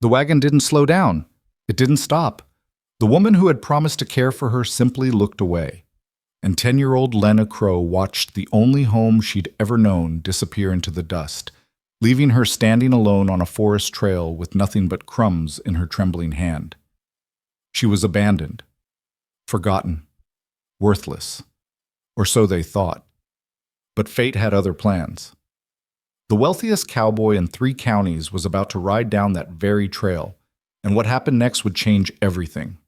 The wagon didn't slow down. It didn't stop. The woman who had promised to care for her simply looked away. And 10-year-old Lena Crow watched the only home she'd ever known disappear into the dust, leaving her standing alone on a forest trail with nothing but crumbs in her trembling hand. She was abandoned, forgotten, worthless, or so they thought. But fate had other plans. The wealthiest cowboy in 3 counties was about to ride down that very trail, and what happened next would change everything.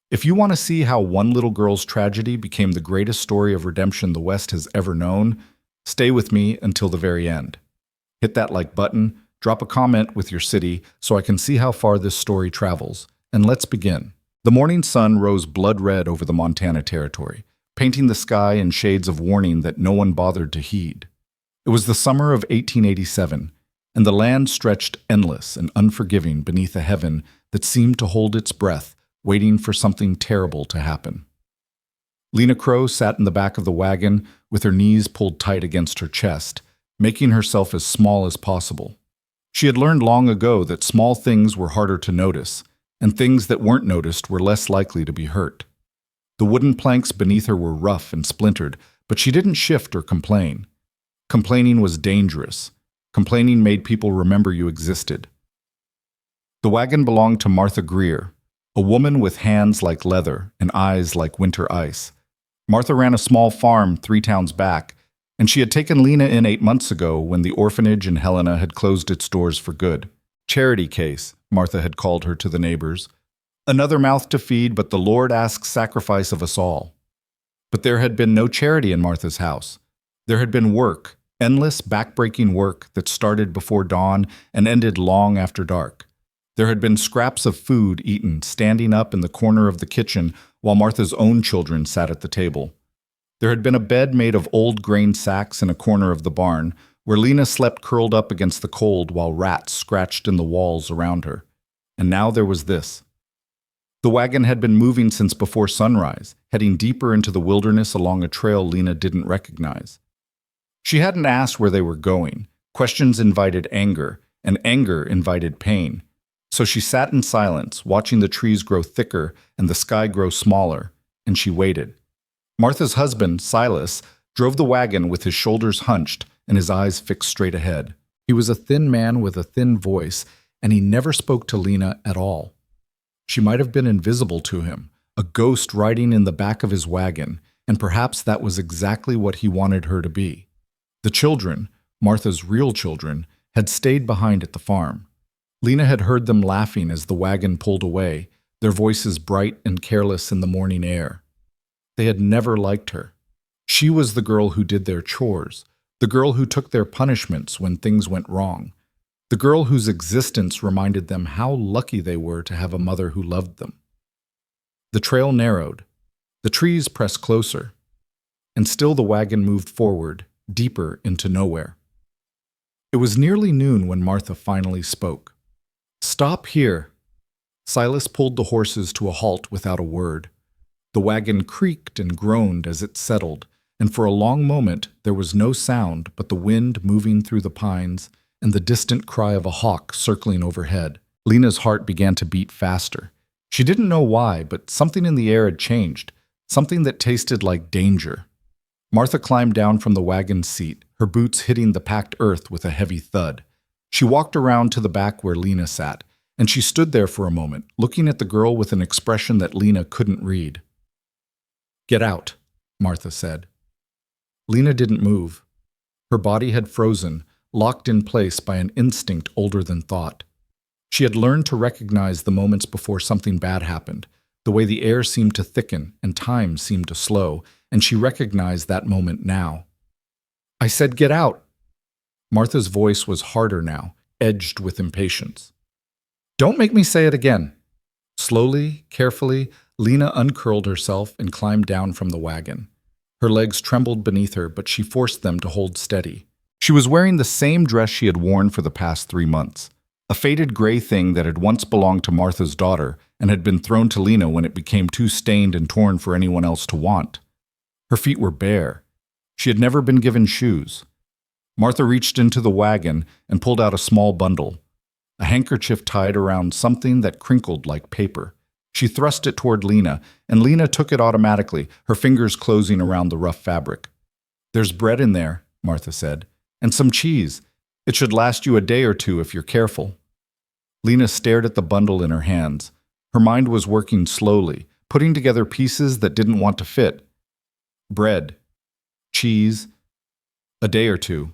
If you want to see how one little girl's tragedy became the greatest story of redemption the West has ever known, stay with me until the very end. Hit that like button, drop a comment with your city so I can see how far this story travels, and let's begin. The morning sun rose blood red over the Montana territory, painting the sky in shades of warning that no one bothered to heed. It was the summer of 1887, and the land stretched endless and unforgiving beneath a heaven that seemed to hold its breath, waiting for something terrible to happen. Lena Crow sat in the back of the wagon with her knees pulled tight against her chest, making herself as small as possible. She had learned long ago that small things were harder to notice, and things that weren't noticed were less likely to be hurt. The wooden planks beneath her were rough and splintered, but she didn't shift or complain. Complaining was dangerous. Complaining made people remember you existed. The wagon belonged to Martha Greer, a woman with hands like leather and eyes like winter ice. Martha ran a small farm 3 towns back, and she had taken Lena in 8 months ago when the orphanage in Helena had closed its doors for good. Charity case, Martha had called her to the neighbors. Another mouth to feed, but the Lord asks sacrifice of us all. But there had been no charity in Martha's house. There had been work, endless, back-breaking work that started before dawn and ended long after dark. There had been scraps of food eaten standing up in the corner of the kitchen while Martha's own children sat at the table. There had been a bed made of old grain sacks in a corner of the barn, where Lena slept curled up against the cold while rats scratched in the walls around her. And now there was this. The wagon had been moving since before sunrise, heading deeper into the wilderness along a trail Lena didn't recognize. She hadn't asked where they were going. Questions invited anger, and anger invited pain. So she sat in silence, watching the trees grow thicker and the sky grow smaller, and she waited. Martha's husband, Silas, drove the wagon with his shoulders hunched and his eyes fixed straight ahead. He was a thin man with a thin voice, and he never spoke to Lena at all. She might have been invisible to him, a ghost riding in the back of his wagon, and perhaps that was exactly what he wanted her to be. The children, Martha's real children, had stayed behind at the farm. Lena had heard them laughing as the wagon pulled away, their voices bright and careless in the morning air. They had never liked her. She was the girl who did their chores, the girl who took their punishments when things went wrong, the girl whose existence reminded them how lucky they were to have a mother who loved them. The trail narrowed. The trees pressed closer. And still the wagon moved forward, deeper into nowhere. It was nearly noon when Martha finally spoke. "Stop here." Silas pulled the horses to a halt without a word. The wagon creaked and groaned as it settled, and for a long moment there was no sound but the wind moving through the pines and the distant cry of a hawk circling overhead. Lena's heart began to beat faster. She didn't know why, but something in the air had changed, something that tasted like danger. Martha climbed down from the wagon's seat, her boots hitting the packed earth with a heavy thud. She walked around to the back where Lena sat, and she stood there for a moment, looking at the girl with an expression that Lena couldn't read. "Get out," Martha said. Lena didn't move. Her body had frozen, locked in place by an instinct older than thought. She had learned to recognize the moments before something bad happened, the way the air seemed to thicken and time seemed to slow, and she recognized that moment now. "I said get out." Martha's voice was harder now, edged with impatience. "Don't make me say it again." Slowly, carefully, Lena uncurled herself and climbed down from the wagon. Her legs trembled beneath her, but she forced them to hold steady. She was wearing the same dress she had worn for the past 3 months, a faded gray thing that had once belonged to Martha's daughter and had been thrown to Lena when it became too stained and torn for anyone else to want. Her feet were bare. She had never been given shoes. Martha reached into the wagon and pulled out a small bundle, a handkerchief tied around something that crinkled like paper. She thrust it toward Lena, and Lena took it automatically, her fingers closing around the rough fabric. "There's bread in there," Martha said, "and some cheese. It should last you a day or two if you're careful." Lena stared at the bundle in her hands. Her mind was working slowly, putting together pieces that didn't want to fit. Bread, cheese, a day or two.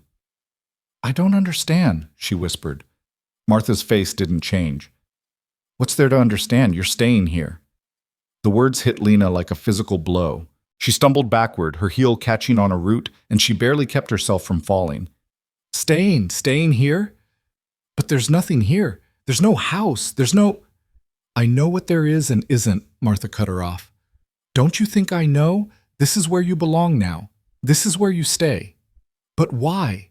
"I don't understand," she whispered. Martha's face didn't change. "What's there to understand? You're staying here." The words hit Lena like a physical blow. She stumbled backward, her heel catching on a root, and she barely kept herself from falling. Staying here? But there's nothing here. There's no house. There's no—" "I know what there is and isn't," Martha cut her off. "Don't you think I know? This is where you belong now. This is where you stay." "But why?"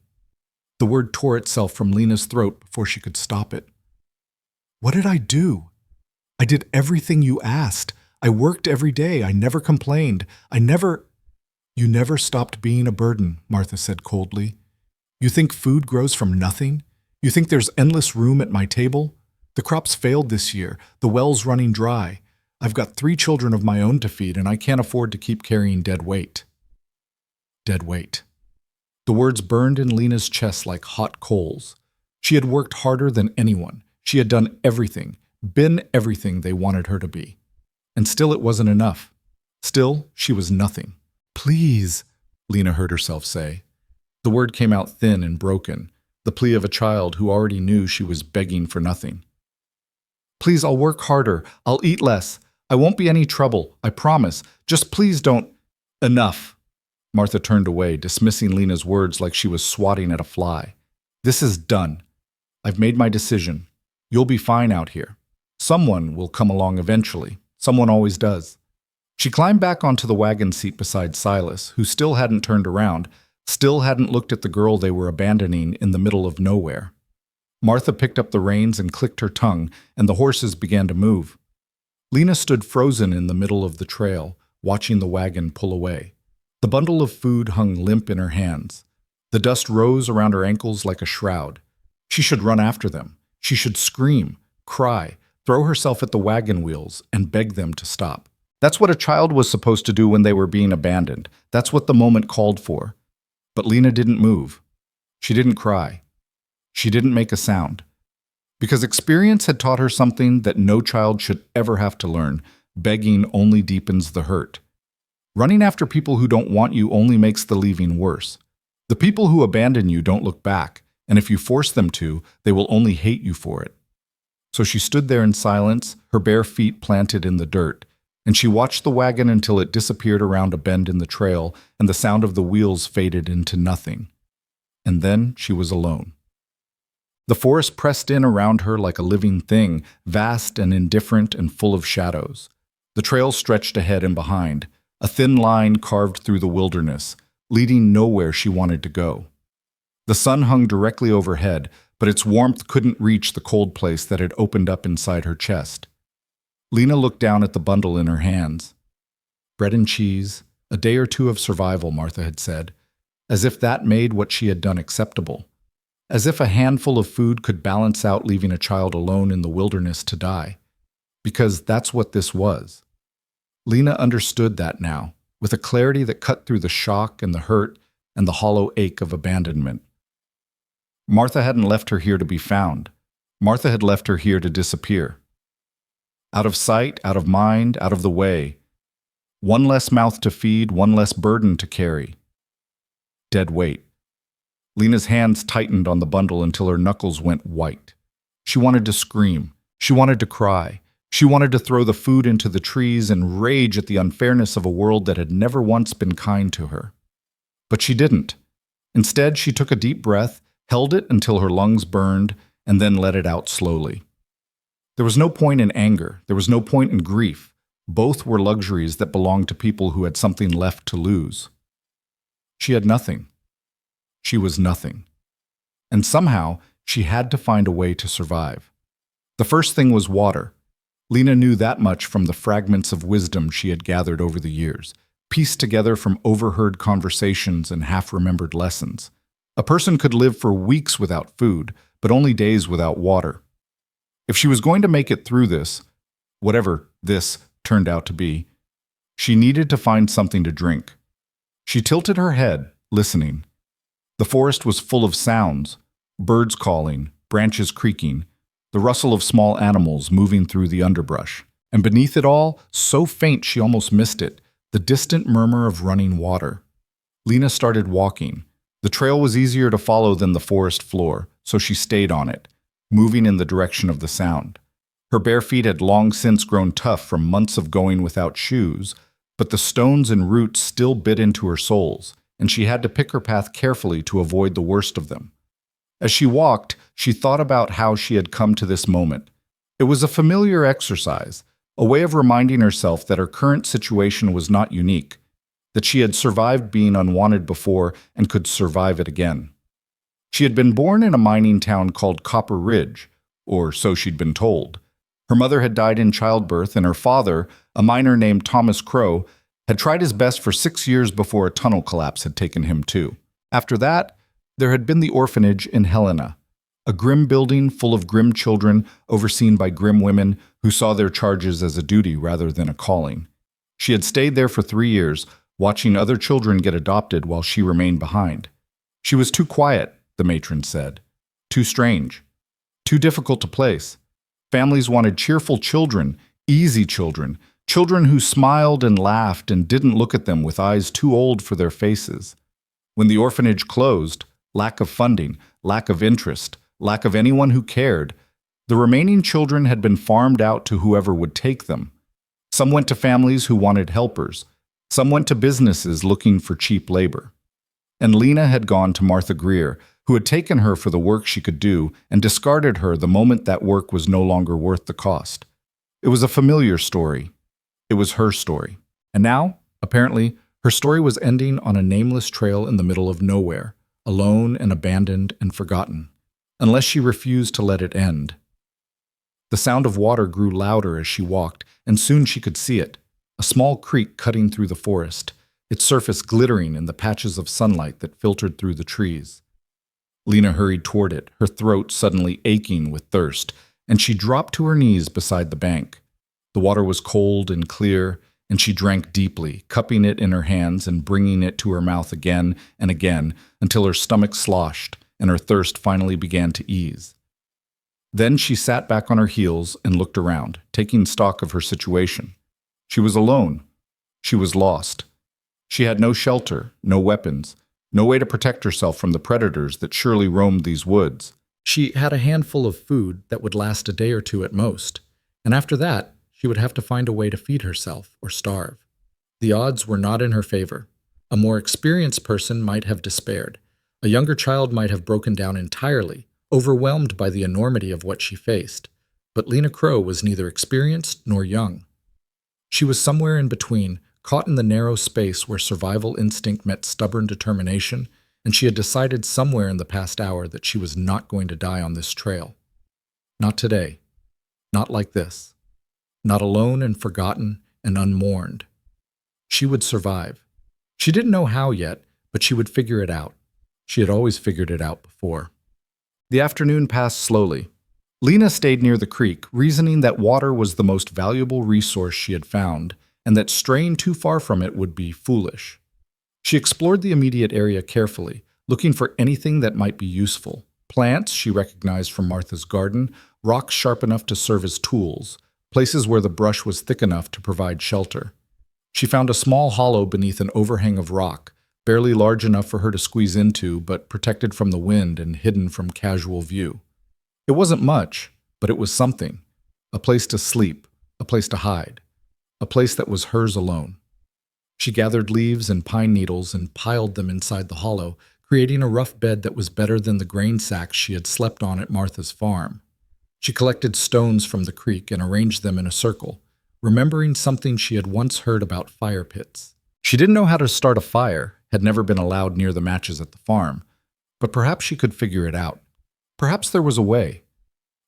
The word tore itself from Lena's throat before she could stop it. "What did I do? I did everything you asked. I worked every day. I never complained. You never stopped being a burden," Martha said coldly. "You think food grows from nothing? You think there's endless room at my table? The crops failed this year. The well's running dry. I've got 3 children of my own to feed, and I can't afford to keep carrying dead weight." Dead weight. The words burned in Lena's chest like hot coals. She had worked harder than anyone. She had done everything, been everything they wanted her to be. And still it wasn't enough. Still, she was nothing. "Please," Lena heard herself say. The word came out thin and broken, the plea of a child who already knew she was begging for nothing. "Please, I'll work harder. I'll eat less. I won't be any trouble. I promise. Just please don't—" "Enough." Martha turned away, dismissing Lena's words like she was swatting at a fly. "This is done. I've made my decision. You'll be fine out here. Someone will come along eventually. Someone always does." She climbed back onto the wagon seat beside Silas, who still hadn't turned around, still hadn't looked at the girl they were abandoning in the middle of nowhere. Martha picked up the reins and clicked her tongue, and the horses began to move. Lena stood frozen in the middle of the trail, watching the wagon pull away. The bundle of food hung limp in her hands. The dust rose around her ankles like a shroud. She should run after them. She should scream, cry, throw herself at the wagon wheels, and beg them to stop. That's what a child was supposed to do when they were being abandoned. That's what the moment called for. But Lena didn't move. She didn't cry. She didn't make a sound. Because experience had taught her something that no child should ever have to learn. Begging only deepens the hurt. Running after people who don't want you only makes the leaving worse. The people who abandon you don't look back, and if you force them to, they will only hate you for it. So she stood there in silence, her bare feet planted in the dirt, and she watched the wagon until it disappeared around a bend in the trail and the sound of the wheels faded into nothing. And then she was alone. The forest pressed in around her like a living thing, vast and indifferent and full of shadows. The trail stretched ahead and behind, a thin line carved through the wilderness, leading nowhere she wanted to go. The sun hung directly overhead, but its warmth couldn't reach the cold place that had opened up inside her chest. Lena looked down at the bundle in her hands. Bread and cheese, a day or two of survival, Martha had said, as if that made what she had done acceptable. As if a handful of food could balance out leaving a child alone in the wilderness to die. Because that's what this was. Lena understood that now, with a clarity that cut through the shock and the hurt and the hollow ache of abandonment. Martha hadn't left her here to be found. Martha had left her here to disappear. Out of sight, out of mind, out of the way. One less mouth to feed, one less burden to carry. Dead weight. Lena's hands tightened on the bundle until her knuckles went white. She wanted to scream. She wanted to cry. She wanted to throw the food into the trees and rage at the unfairness of a world that had never once been kind to her. But she didn't. Instead, she took a deep breath, held it until her lungs burned, and then let it out slowly. There was no point in anger. There was no point in grief. Both were luxuries that belonged to people who had something left to lose. She had nothing. She was nothing. And somehow, she had to find a way to survive. The first thing was water. Lena knew that much from the fragments of wisdom she had gathered over the years, pieced together from overheard conversations and half-remembered lessons. A person could live for weeks without food, but only days without water. If she was going to make it through this, whatever this turned out to be, she needed to find something to drink. She tilted her head, listening. The forest was full of sounds, birds calling, branches creaking, the rustle of small animals moving through the underbrush, and beneath it all, so faint she almost missed it, the distant murmur of running water. Lena started walking. The trail was easier to follow than the forest floor, so she stayed on it, moving in the direction of the sound. Her bare feet had long since grown tough from months of going without shoes, but the stones and roots still bit into her soles, and she had to pick her path carefully to avoid the worst of them. As she walked, she thought about how she had come to this moment. It was a familiar exercise, a way of reminding herself that her current situation was not unique, that she had survived being unwanted before and could survive it again. She had been born in a mining town called Copper Ridge, or so she'd been told. Her mother had died in childbirth, and her father, a miner named Thomas Crow, had tried his best for 6 years before a tunnel collapse had taken him too. After that, there had been the orphanage in Helena, a grim building full of grim children overseen by grim women who saw their charges as a duty rather than a calling. She had stayed there for 3 years, watching other children get adopted while she remained behind. She was too quiet, the matron said. Too strange. Too difficult to place. Families wanted cheerful children, easy children, children who smiled and laughed and didn't look at them with eyes too old for their faces. When the orphanage closed, lack of funding, lack of interest, lack of anyone who cared, the remaining children had been farmed out to whoever would take them. Some went to families who wanted helpers. Some went to businesses looking for cheap labor. And Lena had gone to Martha Greer, who had taken her for the work she could do and discarded her the moment that work was no longer worth the cost. It was a familiar story. It was her story. And now, apparently, her story was ending on a nameless trail in the middle of nowhere, alone and abandoned and forgotten, unless she refused to let it end. The sound of water grew louder as she walked, and soon she could see it, a small creek cutting through the forest, its surface glittering in the patches of sunlight that filtered through the trees. Lena hurried toward it, her throat suddenly aching with thirst, and she dropped to her knees beside the bank. The water was cold and clear, and she drank deeply, cupping it in her hands and bringing it to her mouth again and again until her stomach sloshed and her thirst finally began to ease. Then she sat back on her heels and looked around, taking stock of her situation. She was alone. She was lost. She had no shelter, no weapons, no way to protect herself from the predators that surely roamed these woods. She had a handful of food that would last a day or two at most, and after that, she would have to find a way to feed herself or starve. The odds were not in her favor. A more experienced person might have despaired. A younger child might have broken down entirely, overwhelmed by the enormity of what she faced. But Lena Crow was neither experienced nor young. She was somewhere in between, caught in the narrow space where survival instinct met stubborn determination, and she had decided somewhere in the past hour that she was not going to die on this trail. Not today. Not like this. Not alone and forgotten and unmourned. She would survive. She didn't know how yet, but she would figure it out. She had always figured it out before. The afternoon passed slowly. Lena stayed near the creek, reasoning that water was the most valuable resource she had found, and that straying too far from it would be foolish. She explored the immediate area carefully, looking for anything that might be useful. Plants she recognized from Martha's garden, rocks sharp enough to serve as tools, places where the brush was thick enough to provide shelter. She found a small hollow beneath an overhang of rock, barely large enough for her to squeeze into, but protected from the wind and hidden from casual view. It wasn't much, but it was something. A place to sleep, a place to hide, a place that was hers alone. She gathered leaves and pine needles and piled them inside the hollow, creating a rough bed that was better than the grain sacks she had slept on at Martha's farm. She collected stones from the creek and arranged them in a circle, remembering something she had once heard about fire pits. She didn't know how to start a fire, had never been allowed near the matches at the farm, but perhaps she could figure it out. Perhaps there was a way.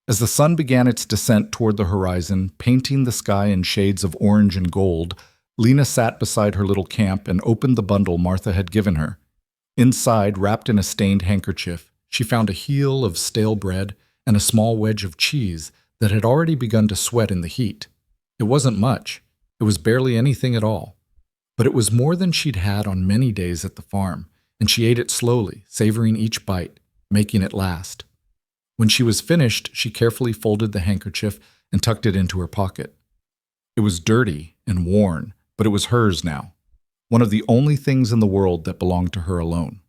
As the sun began its descent toward the horizon, painting the sky in shades of orange and gold, Lena sat beside her little camp and opened the bundle Martha had given her. Inside, wrapped in a stained handkerchief, she found a heel of stale bread and a small wedge of cheese that had already begun to sweat in the heat. It wasn't much. It was barely anything at all. But it was more than she'd had on many days at the farm, and she ate it slowly, savoring each bite, making it last. When she was finished, she carefully folded the handkerchief and tucked it into her pocket. It was dirty and worn, but it was hers now, one of the only things in the world that belonged to her alone.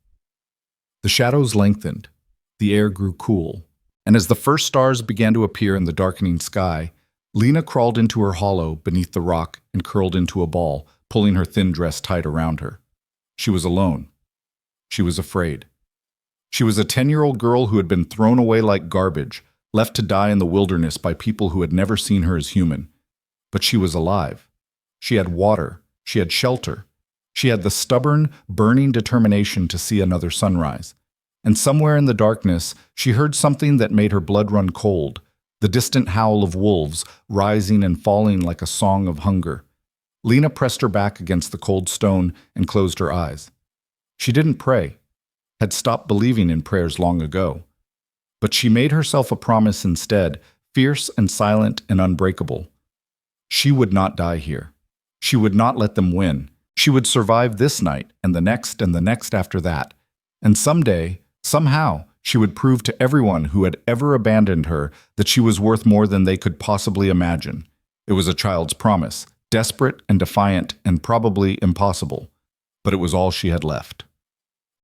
The shadows lengthened, the air grew cool, and as the first stars began to appear in the darkening sky, Lena crawled into her hollow beneath the rock and curled into a ball, pulling her thin dress tight around her. She was alone. She was afraid. She was a 10-year-old girl who had been thrown away like garbage, left to die in the wilderness by people who had never seen her as human. But she was alive. She had water. She had shelter. She had the stubborn, burning determination to see another sunrise. And somewhere in the darkness, she heard something that made her blood run cold, the distant howl of wolves, rising and falling like a song of hunger. Lena pressed her back against the cold stone and closed her eyes. She didn't pray, had stopped believing in prayers long ago. But she made herself a promise instead, fierce and silent and unbreakable. She would not die here. She would not let them win. She would survive this night and the next after that. And someday, somehow, she would prove to everyone who had ever abandoned her that she was worth more than they could possibly imagine. It was a child's promise, desperate and defiant and probably impossible. But it was all she had left.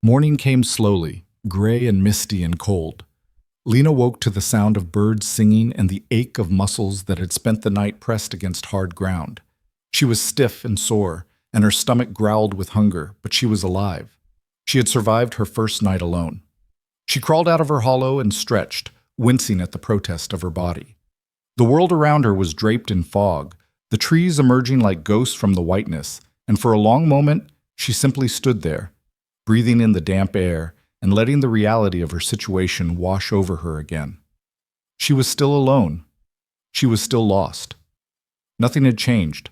Morning came slowly, gray and misty and cold. Lena woke to the sound of birds singing and the ache of muscles that had spent the night pressed against hard ground. She was stiff and sore, and her stomach growled with hunger, but she was alive. She had survived her first night alone. She crawled out of her hollow and stretched, wincing at the protest of her body. The world around her was draped in fog, the trees emerging like ghosts from the whiteness, and for a long moment she simply stood there, breathing in the damp air and letting the reality of her situation wash over her again. She was still alone. She was still lost. Nothing had changed,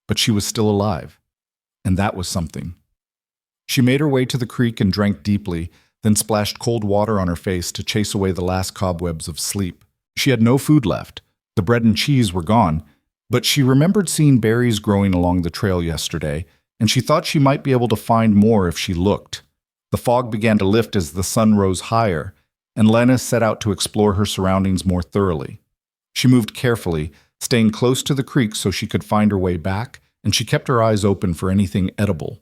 but she was still alive, and that was something. She made her way to the creek and drank deeply, then splashed cold water on her face to chase away the last cobwebs of sleep. She had no food left. The bread and cheese were gone, but she remembered seeing berries growing along the trail yesterday, and she thought she might be able to find more if she looked. The fog began to lift as the sun rose higher, and Lena set out to explore her surroundings more thoroughly. She moved carefully, staying close to the creek so she could find her way back, and she kept her eyes open for anything edible.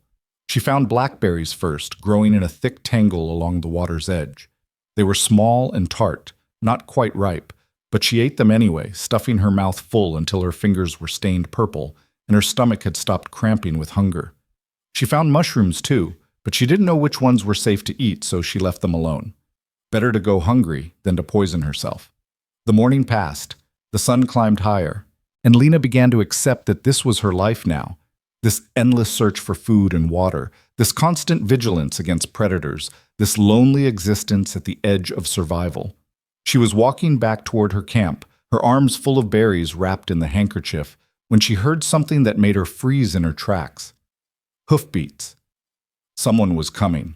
She found blackberries first, growing in a thick tangle along the water's edge. They were small and tart, not quite ripe, but she ate them anyway, stuffing her mouth full until her fingers were stained purple, and her stomach had stopped cramping with hunger. She found mushrooms too, but she didn't know which ones were safe to eat, so she left them alone. Better to go hungry than to poison herself. The morning passed, the sun climbed higher, and Lena began to accept that this was her life now. This endless search for food and water, this constant vigilance against predators, this lonely existence at the edge of survival. She was walking back toward her camp, her arms full of berries wrapped in the handkerchief, when she heard something that made her freeze in her tracks. Hoofbeats. Someone was coming.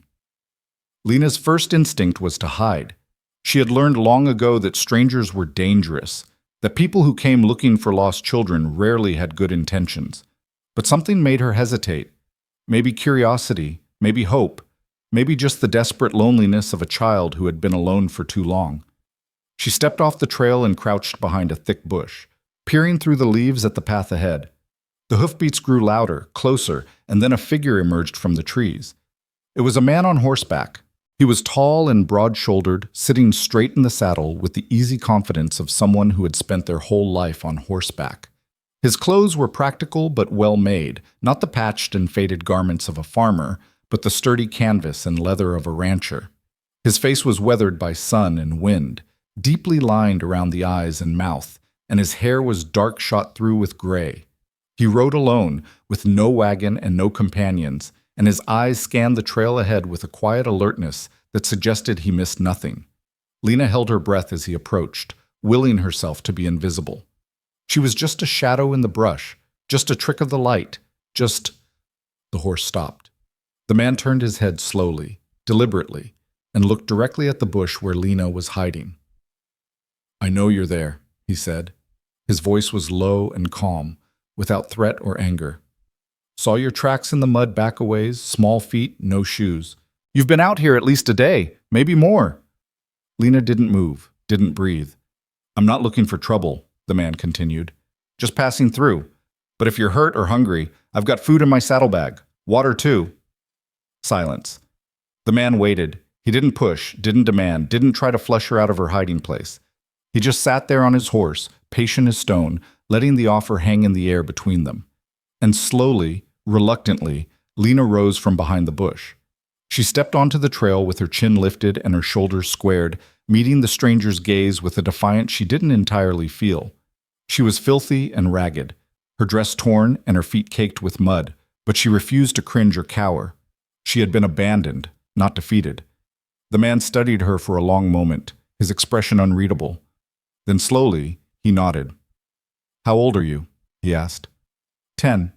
Lena's first instinct was to hide. She had learned long ago that strangers were dangerous, that people who came looking for lost children rarely had good intentions. But something made her hesitate. Maybe curiosity, maybe hope, maybe just the desperate loneliness of a child who had been alone for too long. She stepped off the trail and crouched behind a thick bush, peering through the leaves at the path ahead. The hoofbeats grew louder, closer, and then a figure emerged from the trees. It was a man on horseback. He was tall and broad-shouldered, sitting straight in the saddle with the easy confidence of someone who had spent their whole life on horseback. His clothes were practical but well-made, not the patched and faded garments of a farmer, but the sturdy canvas and leather of a rancher. His face was weathered by sun and wind, deeply lined around the eyes and mouth, and his hair was dark shot through with gray. He rode alone, with no wagon and no companions, and his eyes scanned the trail ahead with a quiet alertness that suggested he missed nothing. Lena held her breath as he approached, willing herself to be invisible. She was just a shadow in the brush, just a trick of the light, just... The horse stopped. The man turned his head slowly, deliberately, and looked directly at the bush where Lena was hiding. "I know you're there," he said. His voice was low and calm, without threat or anger. Saw your tracks in the mud back a ways, small feet, no shoes. You've been out here at least a day, maybe more. Lena didn't move, didn't breathe. I'm not looking for trouble, the man continued. Just passing through. But if you're hurt or hungry, I've got food in my saddlebag. Water too. Silence. The man waited. He didn't push, didn't demand, didn't try to flush her out of her hiding place. He just sat there on his horse, patient as stone, letting the offer hang in the air between them. And slowly, reluctantly, Lena rose from behind the bush. She stepped onto the trail with her chin lifted and her shoulders squared, meeting the stranger's gaze with a defiance she didn't entirely feel. She was filthy and ragged, her dress torn and her feet caked with mud, but she refused to cringe or cower. She had been abandoned, not defeated. The man studied her for a long moment, his expression unreadable. Then slowly, he nodded. How old are you? He asked. 10.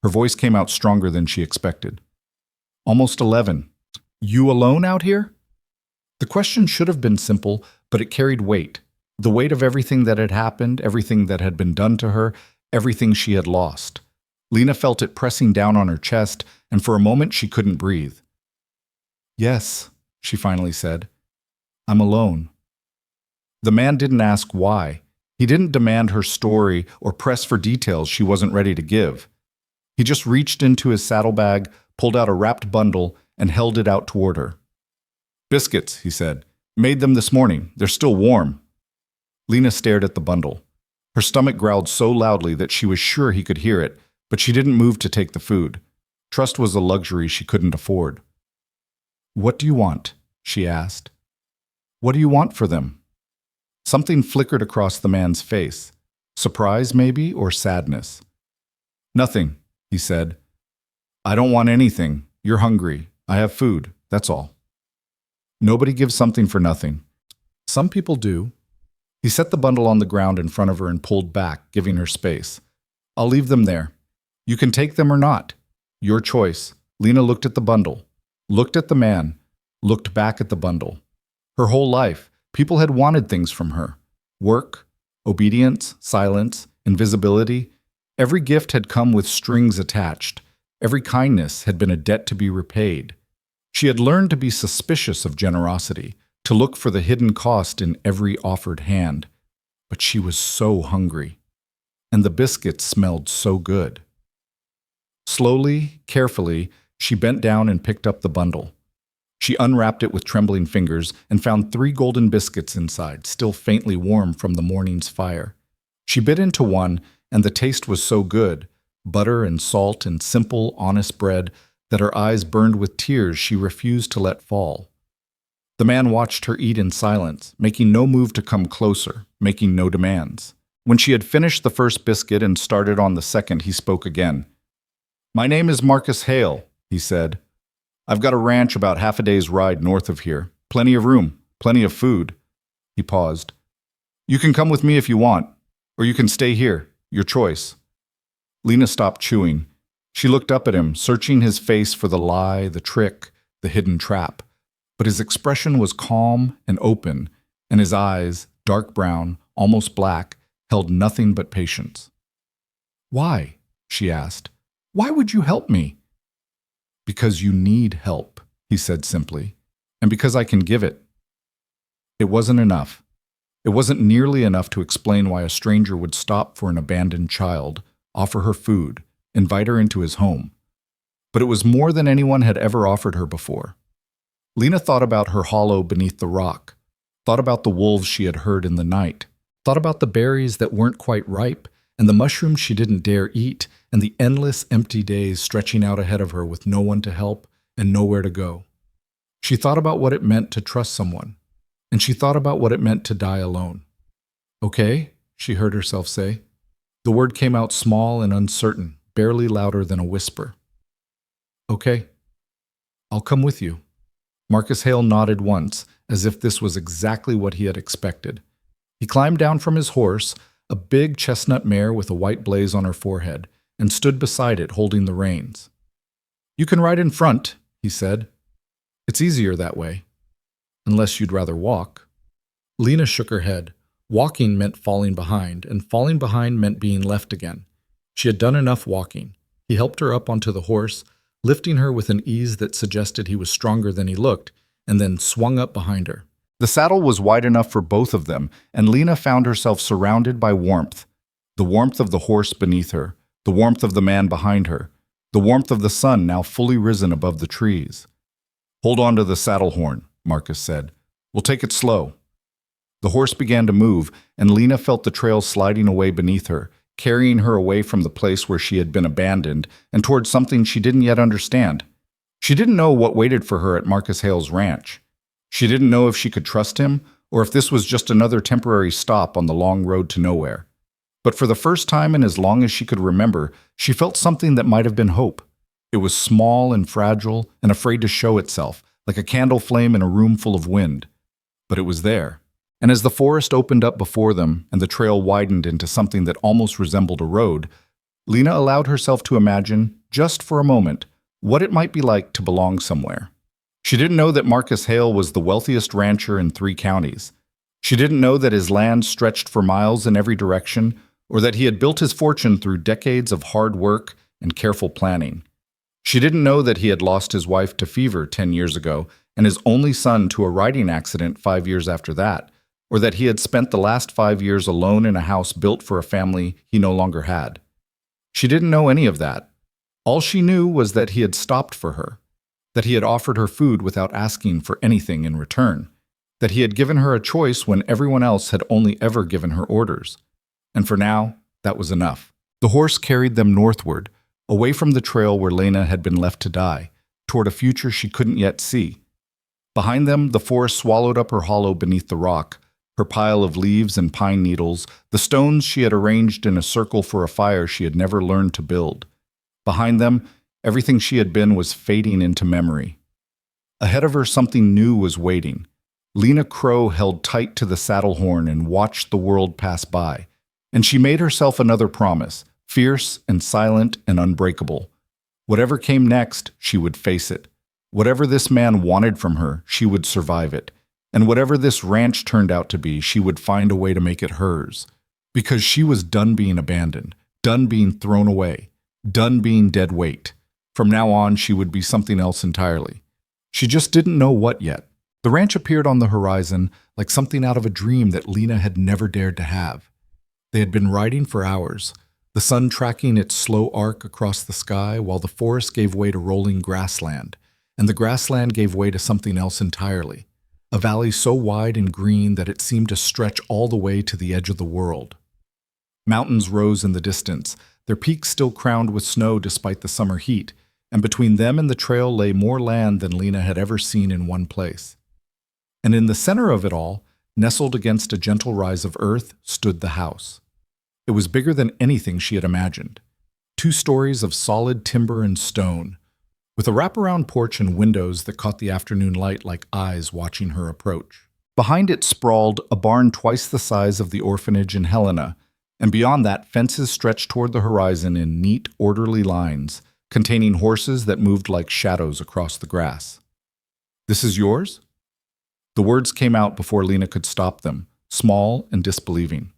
Her voice came out stronger than she expected. Almost 11. You alone out here? The question should have been simple, but it carried weight. The weight of everything that had happened, everything that had been done to her, everything she had lost. Lena felt it pressing down on her chest, and for a moment she couldn't breathe. Yes, she finally said. I'm alone. The man didn't ask why. He didn't demand her story or press for details she wasn't ready to give. He just reached into his saddlebag, pulled out a wrapped bundle, and held it out toward her. Biscuits, he said. Made them this morning. They're still warm. Lena stared at the bundle. Her stomach growled so loudly that she was sure he could hear it, but she didn't move to take the food. Trust was a luxury she couldn't afford. What do you want? She asked. What do you want for them? Something flickered across the man's face. Surprise, maybe, or sadness. Nothing, he said. I don't want anything. You're hungry. I have food. That's all. Nobody gives something for nothing. Some people do. He set the bundle on the ground in front of her and pulled back, giving her space. I'll leave them there. You can take them or not. Your choice. Lena looked at the bundle, looked at the man, looked back at the bundle. Her whole life, people had wanted things from her. Work, obedience, silence, invisibility. Every gift had come with strings attached. Every kindness had been a debt to be repaid. She had learned to be suspicious of generosity, to look for the hidden cost in every offered hand. But she was so hungry. And the biscuits smelled so good. Slowly, carefully, she bent down and picked up the bundle. She unwrapped it with trembling fingers and found 3 golden biscuits inside, still faintly warm from the morning's fire. She bit into one, and the taste was so good, butter and salt and simple, honest bread, that her eyes burned with tears she refused to let fall. The man watched her eat in silence, making no move to come closer, making no demands. When she had finished the first biscuit and started on the second, he spoke again. My name is Marcus Hale, he said. I've got a ranch about half a day's ride north of here. Plenty of room, plenty of food. He paused. You can come with me if you want, or you can stay here. Your choice. Lena stopped chewing. She looked up at him, searching his face for the lie, the trick, the hidden trap. But his expression was calm and open, and his eyes, dark brown, almost black, held nothing but patience. Why? She asked. Why would you help me? Because you need help, he said simply, and because I can give it. It wasn't enough. It wasn't nearly enough to explain why a stranger would stop for an abandoned child, offer her food, invite her into his home. But it was more than anyone had ever offered her before. Lena thought about her hollow beneath the rock, thought about the wolves she had heard in the night, thought about the berries that weren't quite ripe, and the mushrooms she didn't dare eat, and the endless empty days stretching out ahead of her with no one to help and nowhere to go. She thought about what it meant to trust someone, and she thought about what it meant to die alone. Okay, she heard herself say. The word came out small and uncertain, barely louder than a whisper. Okay, I'll come with you. Marcus Hale nodded once, as if this was exactly what he had expected. He climbed down from his horse, a big chestnut mare with a white blaze on her forehead, and stood beside it, holding the reins. You can ride in front, he said. It's easier that way. Unless you'd rather walk. Lena shook her head. Walking meant falling behind, and falling behind meant being left again. She had done enough walking. He helped her up onto the horse, lifting her with an ease that suggested he was stronger than he looked, and then swung up behind her. The saddle was wide enough for both of them, and Lena found herself surrounded by warmth. The warmth of the horse beneath her, the warmth of the man behind her, the warmth of the sun now fully risen above the trees. "Hold on to the saddle horn," Marcus said. "We'll take it slow." The horse began to move, and Lena felt the trail sliding away beneath her, carrying her away from the place where she had been abandoned and towards something she didn't yet understand. She didn't know what waited for her at Marcus Hale's ranch. She didn't know if she could trust him or if this was just another temporary stop on the long road to nowhere. But for the first time in as long as she could remember, she felt something that might have been hope. It was small and fragile and afraid to show itself, like a candle flame in a room full of wind. But it was there. And as the forest opened up before them and the trail widened into something that almost resembled a road, Lena allowed herself to imagine, just for a moment, what it might be like to belong somewhere. She didn't know that Marcus Hale was the wealthiest rancher in 3 counties. She didn't know that his land stretched for miles in every direction, or that he had built his fortune through decades of hard work and careful planning. She didn't know that he had lost his wife to fever 10 years ago and his only son to a riding accident 5 years after that, or that he had spent the last 5 years alone in a house built for a family he no longer had. She didn't know any of that. All she knew was that he had stopped for her, that he had offered her food without asking for anything in return, that he had given her a choice when everyone else had only ever given her orders. And for now, that was enough. The horse carried them northward, away from the trail where Lena had been left to die, toward a future she couldn't yet see. Behind them, the forest swallowed up her hollow beneath the rock, her pile of leaves and pine needles, the stones she had arranged in a circle for a fire she had never learned to build. Behind them, everything she had been was fading into memory. Ahead of her, something new was waiting. Lena Crow held tight to the saddle horn and watched the world pass by, and she made herself another promise, fierce and silent and unbreakable. Whatever came next, she would face it. Whatever this man wanted from her, she would survive it. And whatever this ranch turned out to be, she would find a way to make it hers. Because she was done being abandoned, done being thrown away, done being dead weight. From now on, she would be something else entirely. She just didn't know what yet. The ranch appeared on the horizon like something out of a dream that Lena had never dared to have. They had been riding for hours, the sun tracking its slow arc across the sky while the forest gave way to rolling grassland, and the grassland gave way to something else entirely. A valley so wide and green that it seemed to stretch all the way to the edge of the world. Mountains rose in the distance, their peaks still crowned with snow despite the summer heat, and between them and the trail lay more land than Lena had ever seen in one place. And in the center of it all, nestled against a gentle rise of earth, stood the house. It was bigger than anything she had imagined. 2 stories of solid timber and stone, with a wraparound porch and windows that caught the afternoon light like eyes watching her approach. Behind it sprawled a barn twice the size of the orphanage in Helena, and beyond that fences stretched toward the horizon in neat, orderly lines, containing horses that moved like shadows across the grass. "This is yours?" The words came out before Lena could stop them, small and disbelieving.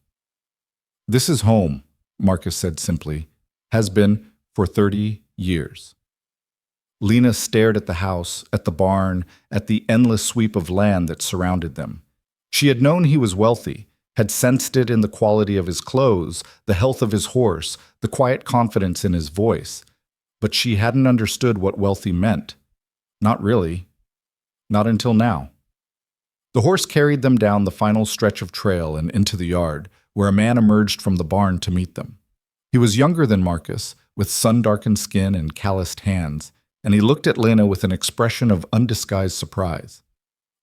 "This is home," Marcus said simply. "Has been for 30 years. Lena stared at the house, at the barn, at the endless sweep of land that surrounded them. She had known he was wealthy, had sensed it in the quality of his clothes, the health of his horse, the quiet confidence in his voice. But she hadn't understood what wealthy meant. Not really. Not until now. The horse carried them down the final stretch of trail and into the yard, where a man emerged from the barn to meet them. He was younger than Marcus, with sun-darkened skin and calloused hands, and he looked at Lena with an expression of undisguised surprise.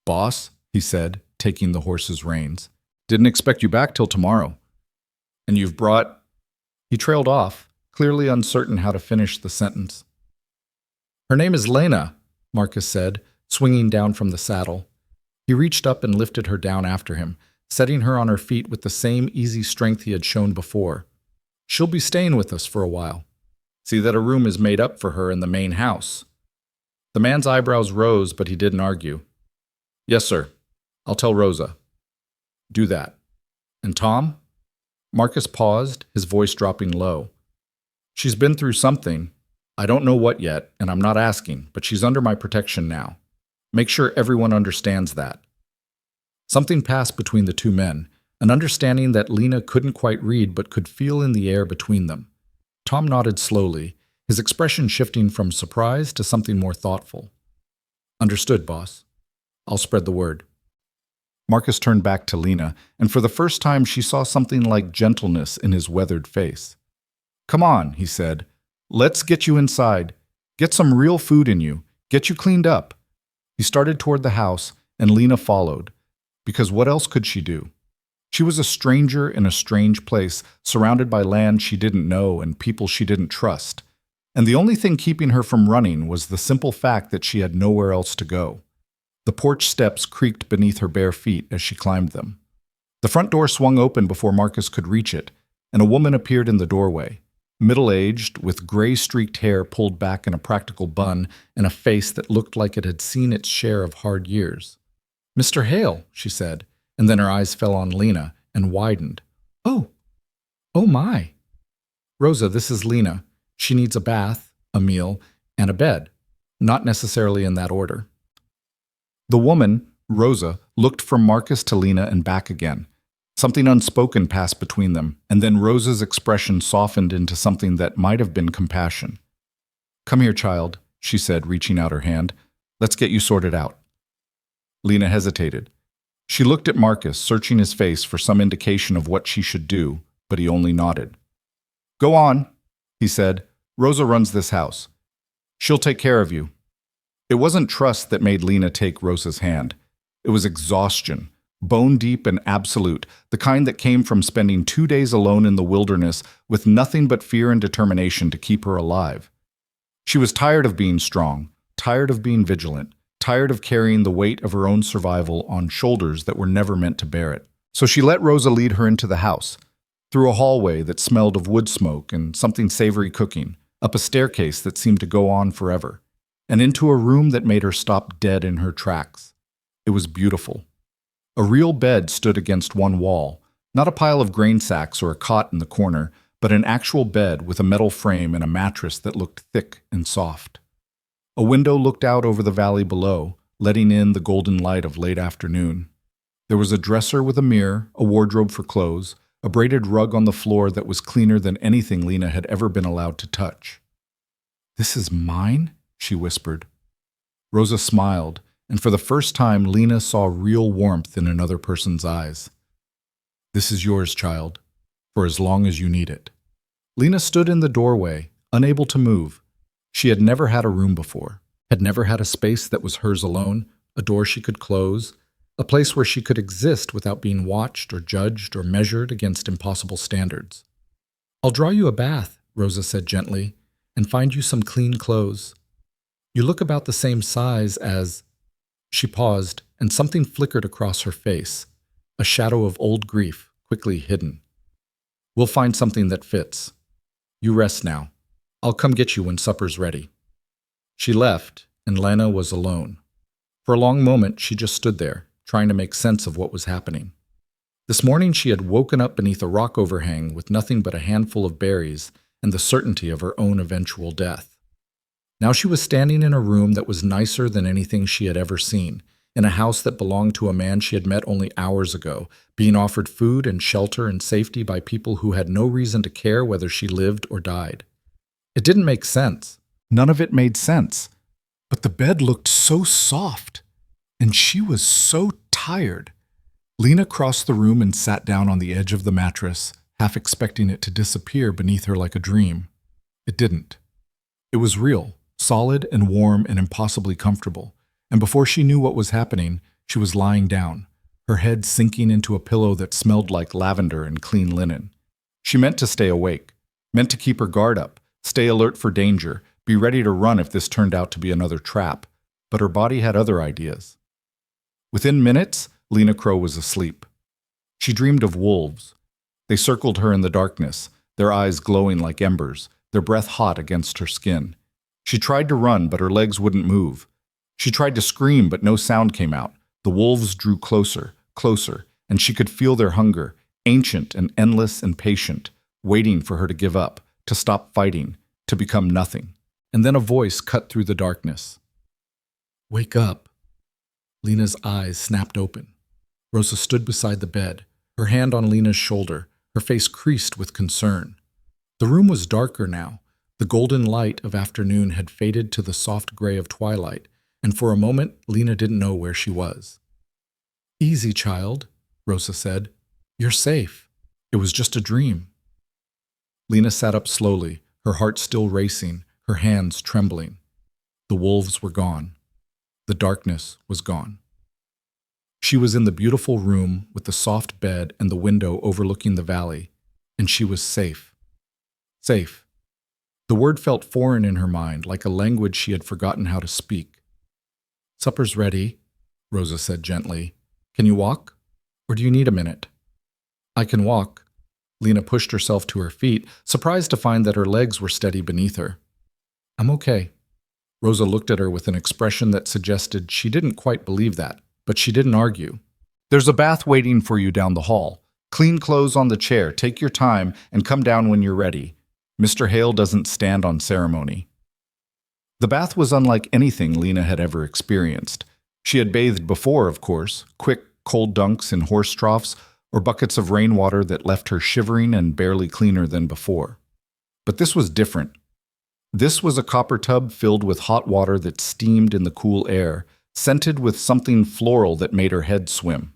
"Boss," he said, taking the horse's reins, "didn't expect you back till tomorrow. And you've brought—" He trailed off, clearly uncertain how to finish the sentence. "Her name is Lena," Marcus said, swinging down from the saddle. He reached up and lifted her down after him, setting her on her feet with the same easy strength he had shown before. "She'll be staying with us for a while. See that a room is made up for her in the main house." The man's eyebrows rose, but he didn't argue. "Yes, sir. I'll tell Rosa." "Do that." And Tom? Marcus paused, his voice dropping low. She's been through something. I don't know what yet, and I'm not asking, but she's under my protection now. Make sure everyone understands that. Something passed between the two men, an understanding that Lena couldn't quite read but could feel in the air between them. Tom nodded slowly, his expression shifting from surprise to something more thoughtful. Understood, boss. I'll spread the word. Marcus turned back to Lena, and for the first time she saw something like gentleness in his weathered face. Come on, he said. Let's get you inside. Get some real food in you. Get you cleaned up. He started toward the house, and Lena followed. Because what else could she do? She was a stranger in a strange place, surrounded by land she didn't know and people she didn't trust. And the only thing keeping her from running was the simple fact that she had nowhere else to go. The porch steps creaked beneath her bare feet as she climbed them. The front door swung open before Marcus could reach it, and a woman appeared in the doorway, middle-aged, with gray-streaked hair pulled back in a practical bun and a face that looked like it had seen its share of hard years. "Mr. Hale," she said, and then her eyes fell on Lena and widened. Oh my. Rosa, this is Lena. She needs a bath, a meal, and a bed. Not necessarily in that order." The woman, Rosa, looked from Marcus to Lena and back again. Something unspoken passed between them, and then Rosa's expression softened into something that might have been compassion. "Come here, child," she said, reaching out her hand. "Let's get you sorted out." Lena hesitated. She looked at Marcus, searching his face for some indication of what she should do, but he only nodded. "Go on," he said. "Rosa runs this house. She'll take care of you." It wasn't trust that made Lena take Rosa's hand. It was exhaustion, bone deep and absolute, the kind that came from spending 2 days alone in the wilderness with nothing but fear and determination to keep her alive. She was tired of being strong, tired of being vigilant, tired of carrying the weight of her own survival on shoulders that were never meant to bear it. So she let Rosa lead her into the house, through a hallway that smelled of wood smoke and something savory cooking, up a staircase that seemed to go on forever, and into a room that made her stop dead in her tracks. It was beautiful. A real bed stood against one wall, not a pile of grain sacks or a cot in the corner, but an actual bed with a metal frame and a mattress that looked thick and soft. A window looked out over the valley below, letting in the golden light of late afternoon. There was a dresser with a mirror, a wardrobe for clothes, a braided rug on the floor that was cleaner than anything Lena had ever been allowed to touch. "This is mine?" she whispered. Rosa smiled, and for the first time Lena saw real warmth in another person's eyes. "This is yours, child, for as long as you need it." Lena stood in the doorway, unable to move. She had never had a room before, had never had a space that was hers alone, a door she could close, a place where she could exist without being watched or judged or measured against impossible standards. "I'll draw you a bath," Rosa said gently, "and find you some clean clothes. You look about the same size as—" She paused, and something flickered across her face, a shadow of old grief, quickly hidden. "We'll find something that fits. You rest now. I'll come get you when supper's ready." She left, and Lena was alone. For a long moment, she just stood there, trying to make sense of what was happening. This morning she had woken up beneath a rock overhang with nothing but a handful of berries and the certainty of her own eventual death. Now she was standing in a room that was nicer than anything she had ever seen, in a house that belonged to a man she had met only hours ago, being offered food and shelter and safety by people who had no reason to care whether she lived or died. It didn't make sense. None of it made sense. But the bed looked so soft, and she was so tired. Lena crossed the room and sat down on the edge of the mattress, half expecting it to disappear beneath her like a dream. It didn't. It was real, solid and warm and impossibly comfortable, and before she knew what was happening, she was lying down, her head sinking into a pillow that smelled like lavender and clean linen. She meant to stay awake, meant to keep her guard up, stay alert for danger, be ready to run if this turned out to be another trap, but her body had other ideas. Within minutes, Lena Crow was asleep. She dreamed of wolves. They circled her in the darkness, their eyes glowing like embers, their breath hot against her skin. She tried to run, but her legs wouldn't move. She tried to scream, but no sound came out. The wolves drew closer, closer, and she could feel their hunger, ancient and endless and patient, waiting for her to give up, to stop fighting, to become nothing. And then a voice cut through the darkness. "Wake up." Lena's eyes snapped open. Rosa stood beside the bed, her hand on Lena's shoulder, her face creased with concern. The room was darker now. The golden light of afternoon had faded to the soft gray of twilight, and for a moment Lena didn't know where she was. "Easy, child," Rosa said. "You're safe. It was just a dream." Lena sat up slowly, her heart still racing, her hands trembling. The wolves were gone. The darkness was gone. She was in the beautiful room with the soft bed and the window overlooking the valley, and she was safe. Safe. The word felt foreign in her mind, like a language she had forgotten how to speak. "Supper's ready," Rosa said gently. "Can you walk? Or do you need a minute?" "I can walk." Lena pushed herself to her feet, surprised to find that her legs were steady beneath her. "I'm okay." Rosa looked at her with an expression that suggested she didn't quite believe that, but she didn't argue. "There's a bath waiting for you down the hall. Clean clothes on the chair, take your time, and come down when you're ready. Mr. Hale doesn't stand on ceremony." The bath was unlike anything Lena had ever experienced. She had bathed before, of course, quick, cold dunks in horse troughs or buckets of rainwater that left her shivering and barely cleaner than before. But this was different. This was a copper tub filled with hot water that steamed in the cool air, scented with something floral that made her head swim.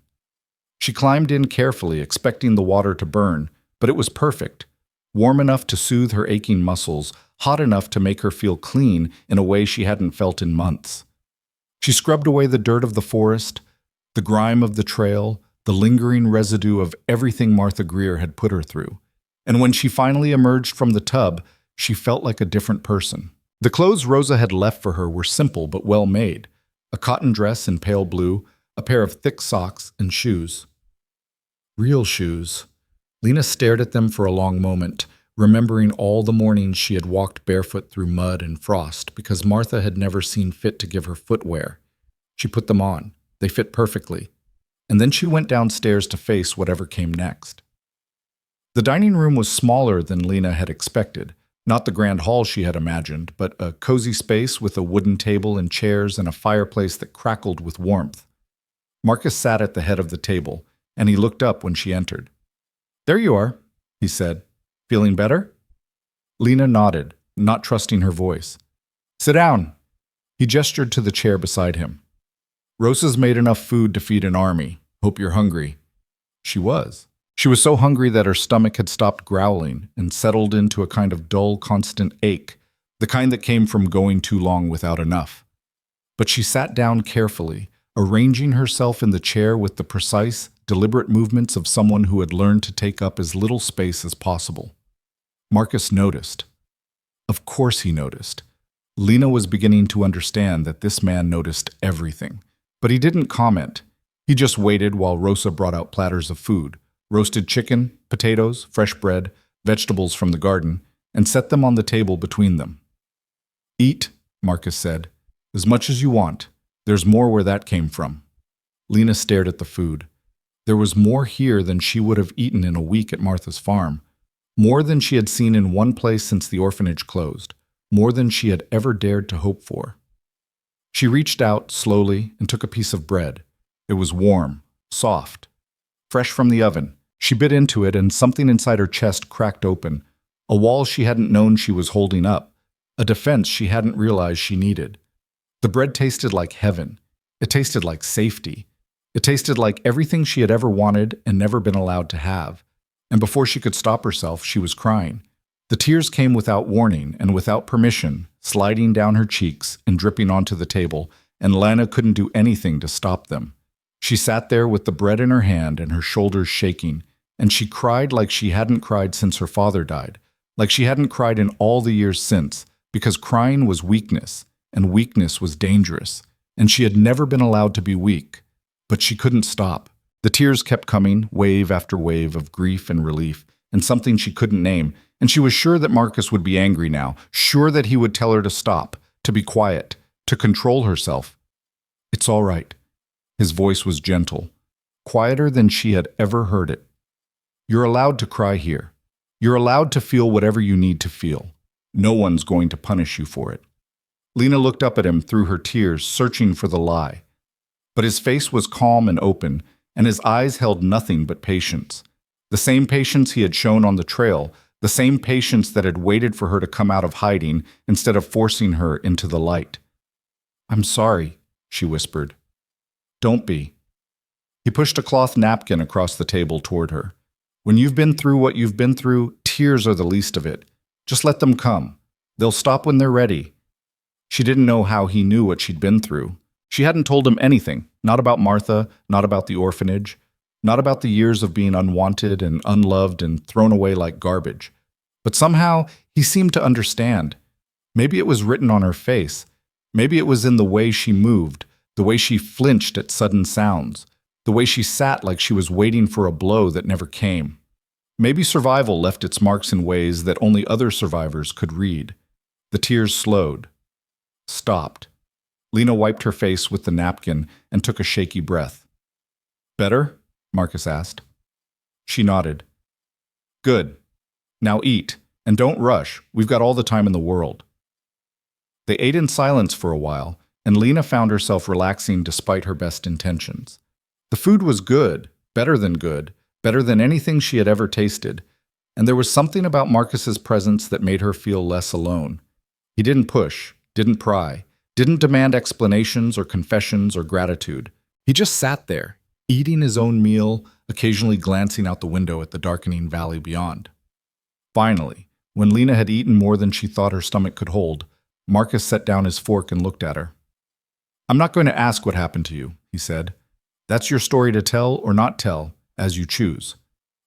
She climbed in carefully, expecting the water to burn, but it was perfect, warm enough to soothe her aching muscles, hot enough to make her feel clean in a way she hadn't felt in months. She scrubbed away the dirt of the forest, the grime of the trail, the lingering residue of everything Martha Greer had put her through. And when she finally emerged from the tub, she felt like a different person. The clothes Rosa had left for her were simple but well made. A cotton dress in pale blue, a pair of thick socks, and shoes. Real shoes. Lena stared at them for a long moment, remembering all the mornings she had walked barefoot through mud and frost because Martha had never seen fit to give her footwear. She put them on. They fit perfectly. And then she went downstairs to face whatever came next. The dining room was smaller than Lena had expected. Not the grand hall she had imagined, but a cozy space with a wooden table and chairs and a fireplace that crackled with warmth. Marcus sat at the head of the table, and he looked up when she entered. "There you are," he said. "Feeling better?" Lena nodded, not trusting her voice. "Sit down." He gestured to the chair beside him. "Rosa's made enough food to feed an army. Hope you're hungry." She was. She was so hungry that her stomach had stopped growling and settled into a kind of dull, constant ache, the kind that came from going too long without enough. But she sat down carefully, arranging herself in the chair with the precise, deliberate movements of someone who had learned to take up as little space as possible. Marcus noticed. Of course he noticed. Lena was beginning to understand that this man noticed everything. But he didn't comment. He just waited while Rosa brought out platters of food, roasted chicken, potatoes, fresh bread, vegetables from the garden, and set them on the table between them. "Eat," Marcus said, "as much as you want. There's more where that came from." Lena stared at the food. There was more here than she would have eaten in a week at Martha's farm, more than she had seen in one place since the orphanage closed, more than she had ever dared to hope for. She reached out slowly and took a piece of bread. It was warm, soft, fresh from the oven. She bit into it and something inside her chest cracked open, a wall she hadn't known she was holding up, a defense she hadn't realized she needed. The bread tasted like heaven. It tasted like safety. It tasted like everything she had ever wanted and never been allowed to have. And before she could stop herself, she was crying. The tears came without warning and without permission, sliding down her cheeks and dripping onto the table, and Lena couldn't do anything to stop them. She sat there with the bread in her hand and her shoulders shaking, and she cried like she hadn't cried since her father died, like she hadn't cried in all the years since, because crying was weakness, and weakness was dangerous, and she had never been allowed to be weak. But she couldn't stop. The tears kept coming, wave after wave of grief and relief, and something she couldn't name, and she was sure that Marcus would be angry now, sure that he would tell her to stop, to be quiet, to control herself. "It's all right." His voice was gentle, quieter than she had ever heard it. You're allowed to cry here. You're allowed to feel whatever you need to feel. No one's going to punish you for it. Lena looked up at him through her tears, searching for the lie. But his face was calm and open, and his eyes held nothing but patience. The same patience he had shown on the trail, the same patience that had waited for her to come out of hiding instead of forcing her into the light. "I'm sorry," she whispered. "Don't be." He pushed a cloth napkin across the table toward her. "When you've been through what you've been through, tears are the least of it. Just let them come. They'll stop when they're ready." She didn't know how he knew what she'd been through. She hadn't told him anything, not about Martha, not about the orphanage, not about the years of being unwanted and unloved and thrown away like garbage. But somehow, he seemed to understand. Maybe it was written on her face. Maybe it was in the way she moved, the way she flinched at sudden sounds, the way she sat like she was waiting for a blow that never came. Maybe survival left its marks in ways that only other survivors could read. The tears slowed. Stopped. Lena wiped her face with the napkin and took a shaky breath. "Better?" Marcus asked. She nodded. "Good. Now eat, and don't rush. We've got all the time in the world." They ate in silence for a while, and Lena found herself relaxing despite her best intentions. The food was good, better than anything she had ever tasted, and there was something about Marcus's presence that made her feel less alone. He didn't push, didn't pry, didn't demand explanations or confessions or gratitude. He just sat there, eating his own meal, occasionally glancing out the window at the darkening valley beyond. Finally, when Lena had eaten more than she thought her stomach could hold, Marcus set down his fork and looked at her. "I'm not going to ask what happened to you," he said. "That's your story to tell or not tell, as you choose.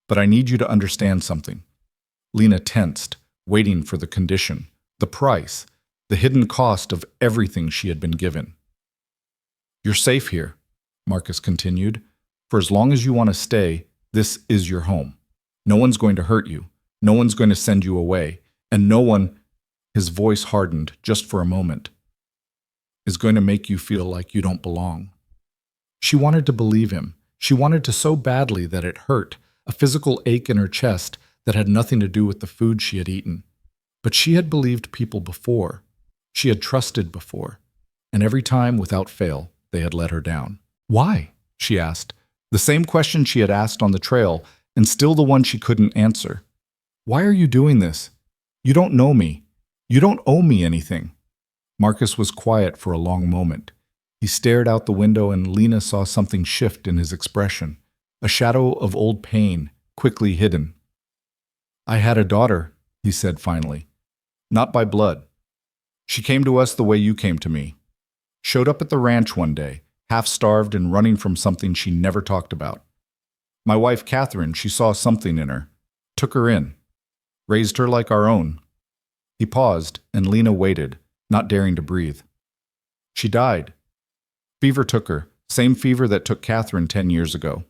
But I need you to understand something." Lena tensed, waiting for the condition, the price, the hidden cost of everything she had been given. "You're safe here," Marcus continued. "For as long as you want to stay, this is your home. No one's going to hurt you. No one's going to send you away. And no one," his voice hardened just for a moment, "is going to make you feel like you don't belong." She wanted to believe him. She wanted to so badly that it hurt, a physical ache in her chest that had nothing to do with the food she had eaten. But she had believed people before. She had trusted before. And every time, without fail, they had let her down. "Why?" she asked. The same question she had asked on the trail, and still the one she couldn't answer. "Why are you doing this? You don't know me. You don't owe me anything." Marcus was quiet for a long moment. He stared out the window, and Lena saw something shift in his expression, a shadow of old pain, quickly hidden. "I had a daughter," he said finally. "Not by blood. She came to us the way you came to me. Showed up at the ranch one day, half-starved and running from something she never talked about. My wife, Catherine, she saw something in her. Took her in. Raised her like our own." He paused, and Lena waited, not daring to breathe. "She died. Fever took her, same fever that took Catherine 10 years ago.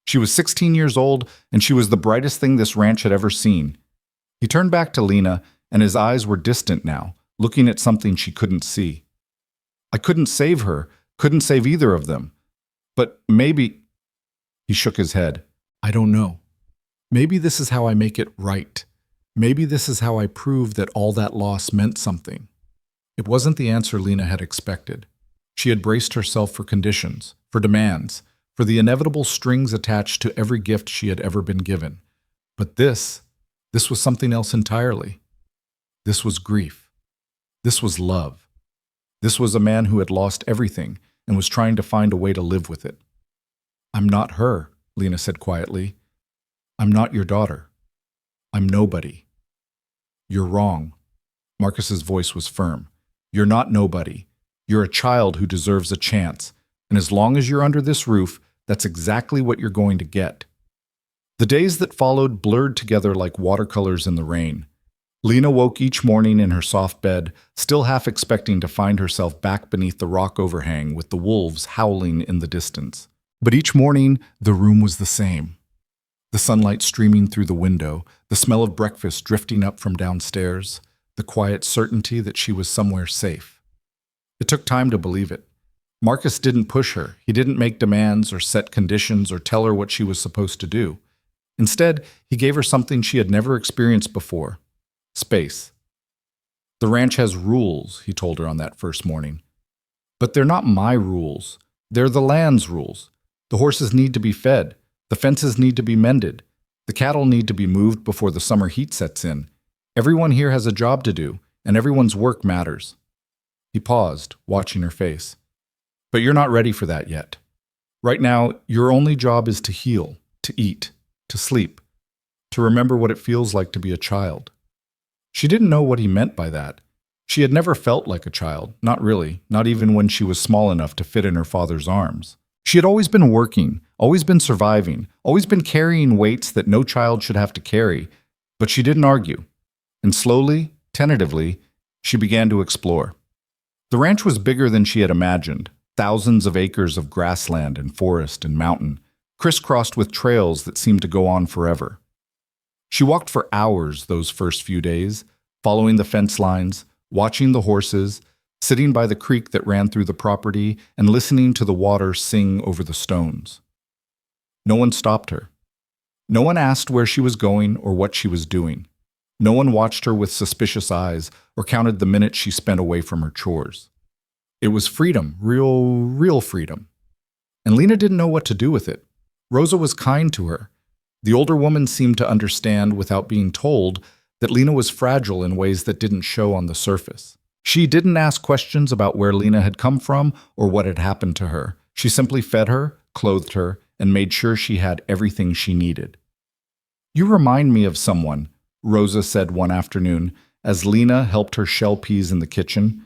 She was 16 years old, and she was the brightest thing this ranch had ever seen." He turned back to Lena, and his eyes were distant now, looking at something she couldn't see. "I couldn't save her, couldn't save either of them. But maybe—" He shook his head. "I don't know. Maybe this is how I make it right. Maybe this is how I prove that all that loss meant something." It wasn't the answer Lena had expected. She had braced herself for conditions, for demands, for the inevitable strings attached to every gift she had ever been given. But this was something else entirely. This was grief. This was love. This was a man who had lost everything and was trying to find a way to live with it. "I'm not her," Lena said quietly. "I'm not your daughter. I'm nobody." "You're wrong." Marcus's voice was firm. "You're not nobody. You're a child who deserves a chance, and as long as you're under this roof, that's exactly what you're going to get." The days that followed blurred together like watercolors in the rain. Lena woke each morning in her soft bed, still half expecting to find herself back beneath the rock overhang with the wolves howling in the distance. But each morning, the room was the same. The sunlight streaming through the window, the smell of breakfast drifting up from downstairs, the quiet certainty that she was somewhere safe. It took time to believe it. Marcus didn't push her. He didn't make demands or set conditions or tell her what she was supposed to do. Instead, he gave her something she had never experienced before: space. The ranch has rules, he told her on that first morning. But they're not my rules. They're the land's rules. The horses need to be fed. The fences need to be mended. The cattle need to be moved before the summer heat sets in. Everyone here has a job to do, and everyone's work matters. He paused, watching her face. But you're not ready for that yet. Right now, your only job is to heal, to eat, to sleep, to remember what it feels like to be a child. She didn't know what he meant by that. She had never felt like a child, not really, not even when she was small enough to fit in her father's arms. She had always been working, always been surviving, always been carrying weights that no child should have to carry, but she didn't argue. And slowly, tentatively, she began to explore. The ranch was bigger than she had imagined, thousands of acres of grassland and forest and mountain, crisscrossed with trails that seemed to go on forever. She walked for hours those first few days, following the fence lines, watching the horses, sitting by the creek that ran through the property, and listening to the water sing over the stones. No one stopped her. No one asked where she was going or what she was doing. No one watched her with suspicious eyes or counted the minutes she spent away from her chores. It was freedom, real freedom. And Lena didn't know what to do with it. Rosa was kind to her. The older woman seemed to understand, without being told, that Lena was fragile in ways that didn't show on the surface. She didn't ask questions about where Lena had come from or what had happened to her. She simply fed her, clothed her, and made sure she had everything she needed. "You remind me of someone," Rosa said one afternoon as Lena helped her shell peas in the kitchen.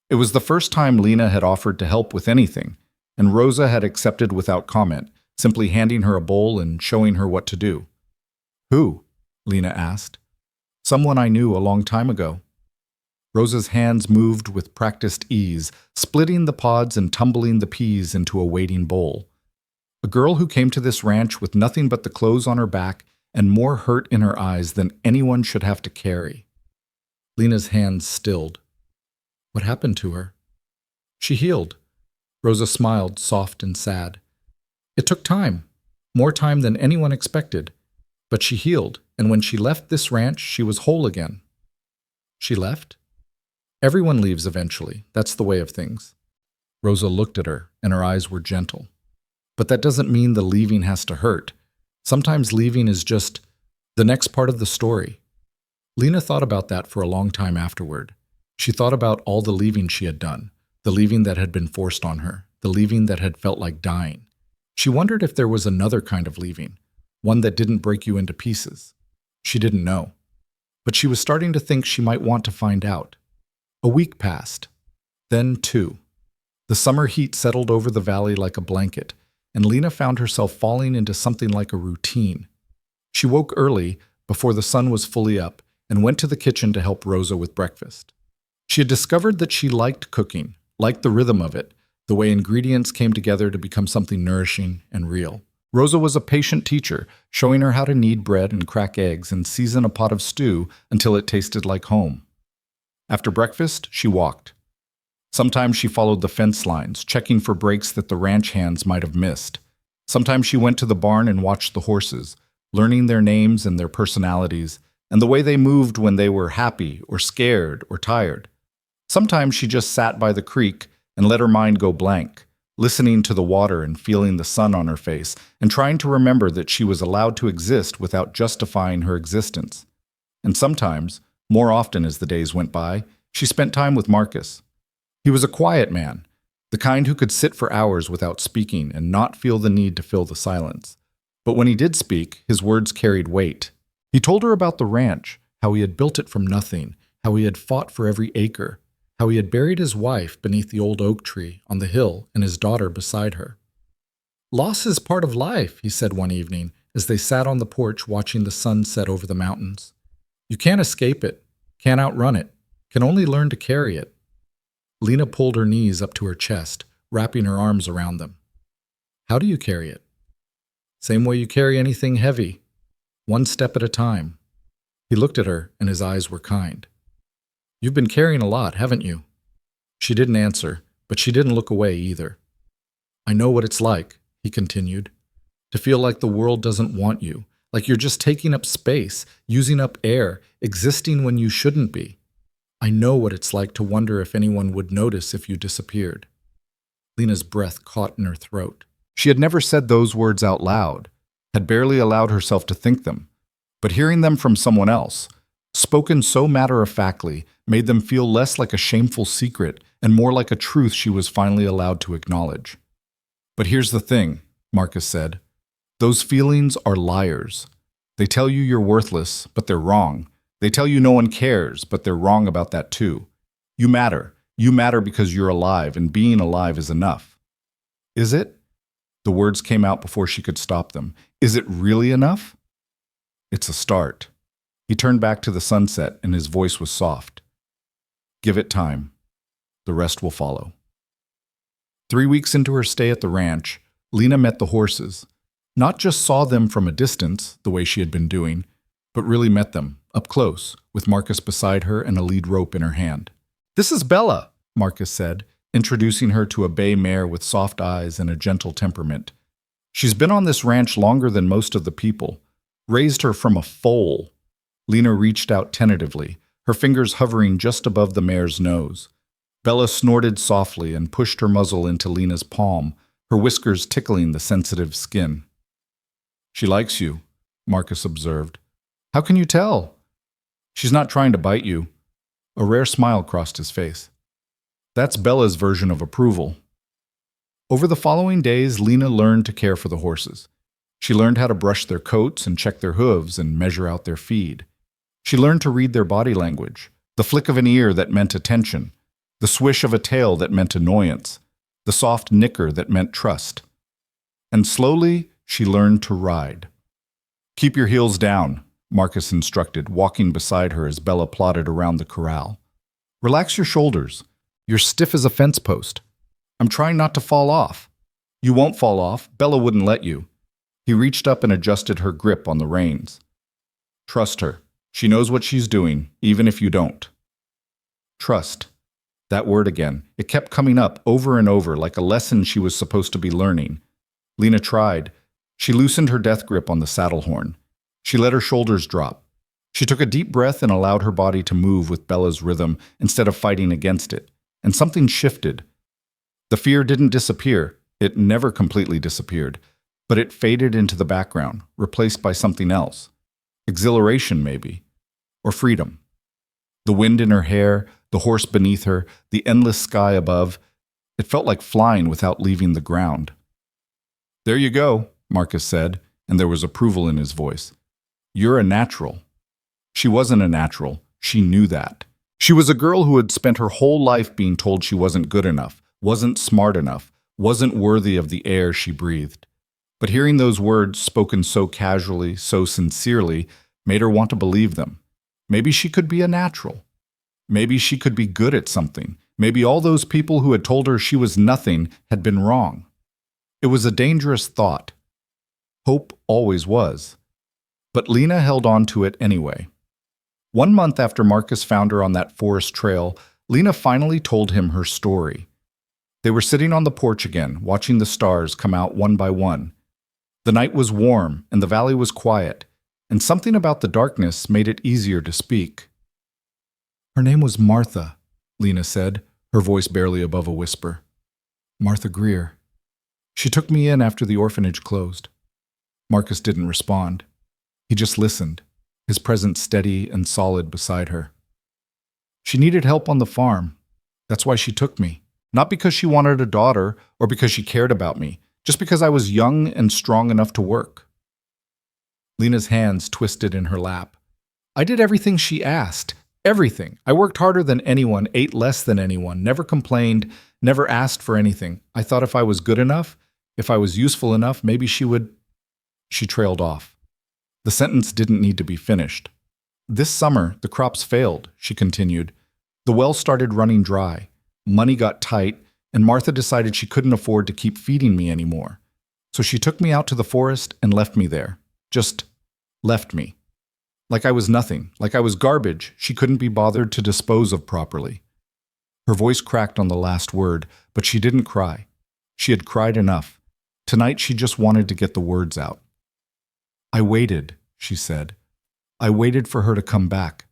It was the first time Lena had offered to help with anything, and Rosa had accepted without comment, simply handing her a bowl and showing her what to do. "Who?" Lena asked. "Someone I knew a long time ago." Rosa's hands moved with practiced ease, splitting the pods and tumbling the peas into a waiting bowl. A girl who came to this ranch with nothing but the clothes on her back and more hurt in her eyes than anyone should have to carry. Lena's hands stilled. What happened to her? She healed. Rosa smiled, soft and sad. It took time, more time than anyone expected. But she healed, and when she left this ranch, she was whole again. She left? Everyone leaves eventually. That's the way of things. Rosa looked at her, and her eyes were gentle. But that doesn't mean the leaving has to hurt. Sometimes leaving is just the next part of the story. Lena thought about that for a long time afterward. She thought about all the leaving she had done, the leaving that had been forced on her, the leaving that had felt like dying. She wondered if there was another kind of leaving, one that didn't break you into pieces. She didn't know. But she was starting to think she might want to find out. A week passed. Then 2. The summer heat settled over the valley like a blanket, and Lena found herself falling into something like a routine. She woke early, before the sun was fully up, and went to the kitchen to help Rosa with breakfast. She had discovered that she liked cooking, liked the rhythm of it, the way ingredients came together to become something nourishing and real. Rosa was a patient teacher, showing her how to knead bread and crack eggs and season a pot of stew until it tasted like home. After breakfast, she walked. Sometimes she followed the fence lines, checking for breaks that the ranch hands might have missed. Sometimes she went to the barn and watched the horses, learning their names and their personalities, and the way they moved when they were happy or scared or tired. Sometimes she just sat by the creek and let her mind go blank, listening to the water and feeling the sun on her face, and trying to remember that she was allowed to exist without justifying her existence. And sometimes, more often as the days went by, she spent time with Marcus. He was a quiet man, the kind who could sit for hours without speaking and not feel the need to fill the silence. But when he did speak, his words carried weight. He told her about the ranch, how he had built it from nothing, how he had fought for every acre, how he had buried his wife beneath the old oak tree on the hill and his daughter beside her. "Loss is part of life," he said one evening as they sat on the porch watching the sun set over the mountains. "You can't escape it, can't outrun it, can only learn to carry it." Lena pulled her knees up to her chest, wrapping her arms around them. "How do you carry it?" "Same way you carry anything heavy, one step at a time." He looked at her, and his eyes were kind. "You've been carrying a lot, haven't you?" She didn't answer, but she didn't look away either. "I know what it's like," he continued, "to feel like the world doesn't want you, like you're just taking up space, using up air, existing when you shouldn't be. I know what it's like to wonder if anyone would notice if you disappeared. Lena's breath caught in her throat. She had never said those words out loud, had barely allowed herself to think them, but hearing them from someone else, spoken so matter-of-factly, made them feel less like a shameful secret and more like a truth she was finally allowed to acknowledge. But here's the thing, Marcus said. Those feelings are liars. They tell you you're worthless, but they're wrong. They tell you no one cares, but they're wrong about that too. You matter. You matter because you're alive, and being alive is enough. Is it? The words came out before she could stop them. Is it really enough? It's a start. He turned back to the sunset, and his voice was soft. Give it time. The rest will follow. 3 weeks into her stay at the ranch, Lena met the horses. Not just saw them from a distance, the way she had been doing, but really met them, up close, with Marcus beside her and a lead rope in her hand. "This is Bella," Marcus said, introducing her to a bay mare with soft eyes and a gentle temperament. "She's been on this ranch longer than most of the people. Raised her from a foal." Lena reached out tentatively, her fingers hovering just above the mare's nose. Bella snorted softly and pushed her muzzle into Lena's palm, her whiskers tickling the sensitive skin. "She likes you," Marcus observed. "How can you tell?" "She's not trying to bite you." A rare smile crossed his face. "That's Bella's version of approval." Over the following days, Lena learned to care for the horses. She learned how to brush their coats and check their hooves and measure out their feed. She learned to read their body language, the flick of an ear that meant attention, the swish of a tail that meant annoyance, the soft nicker that meant trust. And slowly, she learned to ride. "Keep your heels down," Marcus instructed, walking beside her as Bella plodded around the corral. "Relax your shoulders. You're stiff as a fence post. I'm trying not to fall off." "You won't fall off. Bella wouldn't let you." He reached up and adjusted her grip on the reins. "Trust her. She knows what she's doing, even if you don't." Trust. That word again. It kept coming up over and over like a lesson she was supposed to be learning. Lena tried. She loosened her death grip on the saddle horn. She let her shoulders drop. She took a deep breath and allowed her body to move with Bella's rhythm instead of fighting against it. And something shifted. The fear didn't disappear. It never completely disappeared. But it faded into the background, replaced by something else. Exhilaration, maybe. Or freedom. The wind in her hair, the horse beneath her, the endless sky above. It felt like flying without leaving the ground. "There you go," Marcus said, and there was approval in his voice. "You're a natural." She wasn't a natural. She knew that. She was a girl who had spent her whole life being told she wasn't good enough, wasn't smart enough, wasn't worthy of the air she breathed. But hearing those words spoken so casually, so sincerely, made her want to believe them. Maybe she could be a natural. Maybe she could be good at something. Maybe all those people who had told her she was nothing had been wrong. It was a dangerous thought. Hope always was. But Lena held on to it anyway. 1 month after Marcus found her on that forest trail, Lena finally told him her story. They were sitting on the porch again, watching the stars come out one by one. The night was warm, and the valley was quiet, and something about the darkness made it easier to speak. "Her name was Martha," Lena said, her voice barely above a whisper. "Martha Greer. She took me in after the orphanage closed." Marcus didn't respond. He just listened, his presence steady and solid beside her. "She needed help on the farm. That's why she took me. Not because she wanted a daughter or because she cared about me, just because I was young and strong enough to work." Lena's hands twisted in her lap. "I did everything she asked. Everything. I worked harder than anyone, ate less than anyone, never complained, never asked for anything. I thought if I was good enough, if I was useful enough, maybe she would—" She trailed off. The sentence didn't need to be finished. "This summer, the crops failed," she continued. "The well started running dry. Money got tight, and Martha decided she couldn't afford to keep feeding me anymore. So she took me out to the forest and left me there. Just left me. Like I was nothing, like I was garbage she couldn't be bothered to dispose of properly." Her voice cracked on the last word, but she didn't cry. She had cried enough. Tonight she just wanted to get the words out. "I waited," she said. I waited for her to come back.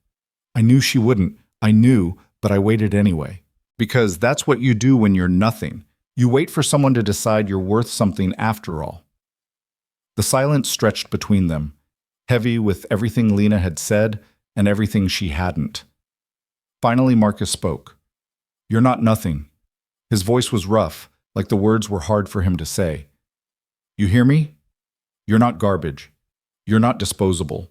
I knew she wouldn't. I knew, but I waited anyway. Because that's what you do when you're nothing. You wait for someone to decide you're worth something after all. The silence stretched between them, heavy with everything Lena had said and everything she hadn't. Finally, Marcus spoke. You're not nothing. His voice was rough, like the words were hard for him to say. You hear me? You're not garbage. You're not disposable.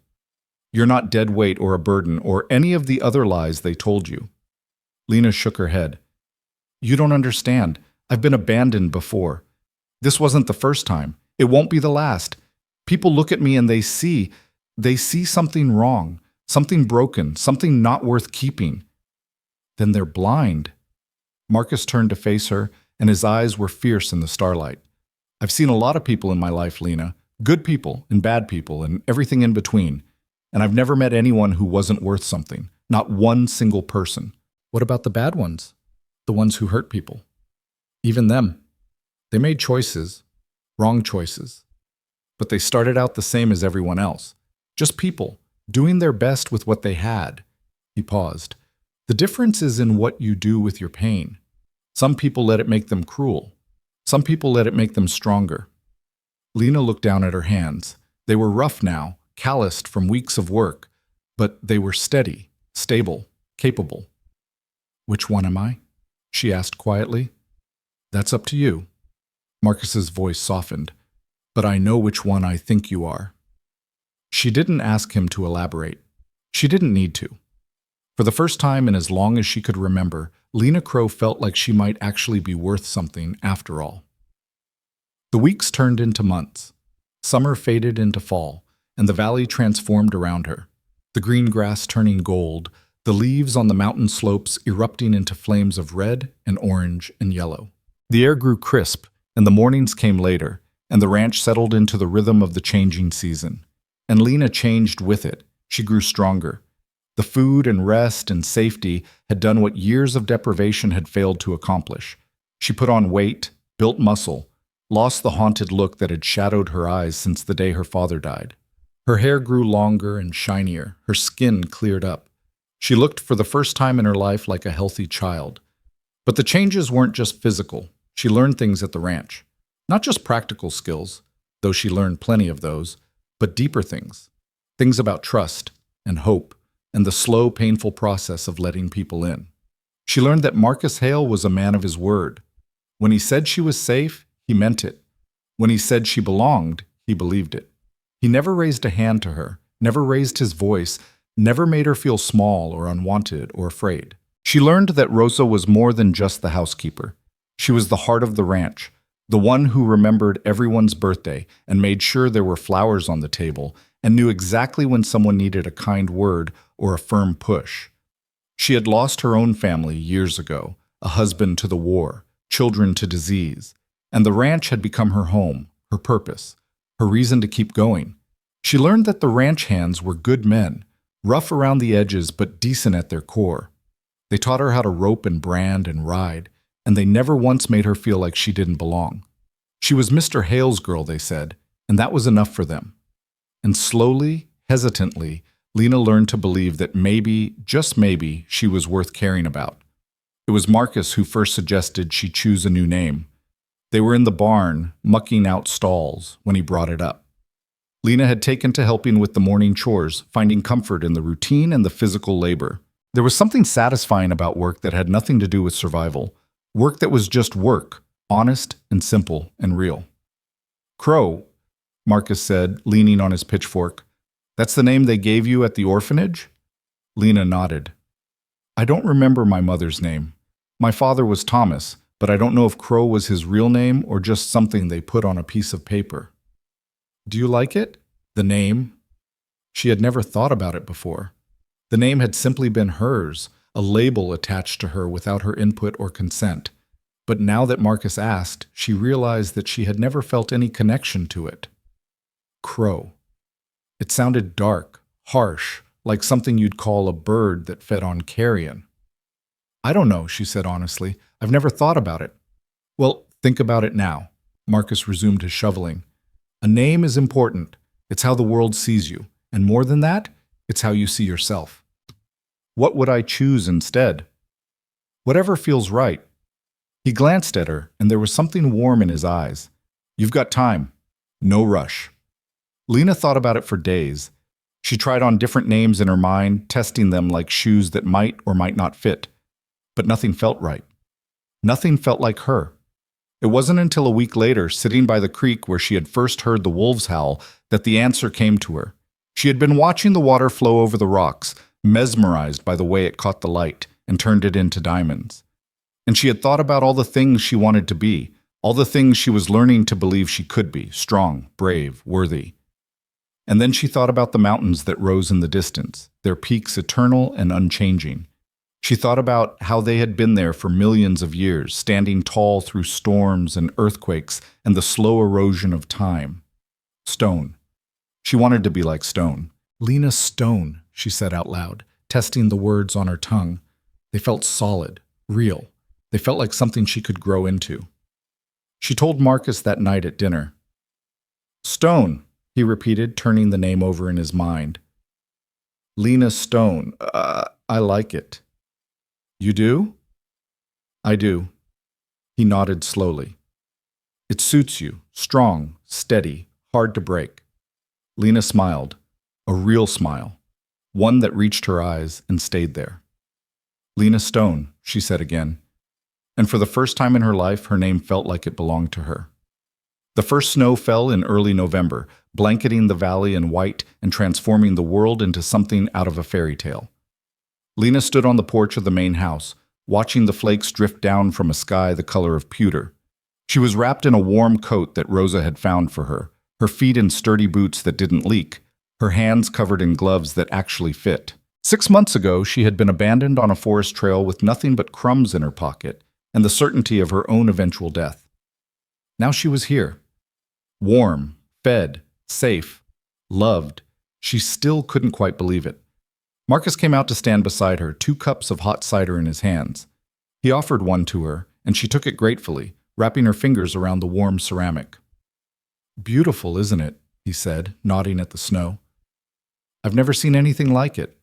You're not dead weight or a burden or any of the other lies they told you. Lena shook her head. You don't understand. I've been abandoned before. This wasn't the first time. It won't be the last. People look at me and they see something wrong, something broken, something not worth keeping. Then they're blind. Marcus turned to face her, and his eyes were fierce in the starlight. I've seen a lot of people in my life, Lena. Good people and bad people and everything in between. And I've never met anyone who wasn't worth something. Not one single person. What about the bad ones? The ones who hurt people? Even them. They made choices, wrong choices. But they started out the same as everyone else. Just people, doing their best with what they had. He paused. The difference is in what you do with your pain. Some people let it make them cruel. Some people let it make them stronger. Lena looked down at her hands. They were rough now, calloused from weeks of work, but they were steady, stable, capable. Which one am I? She asked quietly. That's up to you. Marcus's voice softened. But I know which one I think you are. She didn't ask him to elaborate. She didn't need to. For the first time in as long as she could remember, Lena Crow felt like she might actually be worth something after all. The weeks turned into months. Summer faded into fall, and the valley transformed around her. The green grass turning gold, the leaves on the mountain slopes erupting into flames of red and orange and yellow. The air grew crisp, and the mornings came later, and the ranch settled into the rhythm of the changing season. And Lena changed with it. She grew stronger. The food and rest and safety had done what years of deprivation had failed to accomplish. She put on weight, built muscle, lost the haunted look that had shadowed her eyes since the day her father died. Her hair grew longer and shinier, her skin cleared up. She looked for the first time in her life like a healthy child. But the changes weren't just physical. She learned things at the ranch. Not just practical skills, though she learned plenty of those, but deeper things. Things about trust and hope and the slow, painful process of letting people in. She learned that Marcus Hale was a man of his word. When he said she was safe, he meant it. When he said she belonged, he believed it. He never raised a hand to her, never raised his voice, never made her feel small or unwanted or afraid. She learned that Rosa was more than just the housekeeper. She was the heart of the ranch, the one who remembered everyone's birthday and made sure there were flowers on the table and knew exactly when someone needed a kind word or a firm push. She had lost her own family years ago, a husband to the war, children to disease, and the ranch had become her home, her purpose, her reason to keep going. She learned that the ranch hands were good men, rough around the edges but decent at their core. They taught her how to rope and brand and ride, and they never once made her feel like she didn't belong. She was Mr. Hale's girl, they said, and that was enough for them. And slowly, hesitantly, Lena learned to believe that maybe, just maybe, she was worth caring about. It was Marcus who first suggested she choose a new name. They were in the barn, mucking out stalls, when he brought it up. Lena had taken to helping with the morning chores, finding comfort in the routine and the physical labor. There was something satisfying about work that had nothing to do with survival. Work that was just work, honest and simple and real. Crow, Marcus said, leaning on his pitchfork. That's the name they gave you at the orphanage? Lena nodded. I don't remember my mother's name. My father was Thomas, but I don't know if Crow was his real name or just something they put on a piece of paper. Do you like it? The name? She had never thought about it before. The name had simply been hers, a label attached to her without her input or consent. But now that Marcus asked, she realized that she had never felt any connection to it. Crow. It sounded dark, harsh, like something you'd call a bird that fed on carrion. I don't know, she said honestly. I've never thought about it. Well, think about it now. Marcus resumed his shoveling. A name is important. It's how the world sees you. And more than that, it's how you see yourself. What would I choose instead? Whatever feels right. He glanced at her, and there was something warm in his eyes. You've got time. No rush. Lena thought about it for days. She tried on different names in her mind, testing them like shoes that might or might not fit. But nothing felt right. Nothing felt like her. It wasn't until a week later, sitting by the creek where she had first heard the wolves howl, that the answer came to her. She had been watching the water flow over the rocks, mesmerized by the way it caught the light and turned it into diamonds. And she had thought about all the things she wanted to be, all the things she was learning to believe she could be, strong, brave, worthy. And then she thought about the mountains that rose in the distance, their peaks eternal and unchanging. She thought about how they had been there for millions of years, standing tall through storms and earthquakes and the slow erosion of time. Stone. She wanted to be like stone. Lena Stone, she said out loud, testing the words on her tongue. They felt solid, real. They felt like something she could grow into. She told Marcus that night at dinner. Stone, he repeated, turning the name over in his mind. Lena Stone. I like it. You do? I do. He nodded slowly. It suits you, strong, steady, hard to break. Lena smiled, a real smile, one that reached her eyes and stayed there. Lena Stone, she said again, and for the first time in her life, her name felt like it belonged to her. The first snow fell in early November, blanketing the valley in white and transforming the world into something out of a fairy tale. Lena stood on the porch of the main house, watching the flakes drift down from a sky the color of pewter. She was wrapped in a warm coat that Rosa had found for her feet in sturdy boots that didn't leak, her hands covered in gloves that actually fit. 6 months ago, she had been abandoned on a forest trail with nothing but crumbs in her pocket and the certainty of her own eventual death. Now she was here. Warm, fed, safe, loved. She still couldn't quite believe it. Marcus came out to stand beside her, 2 cups of hot cider in his hands. He offered one to her, and she took it gratefully, wrapping her fingers around the warm ceramic. Beautiful, isn't it? He said, nodding at the snow. I've never seen anything like it.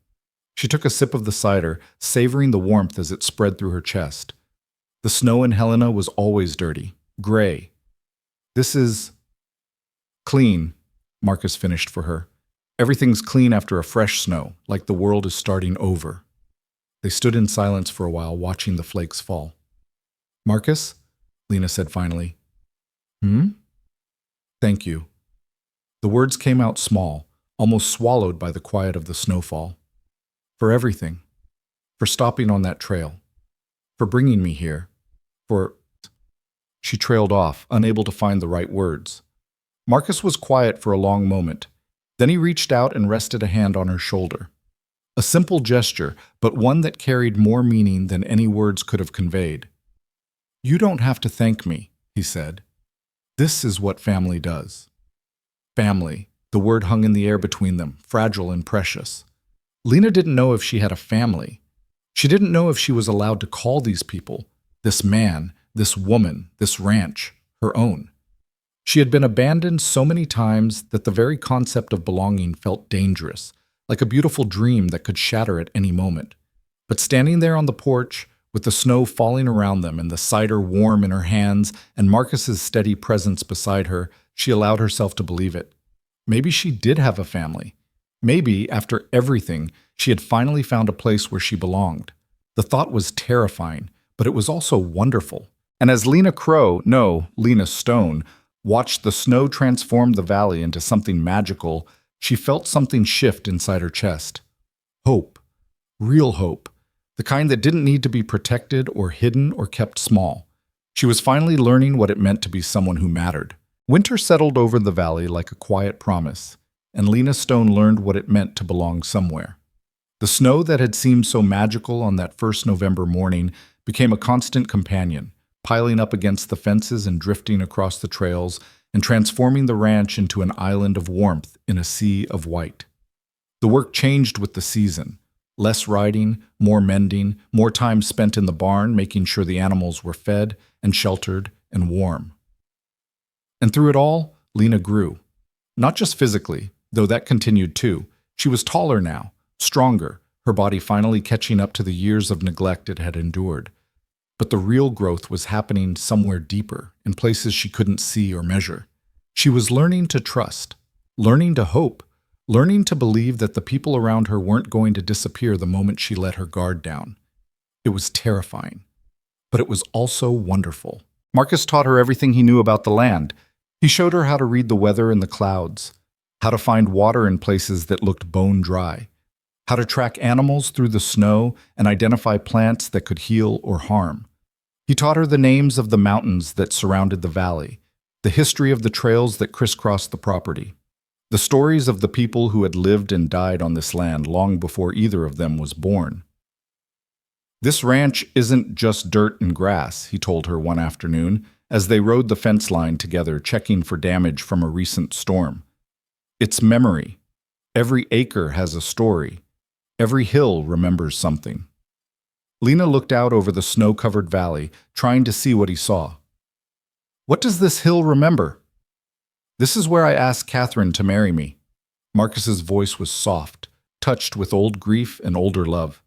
She took a sip of the cider, savoring the warmth as it spread through her chest. The snow in Helena was always dirty, gray. This is clean, Marcus finished for her. Everything's clean after a fresh snow, like the world is starting over. They stood in silence for a while, watching the flakes fall. Marcus, Lena said finally. Thank you. The words came out small, almost swallowed by the quiet of the snowfall. For everything. For stopping on that trail. For bringing me here. For... She trailed off, unable to find the right words. Marcus was quiet for a long moment. Then he reached out and rested a hand on her shoulder. A simple gesture, but one that carried more meaning than any words could have conveyed. You don't have to thank me, he said. This is what family does. Family. The word hung in the air between them, fragile and precious. Lena didn't know if she had a family. She didn't know if she was allowed to call these people, this man, this woman, this ranch, her own. She had been abandoned so many times that the very concept of belonging felt dangerous, like a beautiful dream that could shatter at any moment. But standing there on the porch, with the snow falling around them and the cider warm in her hands and Marcus's steady presence beside her, she allowed herself to believe it. Maybe she did have a family. Maybe, after everything, she had finally found a place where she belonged. The thought was terrifying, but it was also wonderful. And as Lena Stone, watched the snow transform the valley into something magical, she felt something shift inside her chest. Hope. Real hope. The kind that didn't need to be protected or hidden or kept small. She was finally learning what it meant to be someone who mattered. Winter settled over the valley like a quiet promise, and Lena Stone learned what it meant to belong somewhere. The snow that had seemed so magical on that first November morning became a constant companion, piling up against the fences and drifting across the trails and transforming the ranch into an island of warmth in a sea of white. The work changed with the season. Less riding, more mending, more time spent in the barn making sure the animals were fed and sheltered and warm. And through it all, Lena grew. Not just physically, though that continued too. She was taller now, stronger, her body finally catching up to the years of neglect it had endured. But the real growth was happening somewhere deeper, in places she couldn't see or measure. She was learning to trust, learning to hope, learning to believe that the people around her weren't going to disappear the moment she let her guard down. It was terrifying, but it was also wonderful. Marcus taught her everything he knew about the land. He showed her how to read the weather and the clouds, how to find water in places that looked bone dry, how to track animals through the snow and identify plants that could heal or harm. He taught her the names of the mountains that surrounded the valley, the history of the trails that crisscrossed the property, the stories of the people who had lived and died on this land long before either of them was born. "This ranch isn't just dirt and grass," he told her one afternoon as they rode the fence line together, checking for damage from a recent storm. "It's memory. Every acre has a story. Every hill remembers something." Lena looked out over the snow-covered valley, trying to see what he saw. "What does this hill remember?" "This is where I asked Catherine to marry me." Marcus's voice was soft, touched with old grief and older love.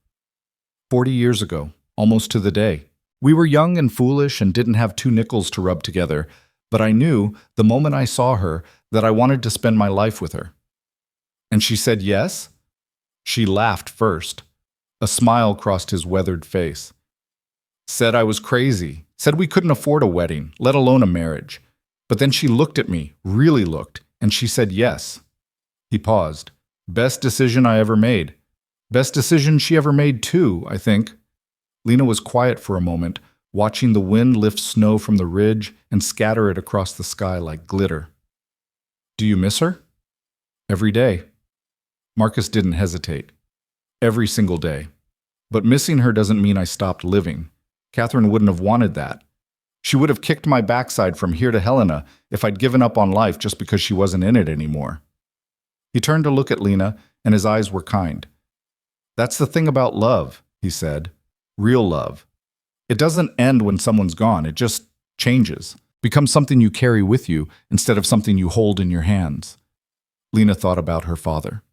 40 years ago, almost to the day. We were young and foolish and didn't have 2 nickels to rub together, but I knew, the moment I saw her, that I wanted to spend my life with her. "And she said yes?" She laughed first. A smile crossed his weathered face. "Said I was crazy, said we couldn't afford a wedding, let alone a marriage. But then she looked at me, really looked, and she said yes." He paused. "Best decision I ever made. Best decision she ever made too, I think." Lena was quiet for a moment, watching the wind lift snow from the ridge and scatter it across the sky like glitter. "Do you miss her?" "Every day." Marcus didn't hesitate. "Every single day. But missing her doesn't mean I stopped living. Catherine wouldn't have wanted that. She would have kicked my backside from here to Helena if I'd given up on life just because she wasn't in it anymore." He turned to look at Lena, and his eyes were kind. "That's the thing about love," he said. "Real love. It doesn't end when someone's gone. It just changes, becomes something you carry with you instead of something you hold in your hands." Lena thought about her father,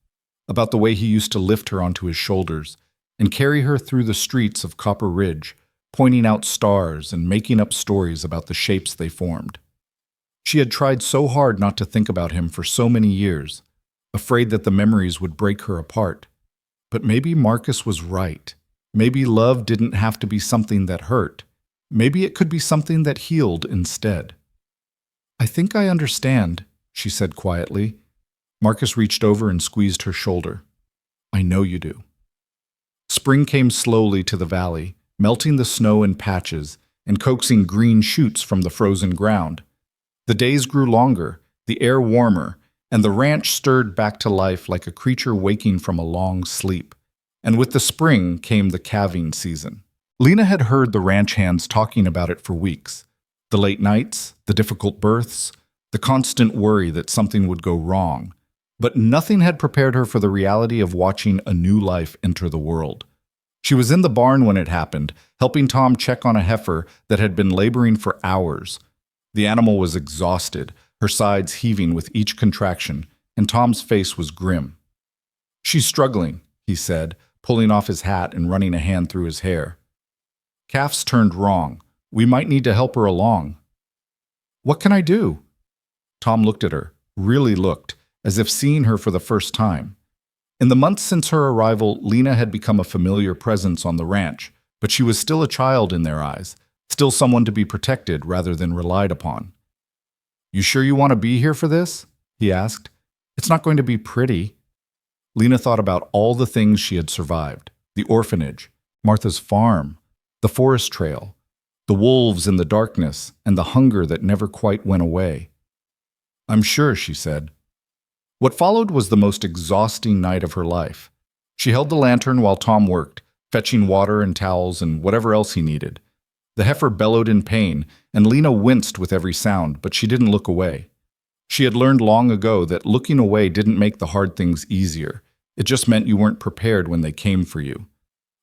about the way he used to lift her onto his shoulders and carry her through the streets of Copper Ridge, pointing out stars and making up stories about the shapes they formed. She had tried so hard not to think about him for so many years, afraid that the memories would break her apart. But maybe Marcus was right. Maybe love didn't have to be something that hurt. Maybe it could be something that healed instead. "I think I understand," she said quietly. Marcus reached over and squeezed her shoulder. "I know you do." Spring came slowly to the valley, melting the snow in patches and coaxing green shoots from the frozen ground. The days grew longer, the air warmer, and the ranch stirred back to life like a creature waking from a long sleep. And with the spring came the calving season. Lena had heard the ranch hands talking about it for weeks. The late nights, the difficult births, the constant worry that something would go wrong. But nothing had prepared her for the reality of watching a new life enter the world. She was in the barn when it happened, helping Tom check on a heifer that had been laboring for hours. The animal was exhausted, her sides heaving with each contraction, and Tom's face was grim. "She's struggling," he said, pulling off his hat and running a hand through his hair. "Calf's turned wrong. We might need to help her along." "What can I do?" Tom looked at her, really looked, as if seeing her for the first time. In the months since her arrival, Lena had become a familiar presence on the ranch, but she was still a child in their eyes, still someone to be protected rather than relied upon. "You sure you want to be here for this?" he asked. "It's not going to be pretty." Lena thought about all the things she had survived: the orphanage, Martha's farm, the forest trail, the wolves in the darkness, and the hunger that never quite went away. "I'm sure," she said. What followed was the most exhausting night of her life. She held the lantern while Tom worked, fetching water and towels and whatever else he needed. The heifer bellowed in pain, and Lena winced with every sound, but she didn't look away. She had learned long ago that looking away didn't make the hard things easier. It just meant you weren't prepared when they came for you.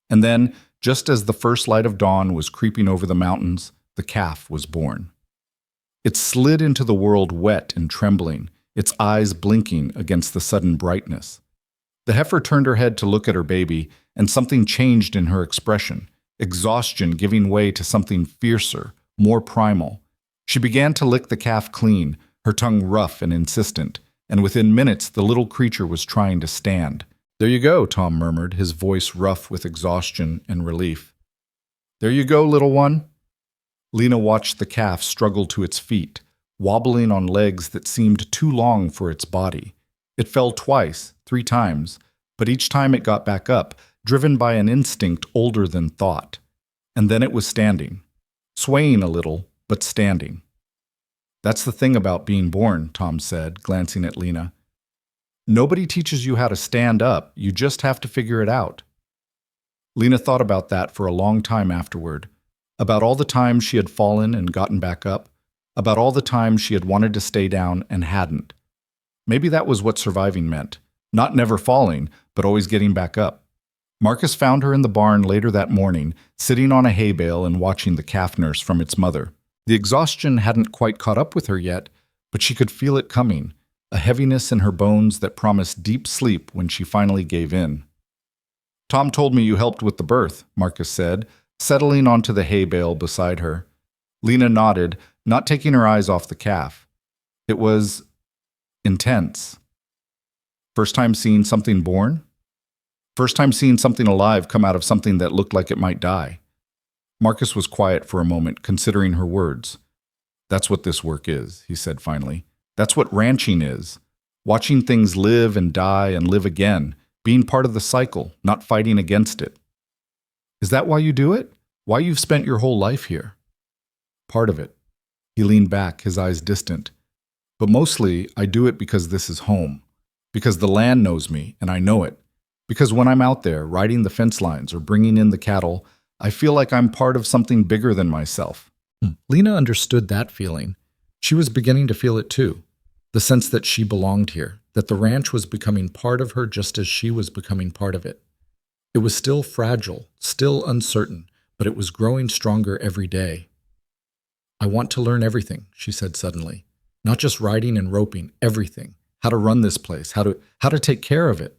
And then, just as the first light of dawn was creeping over the mountains, the calf was born. It slid into the world wet and trembling, its eyes blinking against the sudden brightness. The heifer turned her head to look at her baby, and something changed in her expression, exhaustion giving way to something fiercer, more primal. She began to lick the calf clean, her tongue rough and insistent, and within minutes the little creature was trying to stand. "There you go," Tom murmured, his voice rough with exhaustion and relief. "There you go, little one." Lena watched the calf struggle to its feet, wobbling on legs that seemed too long for its body. It fell twice, 3 times, but each time it got back up, driven by an instinct older than thought. And then it was standing, swaying a little, but standing. "That's the thing about being born," Tom said, glancing at Lena. "Nobody teaches you how to stand up, you just have to figure it out." Lena thought about that for a long time afterward, about all the times she had fallen and gotten back up, about all the times she had wanted to stay down and hadn't. Maybe that was what surviving meant, not never falling, but always getting back up. Marcus found her in the barn later that morning, sitting on a hay bale and watching the calf nurse from its mother. The exhaustion hadn't quite caught up with her yet, but she could feel it coming, a heaviness in her bones that promised deep sleep when she finally gave in. "Tom told me you helped with the birth," Marcus said, settling onto the hay bale beside her. Lena nodded, not taking her eyes off the calf. It was intense. First time seeing something born? First time seeing something alive come out of something that looked like it might die. Marcus was quiet for a moment, considering her words. "That's what this work is," he said finally. "That's what ranching is. Watching things live and die and live again, being part of the cycle, not fighting against it." "Is that why you do it? Why you've spent your whole life here?" "Part of it." He leaned back, his eyes distant. "But mostly, I do it because this is home. Because the land knows me, and I know it. Because when I'm out there, riding the fence lines or bringing in the cattle, I feel like I'm part of something bigger than myself." Lena understood that feeling. She was beginning to feel it too. The sense that she belonged here, that the ranch was becoming part of her just as she was becoming part of it. It was still fragile, still uncertain, but it was growing stronger every day. "I want to learn everything," she said suddenly. "Not just riding and roping, everything. How to run this place, how to take care of it."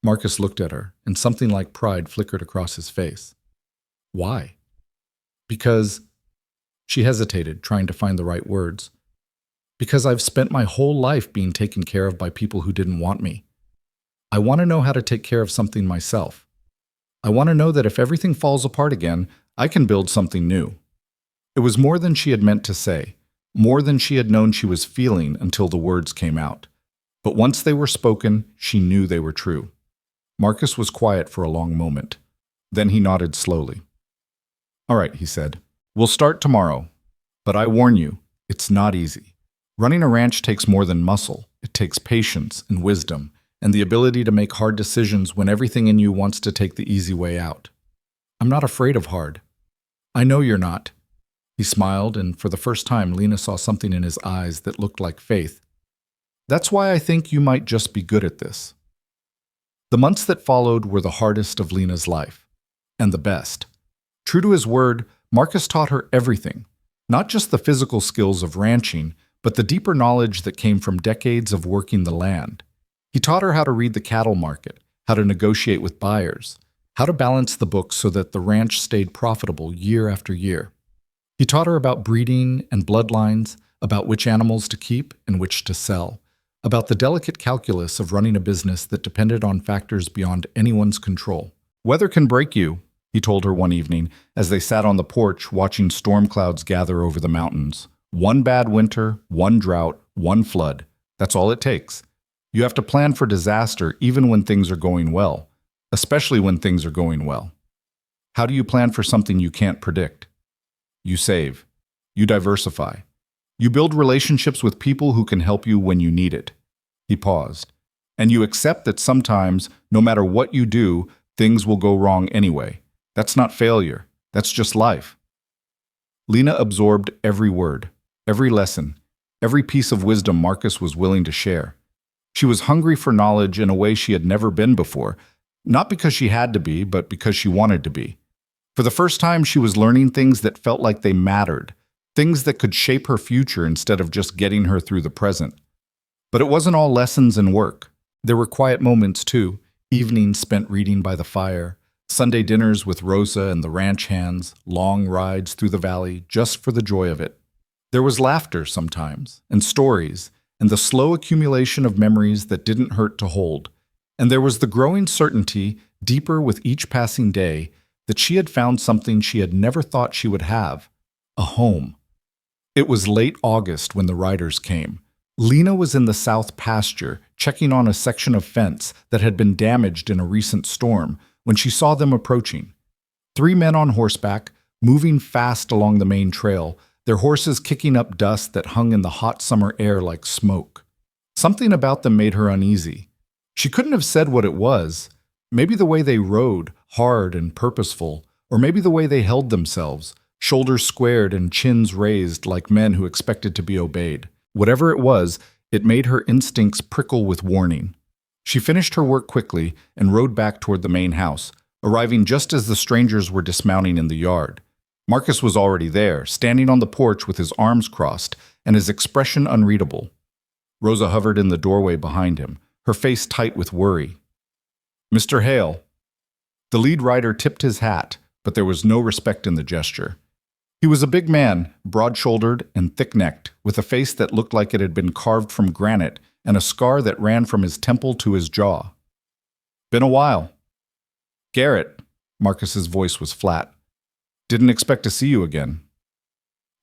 Marcus looked at her, and something like pride flickered across his face. "Why?" "Because..." She hesitated, trying to find the right words. "Because I've spent my whole life being taken care of by people who didn't want me. I want to know how to take care of something myself. I want to know that if everything falls apart again, I can build something new." It was more than she had meant to say, more than she had known she was feeling until the words came out. But once they were spoken, she knew they were true. Marcus was quiet for a long moment. Then he nodded slowly. "All right," he said. "We'll start tomorrow. But I warn you, it's not easy. Running a ranch takes more than muscle. It takes patience and wisdom, and the ability to make hard decisions when everything in you wants to take the easy way out. I'm not afraid of hard. I know you're not." He smiled, and for the first time, Lena saw something in his eyes that looked like faith. "That's why I think you might just be good at this." The months that followed were the hardest of Lena's life, and the best. True to his word, Marcus taught her everything, not just the physical skills of ranching, but the deeper knowledge that came from decades of working the land. He taught her how to read the cattle market, how to negotiate with buyers, how to balance the books so that the ranch stayed profitable year after year. He taught her about breeding and bloodlines, about which animals to keep and which to sell, about the delicate calculus of running a business that depended on factors beyond anyone's control. "Weather can break you," he told her one evening as they sat on the porch watching storm clouds gather over the mountains. "One bad winter, one drought, one flood. That's all it takes. You have to plan for disaster even when things are going well, especially when things are going well. How do you plan for something you can't predict? You save. You diversify. You build relationships with people who can help you when you need it." He paused. "And you accept that sometimes, no matter what you do, things will go wrong anyway. That's not failure. That's just life." Lena absorbed every word, every lesson, every piece of wisdom Marcus was willing to share. She was hungry for knowledge in a way she had never been before, not because she had to be, but because she wanted to be. For the first time, she was learning things that felt like they mattered, things that could shape her future instead of just getting her through the present. But it wasn't all lessons and work. There were quiet moments, too, Evenings spent reading by the fire, Sunday dinners with Rosa and the ranch hands, long rides through the valley just for the joy of it. There was laughter sometimes, and stories, and the slow accumulation of memories that didn't hurt to hold. And there was the growing certainty, deeper with each passing day, that she had found something she had never thought she would have: a home. It was late August when the riders came. Lena was in the south pasture, checking on a section of fence that had been damaged in a recent storm, when she saw them approaching. 3 men on horseback, moving fast along the main trail, their horses kicking up dust that hung in the hot summer air like smoke. Something about them made her uneasy. She couldn't have said what it was. Maybe the way they rode, hard and purposeful, or maybe the way they held themselves, shoulders squared and chins raised like men who expected to be obeyed. Whatever it was, it made her instincts prickle with warning. She finished her work quickly and rode back toward the main house, arriving just as the strangers were dismounting in the yard. Marcus was already there, standing on the porch with his arms crossed and his expression unreadable. Rosa hovered in the doorway behind him, her face tight with worry. "Mr. Hale." The lead rider tipped his hat, but there was no respect in the gesture. He was a big man, broad-shouldered and thick-necked, with a face that looked like it had been carved from granite and a scar that ran from his temple to his jaw. "Been a while." "Garrett," Marcus's voice was flat. "Didn't expect to see you again."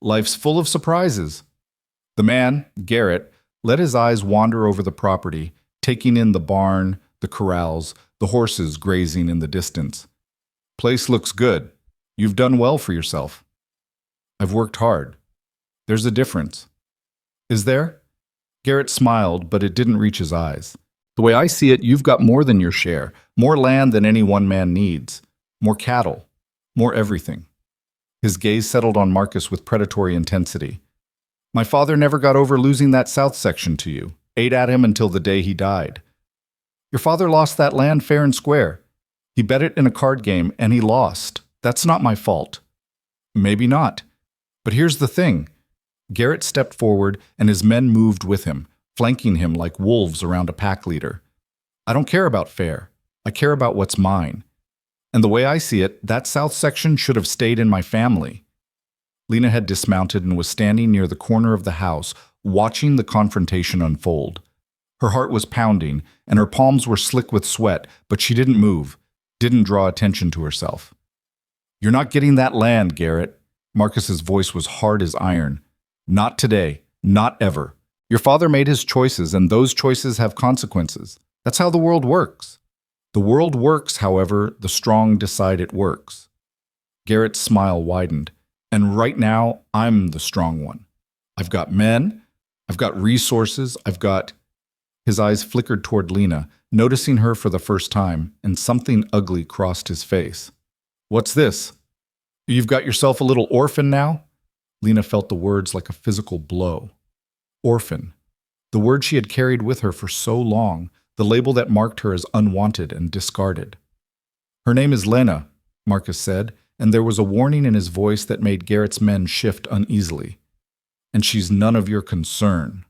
"Life's full of surprises." The man, Garrett, let his eyes wander over the property, taking in the barn, the corrals, the horses grazing in the distance. "Place looks good. You've done well for yourself." "I've worked hard." "There's a difference." "Is there?" Garrett smiled, but it didn't reach his eyes. "The way I see it, you've got more than your share, more land than any one man needs, more cattle, more everything." His gaze settled on Marcus with predatory intensity. "My father never got over losing that south section to you, ate at him until the day he died." "Your father lost that land fair and square. He bet it in a card game, and he lost. That's not my fault." "Maybe not. But here's the thing." Garrett stepped forward, and his men moved with him, flanking him like wolves around a pack leader. "I don't care about fair. I care about what's mine. And the way I see it, that south section should have stayed in my family." Lena had dismounted and was standing near the corner of the house, watching the confrontation unfold. Her heart was pounding, and her palms were slick with sweat, but she didn't move, didn't draw attention to herself. "You're not getting that land, Garrett." Marcus's voice was hard as iron. "Not today. Not ever. Your father made his choices, and those choices have consequences. That's how the world works. The world works, however, the strong decide it works." Garrett's smile widened. "And right now, I'm the strong one. I've got men. I've got resources. I've got..." His eyes flickered toward Lena, noticing her for the first time, and something ugly crossed his face. "What's this? You've got yourself a little orphan now?" Lena felt the words like a physical blow. Orphan. The word she had carried with her for so long, the label that marked her as unwanted and discarded. "Her name is Lena," Marcus said, and there was a warning in his voice that made Garrett's men shift uneasily. "And she's none of your concern."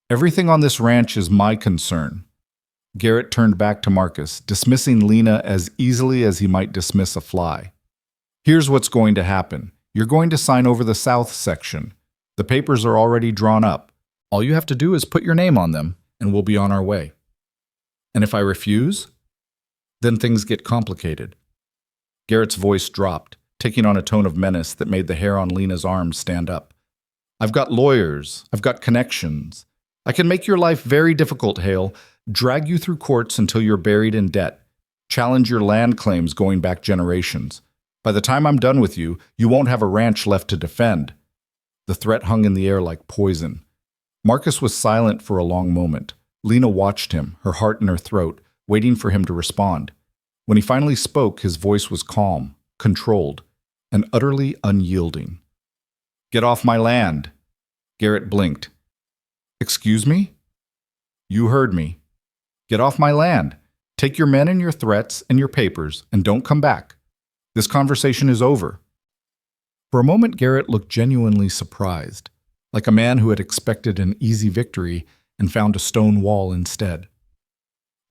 "Everything on this ranch is my concern." Garrett turned back to Marcus, dismissing Lena as easily as he might dismiss a fly. "Here's what's going to happen. You're going to sign over the south section. The papers are already drawn up. All you have to do is put your name on them, and we'll be on our way." "And if I refuse?" "Then things get complicated." Garrett's voice dropped, taking on a tone of menace that made the hair on Lena's arms stand up. "I've got lawyers. I've got connections. I can make your life very difficult, Hale, drag you through courts until you're buried in debt, challenge your land claims going back generations. By the time I'm done with you, you won't have a ranch left to defend." The threat hung in the air like poison. Marcus was silent for a long moment. Lena watched him, her heart in her throat, waiting for him to respond. When he finally spoke, his voice was calm, controlled, and utterly unyielding. "Get off my land." Garrett blinked. "Excuse me?" "You heard me. Get off my land. Take your men and your threats and your papers, and don't come back. This conversation is over." For a moment, Garrett looked genuinely surprised, like a man who had expected an easy victory and found a stone wall instead.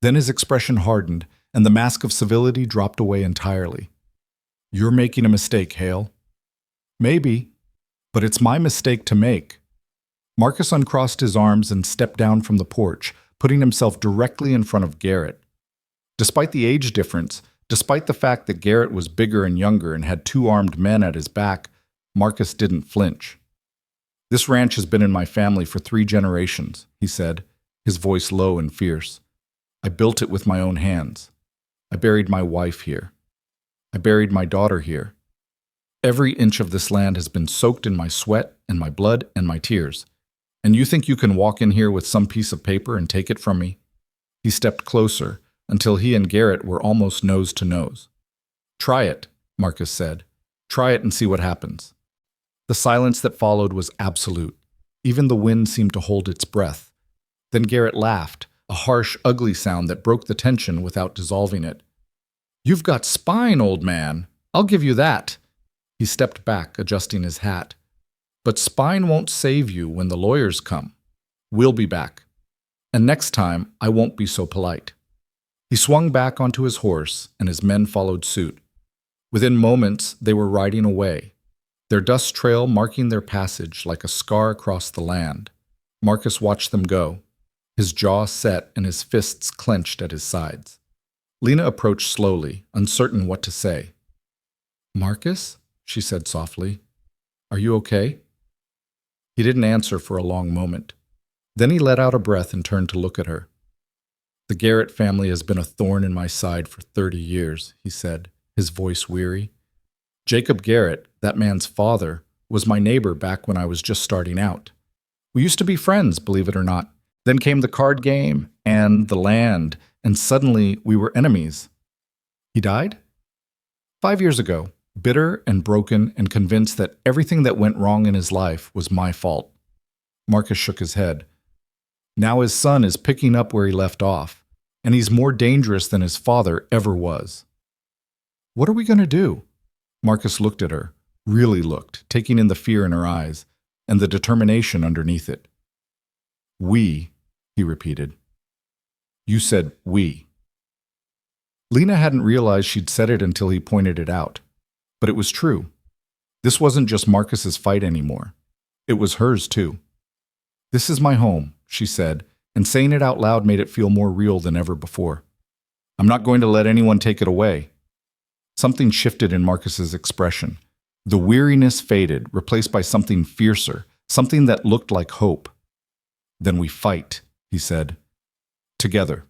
Then his expression hardened, and the mask of civility dropped away entirely. "You're making a mistake, Hale." "Maybe, but it's my mistake to make." Marcus uncrossed his arms and stepped down from the porch, putting himself directly in front of Garrett. Despite the age difference, despite the fact that Garrett was bigger and younger and had two armed men at his back, Marcus didn't flinch. "This ranch has been in my family for 3 generations," he said, his voice low and fierce. "I built it with my own hands. I buried my wife here. I buried my daughter here. Every inch of this land has been soaked in my sweat and my blood and my tears. And you think you can walk in here with some piece of paper and take it from me?" He stepped closer until he and Garrett were almost nose to nose. "Try it," Marcus said. "Try it and see what happens." The silence that followed was absolute. Even the wind seemed to hold its breath. Then Garrett laughed, a harsh, ugly sound that broke the tension without dissolving it. "You've got spine, old man. I'll give you that." He stepped back, adjusting his hat. "But spine won't save you when the lawyers come. We'll be back. And next time, I won't be so polite." He swung back onto his horse, and his men followed suit. Within moments, they were riding away, their dust trail marking their passage like a scar across the land. Marcus watched them go, his jaw set and his fists clenched at his sides. Lena approached slowly, uncertain what to say. "Marcus?" she said softly. "Are you okay?" He didn't answer for a long moment. Then he let out a breath and turned to look at her. "The Garrett family has been a thorn in my side for 30 years, he said, his voice weary. "Jacob Garrett, that man's father, was my neighbor back when I was just starting out. We used to be friends, believe it or not. Then came the card game and the land, and suddenly we were enemies." "He died?" "5 years ago, bitter and broken and convinced that everything that went wrong in his life was my fault." Marcus shook his head. "Now his son is picking up where he left off, and he's more dangerous than his father ever was." "What are we going to do?" Marcus looked at her, really looked, taking in the fear in her eyes, and the determination underneath it. "We," he repeated. "You said we." Lena hadn't realized she'd said it until he pointed it out. But it was true. This wasn't just Marcus's fight anymore. It was hers too. "This is my home," she said, and saying it out loud made it feel more real than ever before. "I'm not going to let anyone take it away." Something shifted in Marcus's expression. The weariness faded, replaced by something fiercer, something that looked like hope. "Then we fight," he said. "Together.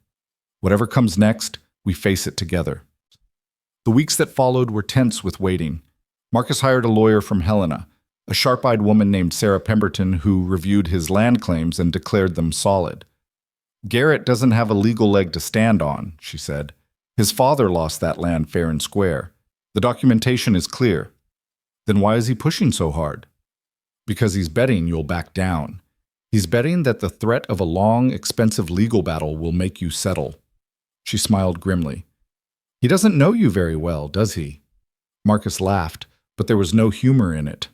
Whatever comes next, we face it together." The weeks that followed were tense with waiting. Marcus hired a lawyer from Helena, a sharp-eyed woman named Sarah Pemberton who reviewed his land claims and declared them solid. "Garrett doesn't have a legal leg to stand on," she said. "His father lost that land fair and square. The documentation is clear." "Then why is he pushing so hard?" "Because he's betting you'll back down. He's betting that the threat of a long, expensive legal battle will make you settle." She smiled grimly. "He doesn't know you very well, does he?" Marcus laughed, but there was no humor in it.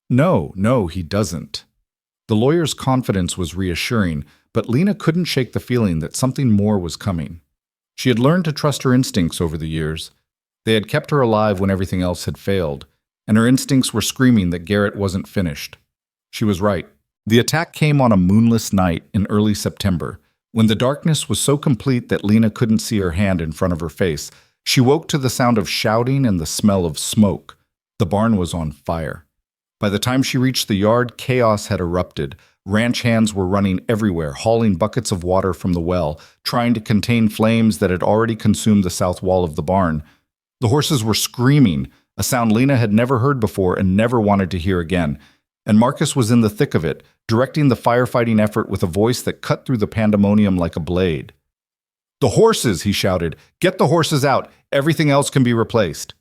No, he doesn't." The lawyer's confidence was reassuring, but Lena couldn't shake the feeling that something more was coming. She had learned to trust her instincts over the years. They had kept her alive when everything else had failed, and her instincts were screaming that Garrett wasn't finished. She was right. The attack came on a moonless night in early September, when the darkness was so complete that Lena couldn't see her hand in front of her face. She woke to the sound of shouting and the smell of smoke. The barn was on fire. By the time she reached the yard, chaos had erupted. Ranch hands were running everywhere, hauling buckets of water from the well, trying to contain flames that had already consumed the south wall of the barn. The horses were screaming, a sound Lena had never heard before and never wanted to hear again. And Marcus was in the thick of it, directing the firefighting effort with a voice that cut through the pandemonium like a blade. "The horses!" he shouted. "Get the horses out! Everything else can be replaced!"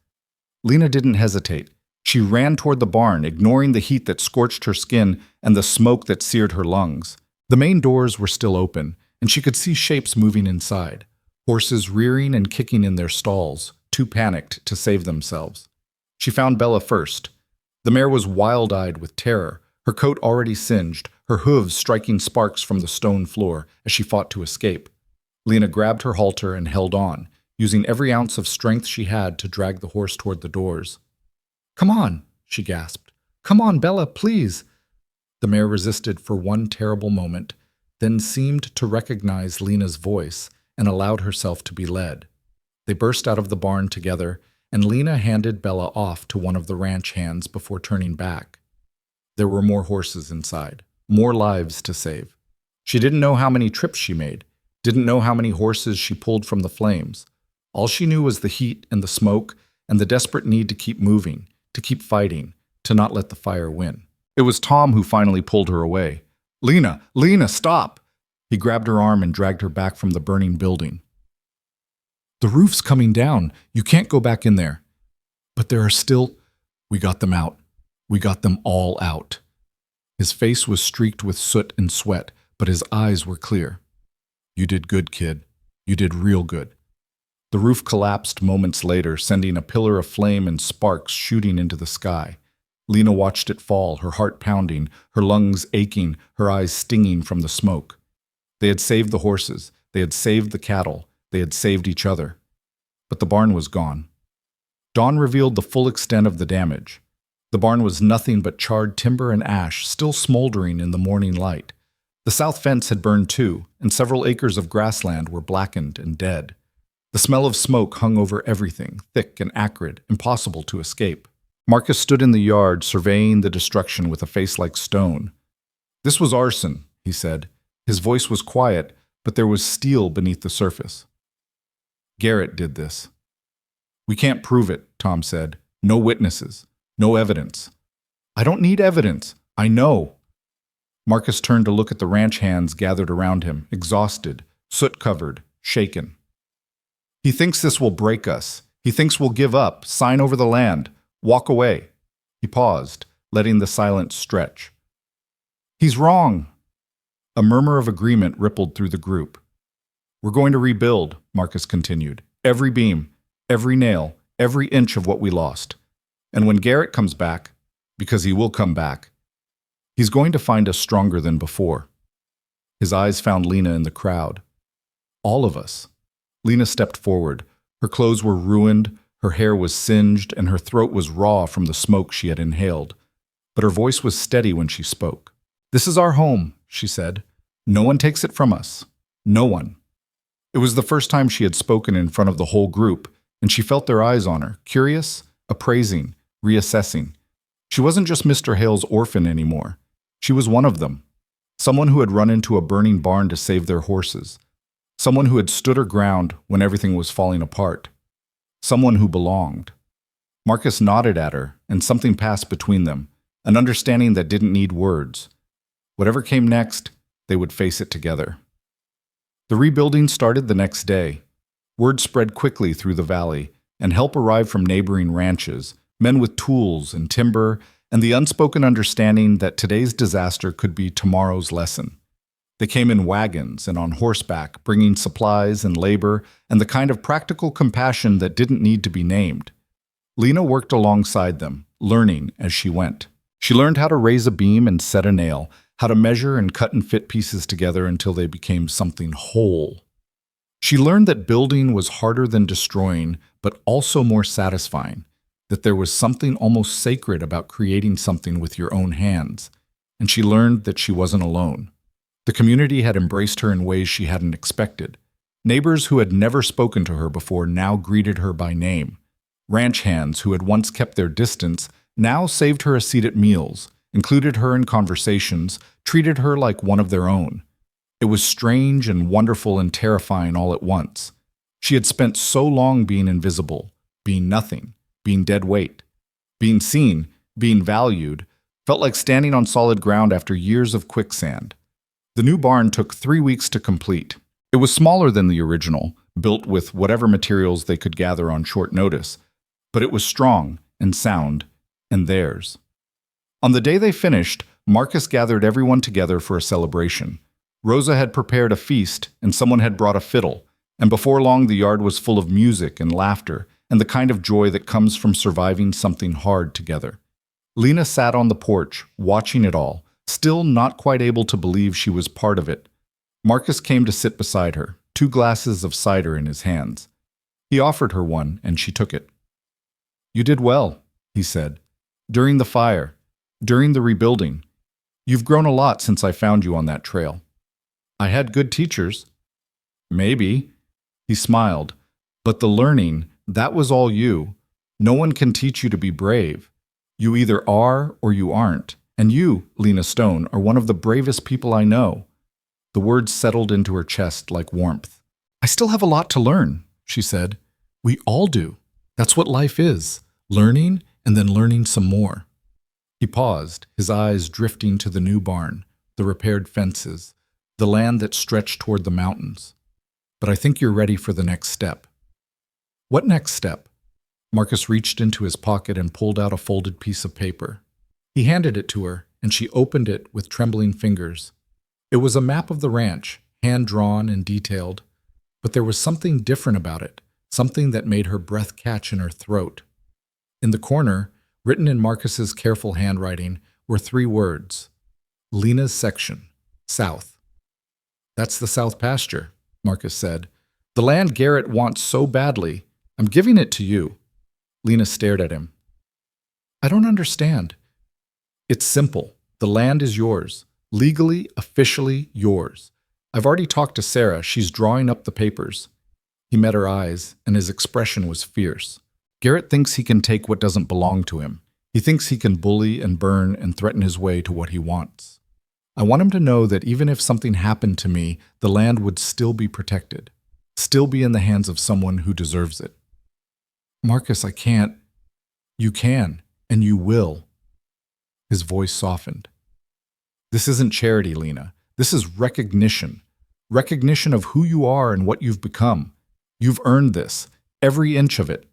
Lena didn't hesitate. She ran toward the barn, ignoring the heat that scorched her skin and the smoke that seared her lungs. The main doors were still open, and she could see shapes moving inside, horses rearing and kicking in their stalls, too panicked to save themselves. She found Bella first. The mare was wild-eyed with terror, her coat already singed, her hooves striking sparks from the stone floor as she fought to escape. Lena grabbed her halter and held on, using every ounce of strength she had to drag the horse toward the doors. "Come on," she gasped. "Come on, Bella, please." The mare resisted for one terrible moment, then seemed to recognize Lena's voice and allowed herself to be led. They burst out of the barn together, and Lena handed Bella off to one of the ranch hands before turning back. There were more horses inside, more lives to save. She didn't know how many trips she made, didn't know how many horses she pulled from the flames. All she knew was the heat and the smoke and the desperate need to keep moving, to keep fighting, to not let the fire win. It was Tom who finally pulled her away. "Lena, Lena, stop!" He grabbed her arm and dragged her back from the burning building. "The roof's coming down. You can't go back in there." "But there are still—" "We got them out. We got them all out." His face was streaked with soot and sweat, but his eyes were clear. "You did good, kid. You did real good." The roof collapsed moments later, sending a pillar of flame and sparks shooting into the sky. Lena watched it fall, her heart pounding, her lungs aching, her eyes stinging from the smoke. They had saved the horses, they had saved the cattle, they had saved each other. But the barn was gone. Dawn revealed the full extent of the damage. The barn was nothing but charred timber and ash, still smoldering in the morning light. The south fence had burned too, and several acres of grassland were blackened and dead. The smell of smoke hung over everything, thick and acrid, impossible to escape. Marcus stood in the yard, surveying the destruction with a face like stone. "This was arson," he said. His voice was quiet, but there was steel beneath the surface. "Garrett did this." "We can't prove it," Tom said. "No witnesses. No evidence." "I don't need evidence. I know." Marcus turned to look at the ranch hands gathered around him, exhausted, soot-covered, shaken. "He thinks this will break us. He thinks we'll give up, sign over the land, walk away." He paused, letting the silence stretch. "He's wrong." A murmur of agreement rippled through the group. "We're going to rebuild," Marcus continued. "Every beam, every nail, every inch of what we lost. And when Garrett comes back, because he will come back, he's going to find us stronger than before." His eyes found Lena in the crowd. "All of us." Lena stepped forward. Her clothes were ruined, her hair was singed, and her throat was raw from the smoke she had inhaled. But her voice was steady when she spoke. "This is our home," she said. "No one takes it from us. No one." It was the first time she had spoken in front of the whole group, and she felt their eyes on her, curious, appraising, reassessing. She wasn't just Mr. Hale's orphan anymore. She was one of them. Someone who had run into a burning barn to save their horses. Someone who had stood her ground when everything was falling apart. Someone who belonged. Marcus nodded at her, and something passed between them, an understanding that didn't need words. Whatever came next, they would face it together. The rebuilding started the next day. Word spread quickly through the valley, and help arrived from neighboring ranches, men with tools and timber, and the unspoken understanding that today's disaster could be tomorrow's lesson. They came in wagons and on horseback, bringing supplies and labor and the kind of practical compassion that didn't need to be named. Lena worked alongside them, learning as she went. She learned how to raise a beam and set a nail, how to measure and cut and fit pieces together until they became something whole. She learned that building was harder than destroying, but also more satisfying, that there was something almost sacred about creating something with your own hands. And she learned that she wasn't alone. The community had embraced her in ways she hadn't expected. Neighbors who had never spoken to her before now greeted her by name. Ranch hands who had once kept their distance now saved her a seat at meals, included her in conversations, treated her like one of their own. It was strange and wonderful and terrifying all at once. She had spent so long being invisible, being nothing, being dead weight. Being seen, being valued, felt like standing on solid ground after years of quicksand. The new barn took 3 weeks to complete. It was smaller than the original, built with whatever materials they could gather on short notice, but it was strong and sound, and theirs. On the day they finished, Marcus gathered everyone together for a celebration. Rosa had prepared a feast, and someone had brought a fiddle, and before long the yard was full of music and laughter, and the kind of joy that comes from surviving something hard together. Lena sat on the porch, watching it all, still not quite able to believe she was part of it. Marcus came to sit beside her, 2 glasses of cider in his hands. He offered her one, and she took it. "You did well," he said. "During the fire, during the rebuilding. You've grown a lot since I found you on that trail." "I had good teachers." "Maybe." He smiled. "But the learning, that was all you. No one can teach you to be brave. You either are or you aren't. And you, Lena Stone, are one of the bravest people I know." The words settled into her chest like warmth. "I still have a lot to learn," she said. "We all do. That's what life is, learning and then learning some more." He paused, his eyes drifting to the new barn, the repaired fences, the land that stretched toward the mountains. "But I think you're ready for the next step." "What next step?" Marcus reached into his pocket and pulled out a folded piece of paper. He handed it to her, and she opened it with trembling fingers. It was a map of the ranch, hand-drawn and detailed, but there was something different about it, something that made her breath catch in her throat. In the corner, written in Marcus's careful handwriting, were 3 words: Lena's section, south. "That's the south pasture," Marcus said. "The land Garrett wants so badly. I'm giving it to you." Lena stared at him. "I don't understand." "It's simple. The land is yours. Legally, officially yours. I've already talked to Sarah. She's drawing up the papers." He met her eyes, and his expression was fierce. "Garrett thinks he can take what doesn't belong to him. He thinks he can bully and burn and threaten his way to what he wants. I want him to know that even if something happened to me, the land would still be protected, still be in the hands of someone who deserves it." "Marcus, I can't." "You can, and you will." His voice softened. "This isn't charity, Lena. This is recognition. Recognition of who you are and what you've become. You've earned this, every inch of it."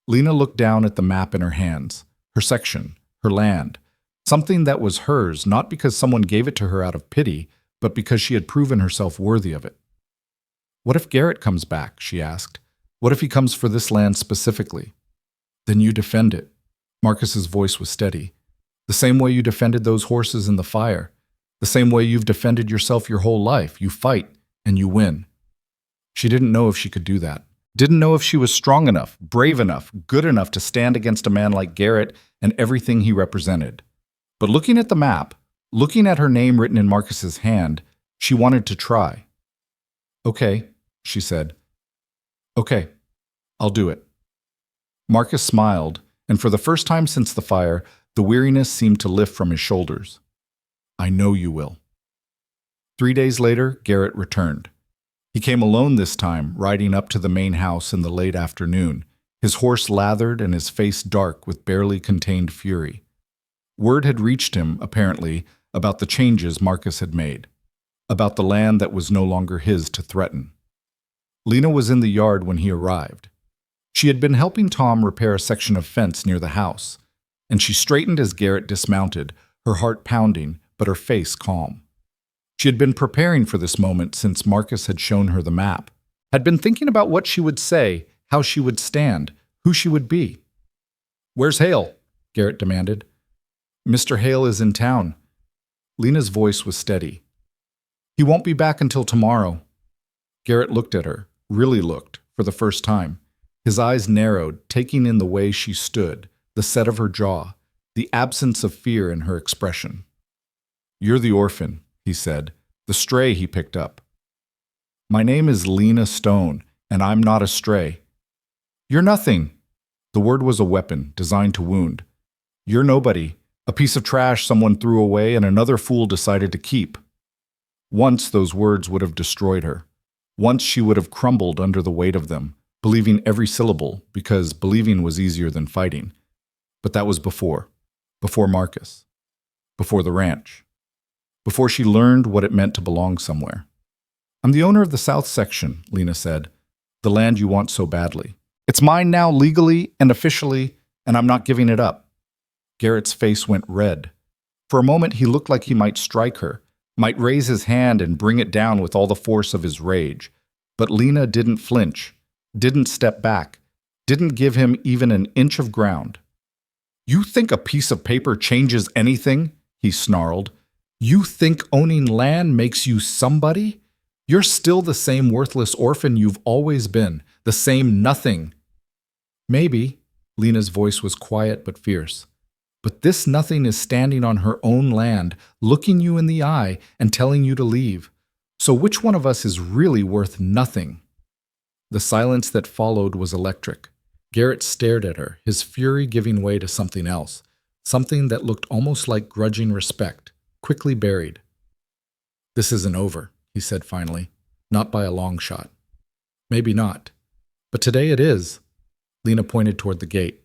Lena looked down at the map in her hands, her section, her land, something that was hers not because someone gave it to her out of pity, but because she had proven herself worthy of it. "What if Garrett comes back?" she asked. "What if he comes for this land specifically?" "Then you defend it." Marcus's voice was steady. "The same way you defended those horses in the fire. The same way you've defended yourself your whole life. You fight, and you win." She didn't know if she could do that. Didn't know if she was strong enough, brave enough, good enough to stand against a man like Garrett and everything he represented. But looking at the map, looking at her name written in Marcus's hand, she wanted to try. "Okay," she said. "Okay, I'll do it." Marcus smiled, and for the first time since the fire, the weariness seemed to lift from his shoulders. "I know you will." 3 days later, Garrett returned. He came alone this time, riding up to the main house in the late afternoon, his horse lathered and his face dark with barely contained fury. Word had reached him, apparently, about the changes Marcus had made, about the land that was no longer his to threaten. Lena was in the yard when he arrived. She had been helping Tom repair a section of fence near the house, and she straightened as Garrett dismounted, her heart pounding, but her face calm. She had been preparing for this moment since Marcus had shown her the map, had been thinking about what she would say, how she would stand, who she would be. "Where's Hale?" Garrett demanded. "Mr. Hale is in town." Lena's voice was steady. "He won't be back until tomorrow." Garrett looked at her, really looked, for the first time. His eyes narrowed, taking in the way she stood, the set of her jaw, the absence of fear in her expression. "You're the orphan," he said, "the stray he picked up." "My name is Lena Stone, and I'm not a stray." "You're nothing." The word was a weapon, designed to wound. "You're nobody, a piece of trash someone threw away and another fool decided to keep." Once those words would have destroyed her. Once she would have crumbled under the weight of them, believing every syllable, because believing was easier than fighting. But that was before Marcus, before the ranch, before she learned what it meant to belong somewhere. "I'm the owner of the south section," Lena said, "the land you want so badly. It's mine now legally and officially, and I'm not giving it up." Garrett's face went red. For a moment he looked like he might strike her, might raise his hand and bring it down with all the force of his rage. But Lena didn't flinch, didn't step back, didn't give him even an inch of ground. "You think a piece of paper changes anything?" he snarled. "You think owning land makes you somebody? You're still the same worthless orphan you've always been, the same nothing. Maybe, Lena's voice was quiet but fierce, but this nothing is standing on her own land, looking you in the eye and telling you to leave. So which one of us is really worth nothing? The silence that followed was electric. Garrett stared at her, his fury giving way to something else, something that looked almost like grudging respect, quickly buried. "This isn't over," he said finally, "not by a long shot." "Maybe not. But today it is." Lena pointed toward the gate.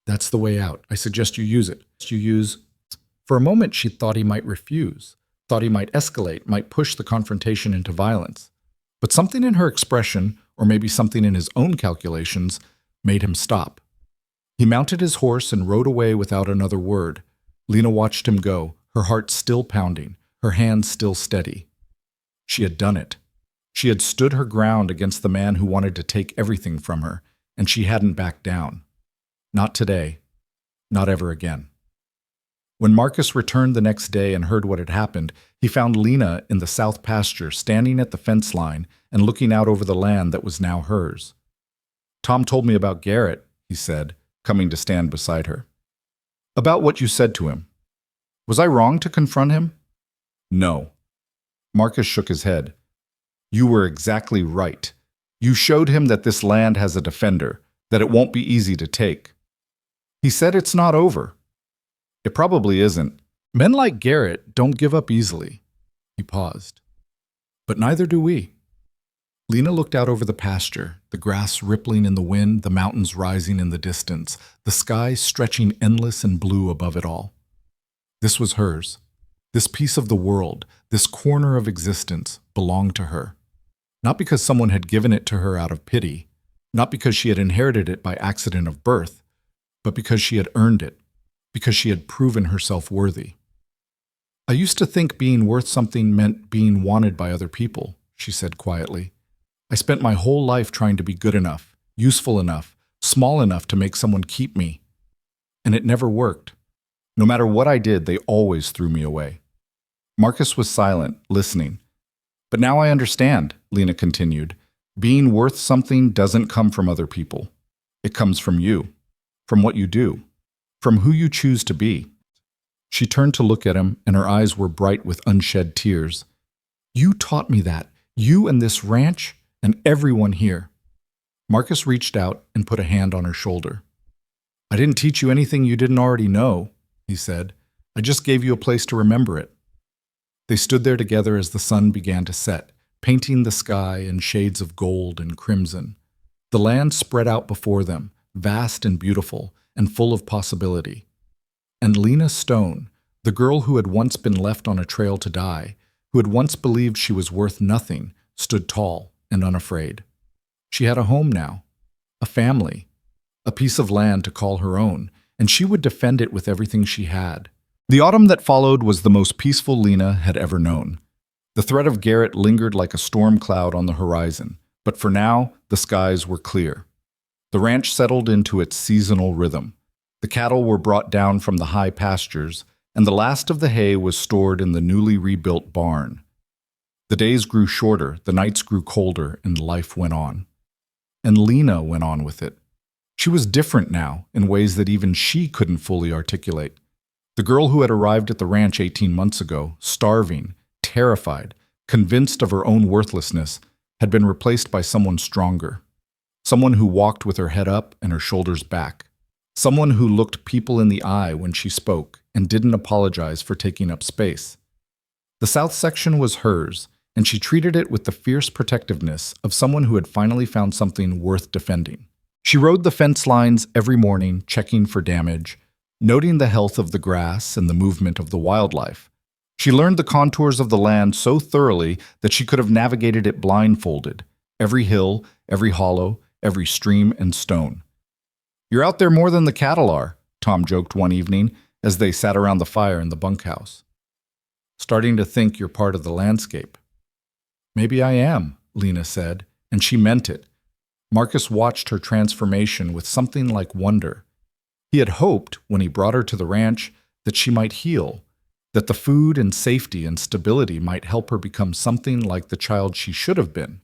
"That's the way out. I suggest you use it. For a moment she thought he might refuse, thought he might escalate, might push the confrontation into violence. But something in her expression, or maybe something in his own calculations, made him stop. He mounted his horse and rode away without another word. Lena watched him go, her heart still pounding, her hands still steady. She had done it. She had stood her ground against the man who wanted to take everything from her, and she hadn't backed down. Not today. Not ever again. When Marcus returned the next day and heard what had happened, he found Lena in the south pasture, standing at the fence line and looking out over the land that was now hers. "Tom told me about Garrett," he said, coming to stand beside her. "About what you said to him. Was I wrong to confront him?" "No." Marcus shook his head. "You were exactly right. You showed him that this land has a defender, that it won't be easy to take. He said it's not over. It probably isn't. Men like Garrett don't give up easily." He paused. "But neither do we." Lena looked out over the pasture, the grass rippling in the wind, the mountains rising in the distance, the sky stretching endless and blue above it all. This was hers. This piece of the world, this corner of existence, belonged to her. Not because someone had given it to her out of pity, not because she had inherited it by accident of birth, but because she had earned it, because she had proven herself worthy. "I used to think being worth something meant being wanted by other people," she said quietly. "I spent my whole life trying to be good enough, useful enough, small enough to make someone keep me. And it never worked. No matter what I did, they always threw me away." Marcus was silent, listening. "But now I understand," Lena continued. "Being worth something doesn't come from other people. It comes from you, from what you do, from who you choose to be." She turned to look at him, and her eyes were bright with unshed tears. "You taught me that, you and this ranch, and everyone here." Marcus reached out and put a hand on her shoulder. "I didn't teach you anything you didn't already know," he said. "I just gave you a place to remember it." They stood there together as the sun began to set, painting the sky in shades of gold and crimson. The land spread out before them, vast and beautiful, and full of possibility. And Lena Stone, the girl who had once been left on a trail to die, who had once believed she was worth nothing, stood tall and unafraid. She had a home now, a family, a piece of land to call her own, and she would defend it with everything she had. The autumn that followed was the most peaceful Lena had ever known. The threat of Garrett lingered like a storm cloud on the horizon, but for now, the skies were clear. The ranch settled into its seasonal rhythm. The cattle were brought down from the high pastures, and the last of the hay was stored in the newly rebuilt barn. The days grew shorter, the nights grew colder, and life went on. And Lena went on with it. She was different now, in ways that even she couldn't fully articulate. The girl who had arrived at the ranch 18 months ago, starving, terrified, convinced of her own worthlessness, had been replaced by someone stronger. Someone who walked with her head up and her shoulders back. Someone who looked people in the eye when she spoke and didn't apologize for taking up space. The south section was hers, and she treated it with the fierce protectiveness of someone who had finally found something worth defending. She rode the fence lines every morning, checking for damage, noting the health of the grass and the movement of the wildlife. She learned the contours of the land so thoroughly that she could have navigated it blindfolded, every hill, every hollow, every stream and stone. "You're out there more than the cattle are," Tom joked one evening as they sat around the fire in the bunkhouse. "Starting to think you're part of the landscape." "Maybe I am," Lena said, and she meant it. Marcus watched her transformation with something like wonder. He had hoped, when he brought her to the ranch, that she might heal, that the food and safety and stability might help her become something like the child she should have been.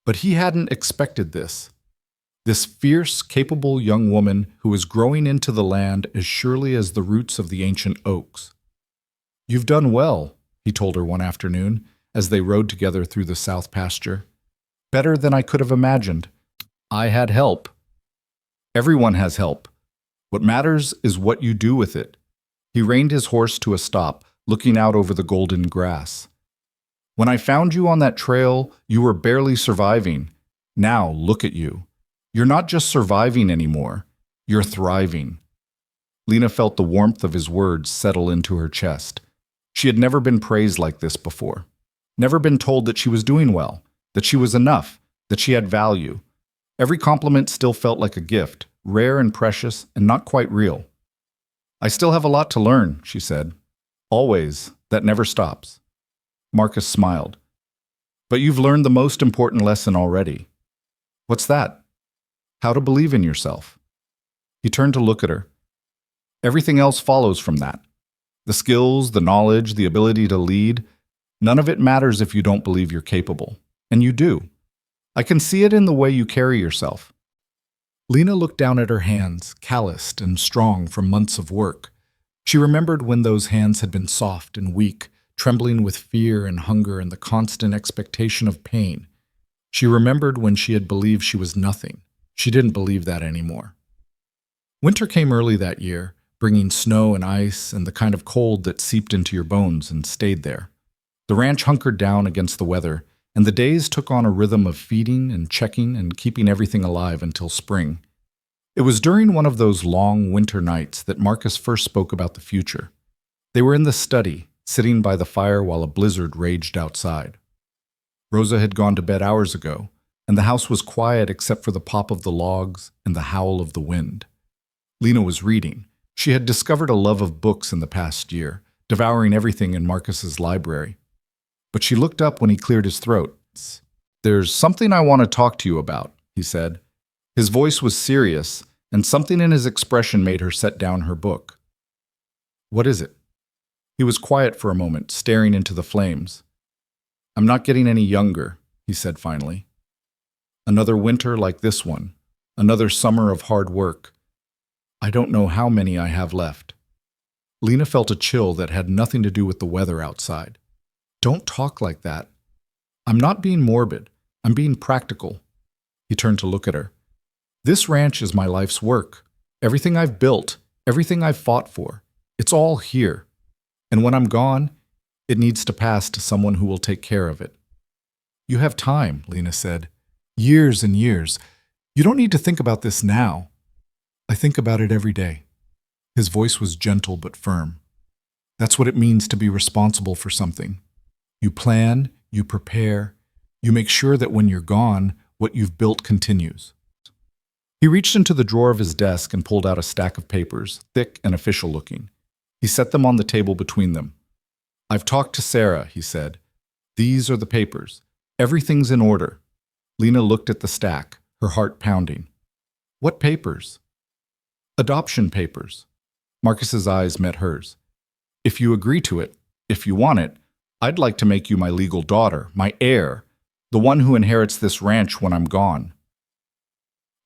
But he hadn't expected this. This fierce, capable young woman who was growing into the land as surely as the roots of the ancient oaks. "You've done well," he told her one afternoon as they rode together through the south pasture. "Better than I could have imagined. I had help. Everyone has help. What matters is what you do with it." He reined his horse to a stop, looking out over the golden grass. "When I found you on that trail, you were barely surviving. Now look at you. You're not just surviving anymore. You're thriving." Lena felt the warmth of his words settle into her chest. She had never been praised like this before. Never been told that she was doing well, that she was enough, that she had value. Every compliment still felt like a gift, rare and precious and not quite real. "I still have a lot to learn," she said. "Always. That never stops." Marcus smiled. "But you've learned the most important lesson already." "What's that?" "How to believe in yourself." He turned to look at her. "Everything else follows from that. The skills, the knowledge, the ability to lead. None of it matters if you don't believe you're capable. And you do. I can see it in the way you carry yourself." Lena looked down at her hands, calloused and strong from months of work. She remembered when those hands had been soft and weak, trembling with fear and hunger and the constant expectation of pain. She remembered when she had believed she was nothing. She didn't believe that anymore. Winter came early that year, bringing snow and ice and the kind of cold that seeped into your bones and stayed there. The ranch hunkered down against the weather, and the days took on a rhythm of feeding and checking and keeping everything alive until spring. It was during one of those long winter nights that Marcus first spoke about the future. They were in the study, sitting by the fire while a blizzard raged outside. Rosa had gone to bed hours ago, and the house was quiet except for the pop of the logs and the howl of the wind. Lena was reading. She had discovered a love of books in the past year, devouring everything in Marcus's library. But she looked up when he cleared his throat. "There's something I want to talk to you about," he said. His voice was serious, and something in his expression made her set down her book. "What is it?" He was quiet for a moment, staring into the flames. "I'm not getting any younger," he said finally. "Another winter like this one, another summer of hard work. I don't know how many I have left." Lena felt a chill that had nothing to do with the weather outside. "Don't talk like that." "I'm not being morbid. I'm being practical." He turned to look at her. "This ranch is my life's work. Everything I've built, everything I've fought for. It's all here. And when I'm gone, it needs to pass to someone who will take care of it." "You have time," Lena said. "Years and years. You don't need to think about this now." "I think about it every day." His voice was gentle but firm. "That's what it means to be responsible for something. You plan, you prepare, you make sure that when you're gone, what you've built continues." He reached into the drawer of his desk and pulled out a stack of papers, thick and official-looking. He set them on the table between them. "I've talked to Sarah," he said. "These are the papers. Everything's in order." Lena looked at the stack, her heart pounding. "What papers?" "Adoption papers." Marcus's eyes met hers. "If you agree to it, if you want it, I'd like to make you my legal daughter, my heir, the one who inherits this ranch when I'm gone."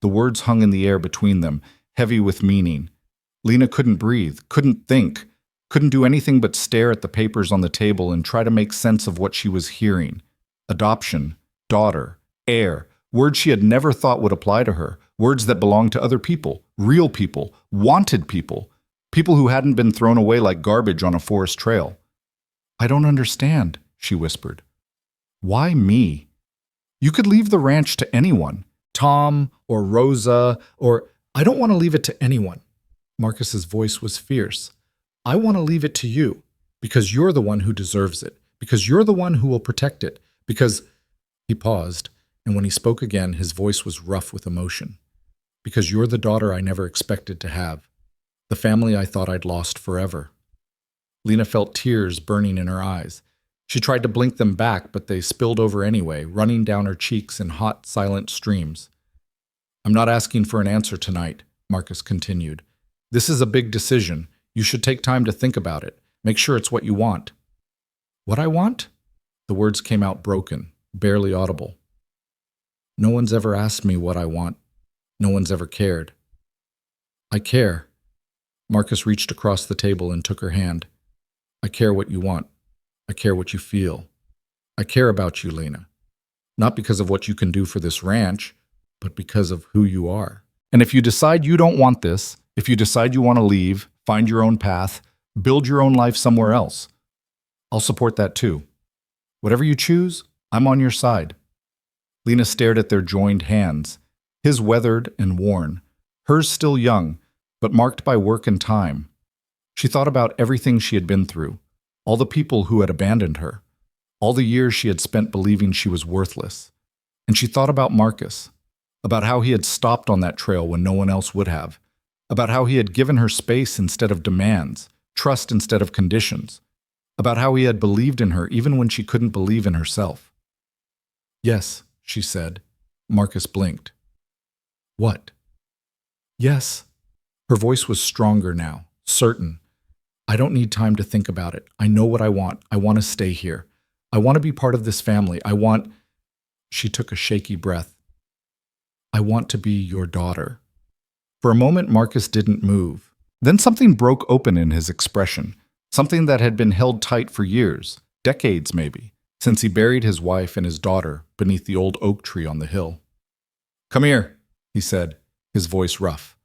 The words hung in the air between them, heavy with meaning. Lena couldn't breathe, couldn't think, couldn't do anything but stare at the papers on the table and try to make sense of what she was hearing. Adoption, daughter, heir, words she had never thought would apply to her, words that belonged to other people, real people, wanted people, people who hadn't been thrown away like garbage on a forest trail. "I don't understand," she whispered. "Why me? You could leave the ranch to anyone, Tom or Rosa, or I don't want to leave it to anyone." Marcus's voice was fierce. "I want to leave it to you, because you're the one who deserves it, because you're the one who will protect it, because—" He paused, and when he spoke again, his voice was rough with emotion. "Because you're the daughter I never expected to have, the family I thought I'd lost forever." Lena felt tears burning in her eyes. She tried to blink them back, but they spilled over anyway, running down her cheeks in hot, silent streams. "I'm not asking for an answer tonight," Marcus continued. "This is a big decision. You should take time to think about it. Make sure it's what you want." "What I want?" The words came out broken, barely audible. "No one's ever asked me what I want. No one's ever cared." "I care." Marcus reached across the table and took her hand. "I care what you want. I care what you feel. I care about you, Lena. Not because of what you can do for this ranch, but because of who you are. And if you decide you don't want this, if you decide you want to leave, find your own path, build your own life somewhere else, I'll support that too. Whatever you choose, I'm on your side." Lena stared at their joined hands, his weathered and worn, hers still young, but marked by work and time. She thought about everything she had been through, all the people who had abandoned her, all the years she had spent believing she was worthless. And she thought about Marcus, about how he had stopped on that trail when no one else would have, about how he had given her space instead of demands, trust instead of conditions, about how he had believed in her even when she couldn't believe in herself. "Yes," she said. Marcus blinked. "What?" "Yes." Her voice was stronger now, certain. "I don't need time to think about it. I know what I want. I want to stay here. I want to be part of this family. I want—" She took a shaky breath. "I want to be your daughter." For a moment, Marcus didn't move. Then something broke open in his expression, something that had been held tight for years, decades maybe, since he buried his wife and his daughter beneath the old oak tree on the hill. "Come here," he said, his voice rough.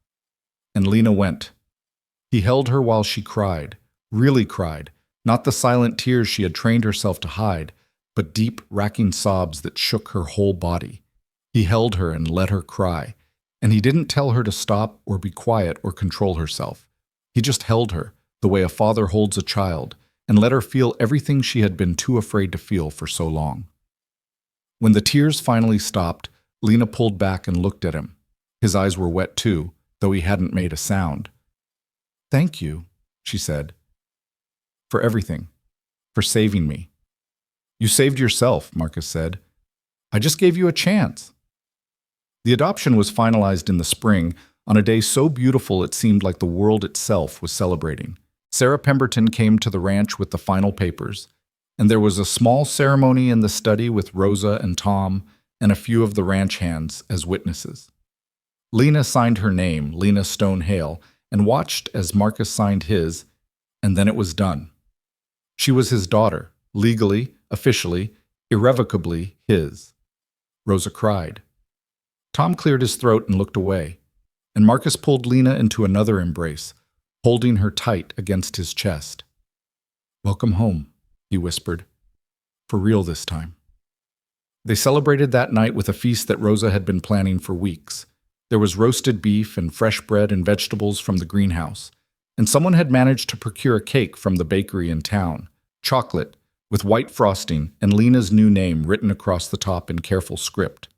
And Lena went. He held her while she cried, really cried, not the silent tears she had trained herself to hide, but deep, racking sobs that shook her whole body. He held her and let her cry, and he didn't tell her to stop or be quiet or control herself. He just held her, the way a father holds a child, and let her feel everything she had been too afraid to feel for so long. When the tears finally stopped, Lena pulled back and looked at him. His eyes were wet too, though he hadn't made a sound. "Thank you," she said, "for everything, for saving me." "You saved yourself," Marcus said. "I just gave you a chance." The adoption was finalized in the spring, on a day so beautiful it seemed like the world itself was celebrating. Sarah Pemberton came to the ranch with the final papers, and there was a small ceremony in the study with Rosa and Tom and a few of the ranch hands as witnesses. Lena signed her name, Lena Stone Hale, and watched as Marcus signed his, and then it was done. She was his daughter, legally, officially, irrevocably his. Rosa cried. Tom cleared his throat and looked away, and Marcus pulled Lena into another embrace, holding her tight against his chest. "Welcome home," he whispered. "For real this time." They celebrated that night with a feast that Rosa had been planning for weeks. There was roasted beef and fresh bread and vegetables from the greenhouse, and someone had managed to procure a cake from the bakery in town, chocolate, with white frosting and Lena's new name written across the top in careful script.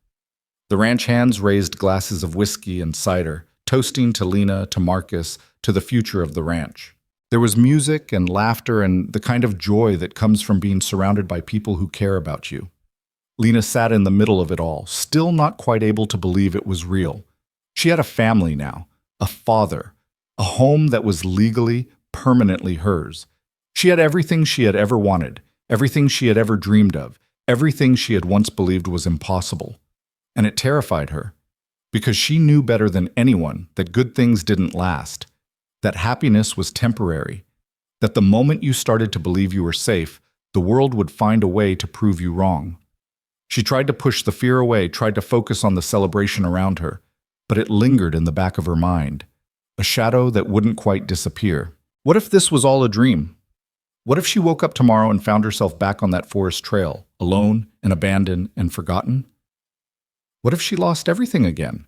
The ranch hands raised glasses of whiskey and cider, toasting to Lena, to Marcus, to the future of the ranch. There was music and laughter and the kind of joy that comes from being surrounded by people who care about you. Lena sat in the middle of it all, still not quite able to believe it was real. She had a family now, a father, a home that was legally, permanently hers. She had everything she had ever wanted, everything she had ever dreamed of, everything she had once believed was impossible. And it terrified her, because she knew better than anyone that good things didn't last, that happiness was temporary, that the moment you started to believe you were safe, the world would find a way to prove you wrong. She tried to push the fear away, tried to focus on the celebration around her, but it lingered in the back of her mind, a shadow that wouldn't quite disappear. What if this was all a dream? What if she woke up tomorrow and found herself back on that forest trail, alone and abandoned and forgotten? What if she lost everything again?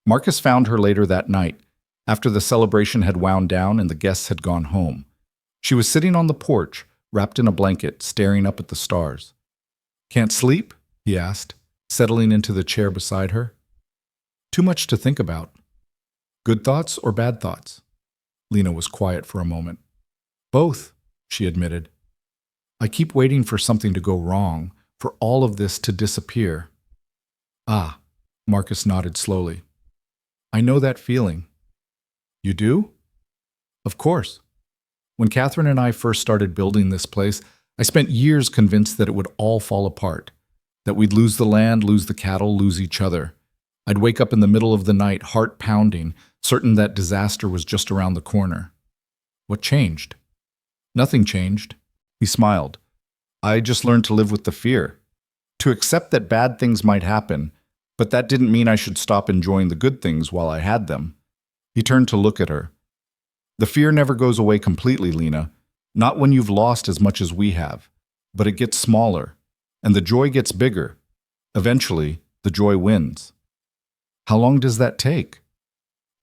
Marcus found her later that night, after the celebration had wound down and the guests had gone home. She was sitting on the porch, wrapped in a blanket, staring up at the stars. "Can't sleep?" he asked, settling into the chair beside her. "Too much to think about." "Good thoughts or bad thoughts?" Lena was quiet for a moment. "Both," she admitted. "I keep waiting for something to go wrong, for all of this to disappear." "Ah," Marcus nodded slowly. "I know that feeling." "You do?" "Of course. When Catherine and I first started building this place, I spent years convinced that it would all fall apart, that we'd lose the land, lose the cattle, lose each other. I'd wake up in the middle of the night, heart pounding, certain that disaster was just around the corner. What changed? Nothing changed. He smiled. I just learned to live with the fear, to accept that bad things might happen, but that didn't mean I should stop enjoying the good things while I had them. He turned to look at her. The fear never goes away completely, Lena, not when you've lost as much as we have, but it gets smaller, and the joy gets bigger. Eventually, the joy wins. How long does that take?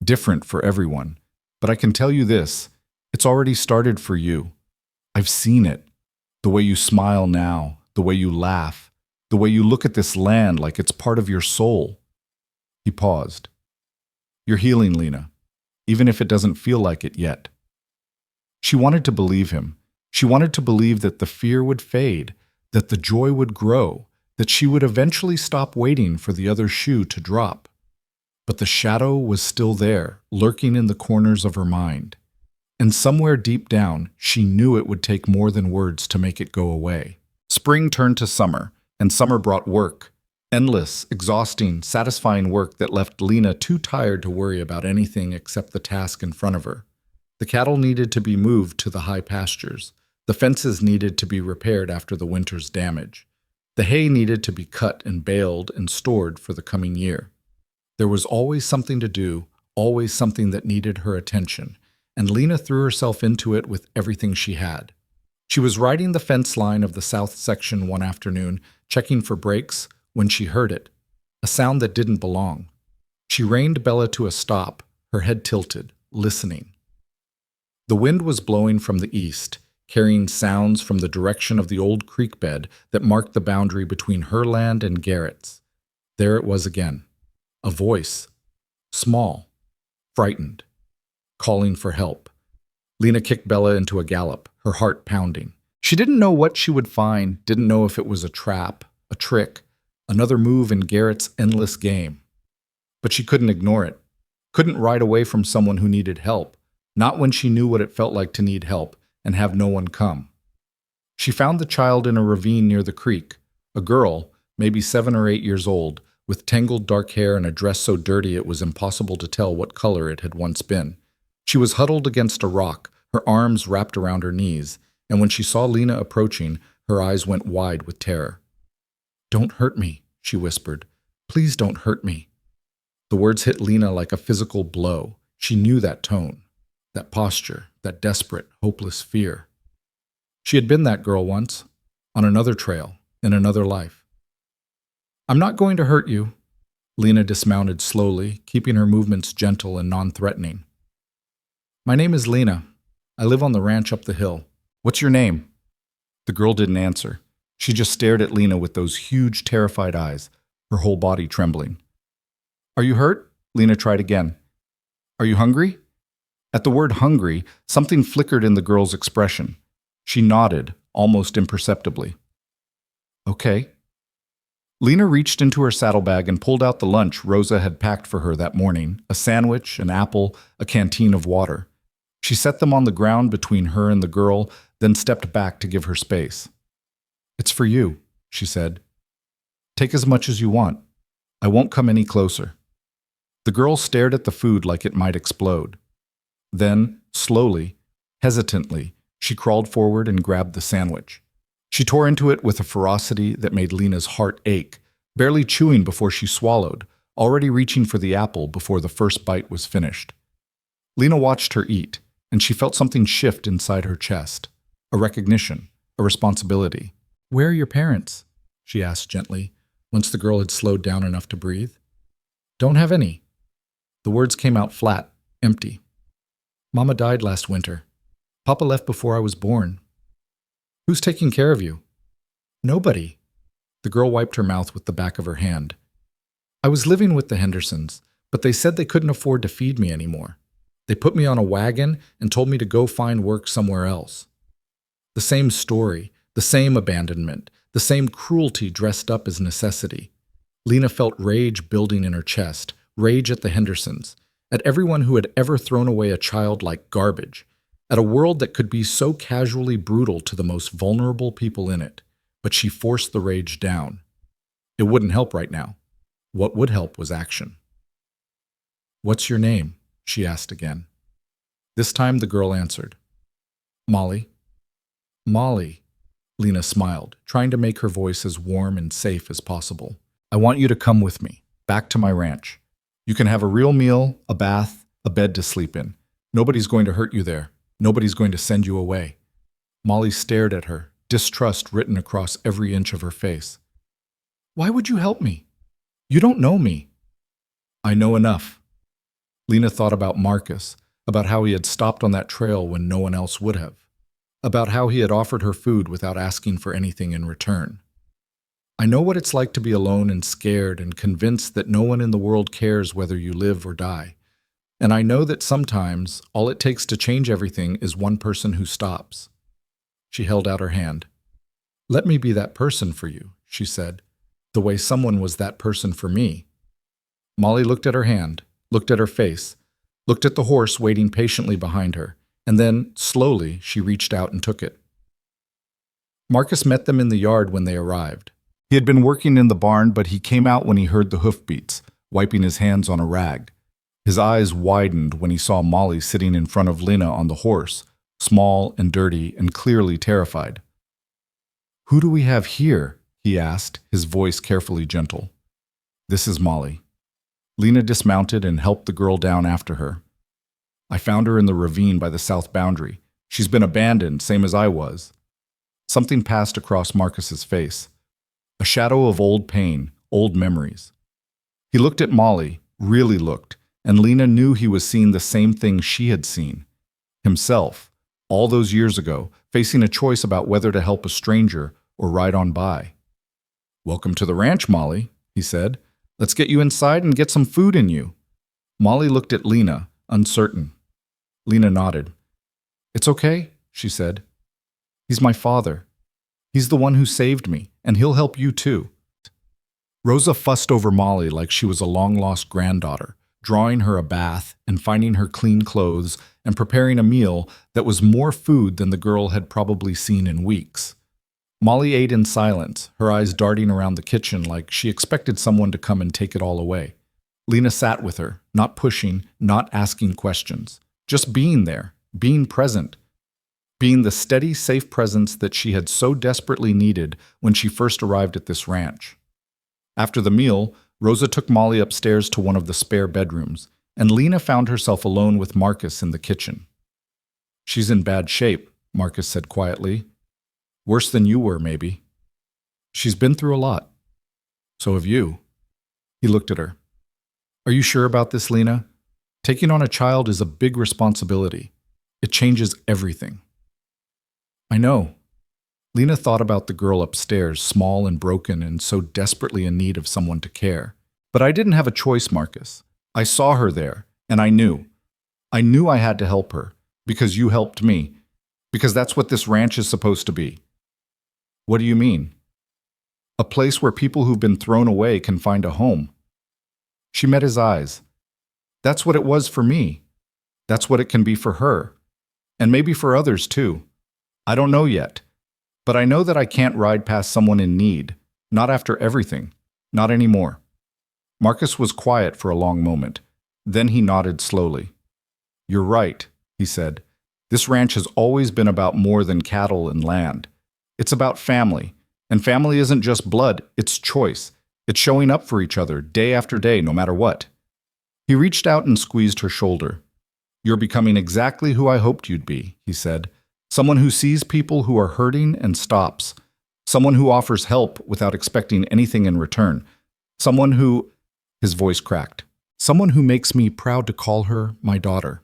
Different for everyone, but I can tell you this, it's already started for you. I've seen it. The way you smile now, the way you laugh, the way you look at this land like it's part of your soul. He paused. You're healing, Lena, even if it doesn't feel like it yet. She wanted to believe him. She wanted to believe that the fear would fade, that the joy would grow, that she would eventually stop waiting for the other shoe to drop. But the shadow was still there, lurking in the corners of her mind. And somewhere deep down, she knew it would take more than words to make it go away. Spring turned to summer, and summer brought work. Endless, exhausting, satisfying work that left Lena too tired to worry about anything except the task in front of her. The cattle needed to be moved to the high pastures. The fences needed to be repaired after the winter's damage. The hay needed to be cut and baled and stored for the coming year. There was always something to do, always something that needed her attention, and Lena threw herself into it with everything she had. She was riding the fence line of the south section one afternoon, checking for breaks, when she heard it, a sound that didn't belong. She reined Bella to a stop, her head tilted, listening. The wind was blowing from the east, carrying sounds from the direction of the old creek bed that marked the boundary between her land and Garrett's. There it was again, a voice, small, frightened, calling for help. Lena kicked Bella into a gallop, her heart pounding. She didn't know what she would find, didn't know if it was a trap, a trick, another move in Garrett's endless game. But she couldn't ignore it, couldn't ride away from someone who needed help, not when she knew what it felt like to need help and have no one come. She found the child in a ravine near the creek, a girl, maybe 7 or 8 years old, with tangled dark hair and a dress so dirty it was impossible to tell what color it had once been. She was huddled against a rock, her arms wrapped around her knees, and when she saw Lena approaching, her eyes went wide with terror. "Don't hurt me," she whispered. "Please don't hurt me." The words hit Lena like a physical blow. She knew that tone, that posture, that desperate, hopeless fear. She had been that girl once, on another trail, in another life. "I'm not going to hurt you." Lena dismounted slowly, keeping her movements gentle and non-threatening. "My name is Lena. I live on the ranch up the hill. What's your name?" The girl didn't answer. She just stared at Lena with those huge, terrified eyes, her whole body trembling. "Are you hurt?" Lena tried again. "Are you hungry?" At the word hungry, something flickered in the girl's expression. She nodded, almost imperceptibly. "Okay." Lena reached into her saddlebag and pulled out the lunch Rosa had packed for her that morning, a sandwich, an apple, a canteen of water. She set them on the ground between her and the girl, then stepped back to give her space. "It's for you," she said. "Take as much as you want. I won't come any closer." The girl stared at the food like it might explode. Then, slowly, hesitantly, she crawled forward and grabbed the sandwich. She tore into it with a ferocity that made Lena's heart ache, barely chewing before she swallowed, already reaching for the apple before the first bite was finished. Lena watched her eat, and she felt something shift inside her chest, a recognition, a responsibility. "Where are your parents?" she asked gently, once the girl had slowed down enough to breathe. "Don't have any." The words came out flat, empty. "Mama died last winter. Papa left before I was born." "Who's taking care of you?" "Nobody." The girl wiped her mouth with the back of her hand. "I was living with the Hendersons, but they said they couldn't afford to feed me anymore. They put me on a wagon and told me to go find work somewhere else." The same story, the same abandonment, the same cruelty dressed up as necessity. Lena felt rage building in her chest, rage at the Hendersons, at everyone who had ever thrown away a child like garbage. at a world that could be so casually brutal to the most vulnerable people in it, but she forced the rage down. It wouldn't help right now. What would help was action. "What's your name?" she asked again. This time the girl answered. "Molly." "Molly," Lena smiled, trying to make her voice as warm and safe as possible. "I want you to come with me, back to my ranch. You can have a real meal, a bath, a bed to sleep in. Nobody's going to hurt you there. Nobody's going to send you away." Molly stared at her, distrust written across every inch of her face. "Why would you help me? You don't know me." "I know enough." Lena thought about Marcus, about how he had stopped on that trail when no one else would have, about how he had offered her food without asking for anything in return. "I know what it's like to be alone and scared and convinced that no one in the world cares whether you live or die. And I know that sometimes all it takes to change everything is one person who stops." She held out her hand. "Let me be that person for you," she said, "the way someone was that person for me." Molly looked at her hand, looked at her face, looked at the horse waiting patiently behind her, and then, slowly, she reached out and took it. Marcus met them in the yard when they arrived. He had been working in the barn, but he came out when he heard the hoofbeats, wiping his hands on a rag. His eyes widened when he saw Molly sitting in front of Lena on the horse, small and dirty and clearly terrified. "Who do we have here?" he asked, his voice carefully gentle. "This is Molly." Lena dismounted and helped the girl down after her. "I found her in the ravine by the south boundary. She's been abandoned, same as I was." Something passed across Marcus's face. A shadow of old pain, old memories. He looked at Molly, really looked, and Lena knew he was seeing the same thing she had seen. Himself, all those years ago, facing a choice about whether to help a stranger or ride on by. "Welcome to the ranch, Molly," he said. "Let's get you inside and get some food in you." Molly looked at Lena, uncertain. Lena nodded. "It's okay," she said. "He's my father. He's the one who saved me, and he'll help you too." Rosa fussed over Molly like she was a long-lost granddaughter, drawing her a bath and finding her clean clothes and preparing a meal that was more food than the girl had probably seen in weeks. Molly ate in silence, her eyes darting around the kitchen like she expected someone to come and take it all away. Lena sat with her, not pushing, not asking questions, just being there, being present, being the steady, safe presence that she had so desperately needed when she first arrived at this ranch. After the meal, Rosa took Molly upstairs to one of the spare bedrooms, and Lena found herself alone with Marcus in the kitchen. "She's in bad shape," Marcus said quietly. "Worse than you were, maybe. She's been through a lot. So have you." He looked at her. "Are you sure about this, Lena? Taking on a child is a big responsibility. It changes everything." "I know." Lena thought about the girl upstairs, small and broken and so desperately in need of someone to care. "But I didn't have a choice, Marcus. I saw her there, and I knew. I knew I had to help her, because you helped me, because that's what this ranch is supposed to be." "What do you mean?" "A place where people who've been thrown away can find a home." She met his eyes. "That's what it was for me. That's what it can be for her. And maybe for others too. I don't know yet. But I know that I can't ride past someone in need. Not after everything. Not anymore." Marcus was quiet for a long moment. Then he nodded slowly. "You're right," he said. "This ranch has always been about more than cattle and land. It's about family. And family isn't just blood, it's choice. It's showing up for each other day after day, no matter what." He reached out and squeezed her shoulder. "You're becoming exactly who I hoped you'd be," he said. "Someone who sees people who are hurting and stops. Someone who offers help without expecting anything in return. Someone who—" His voice cracked. "Someone who makes me proud to call her my daughter."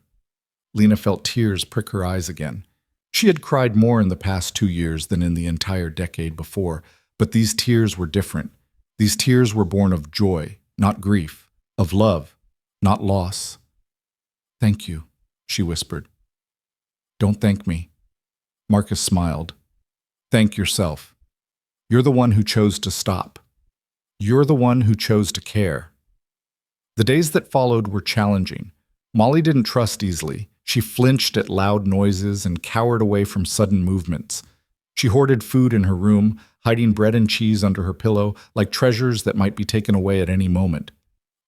Lena felt tears prick her eyes again. She had cried more in the past 2 years than in the entire decade before, but these tears were different. These tears were born of joy, not grief, of love, not loss. "Thank you," she whispered. "Don't thank me." Marcus smiled. "Thank yourself. You're the one who chose to stop. You're the one who chose to care." The days that followed were challenging. Molly didn't trust easily. She flinched at loud noises and cowered away from sudden movements. She hoarded food in her room, hiding bread and cheese under her pillow like treasures that might be taken away at any moment.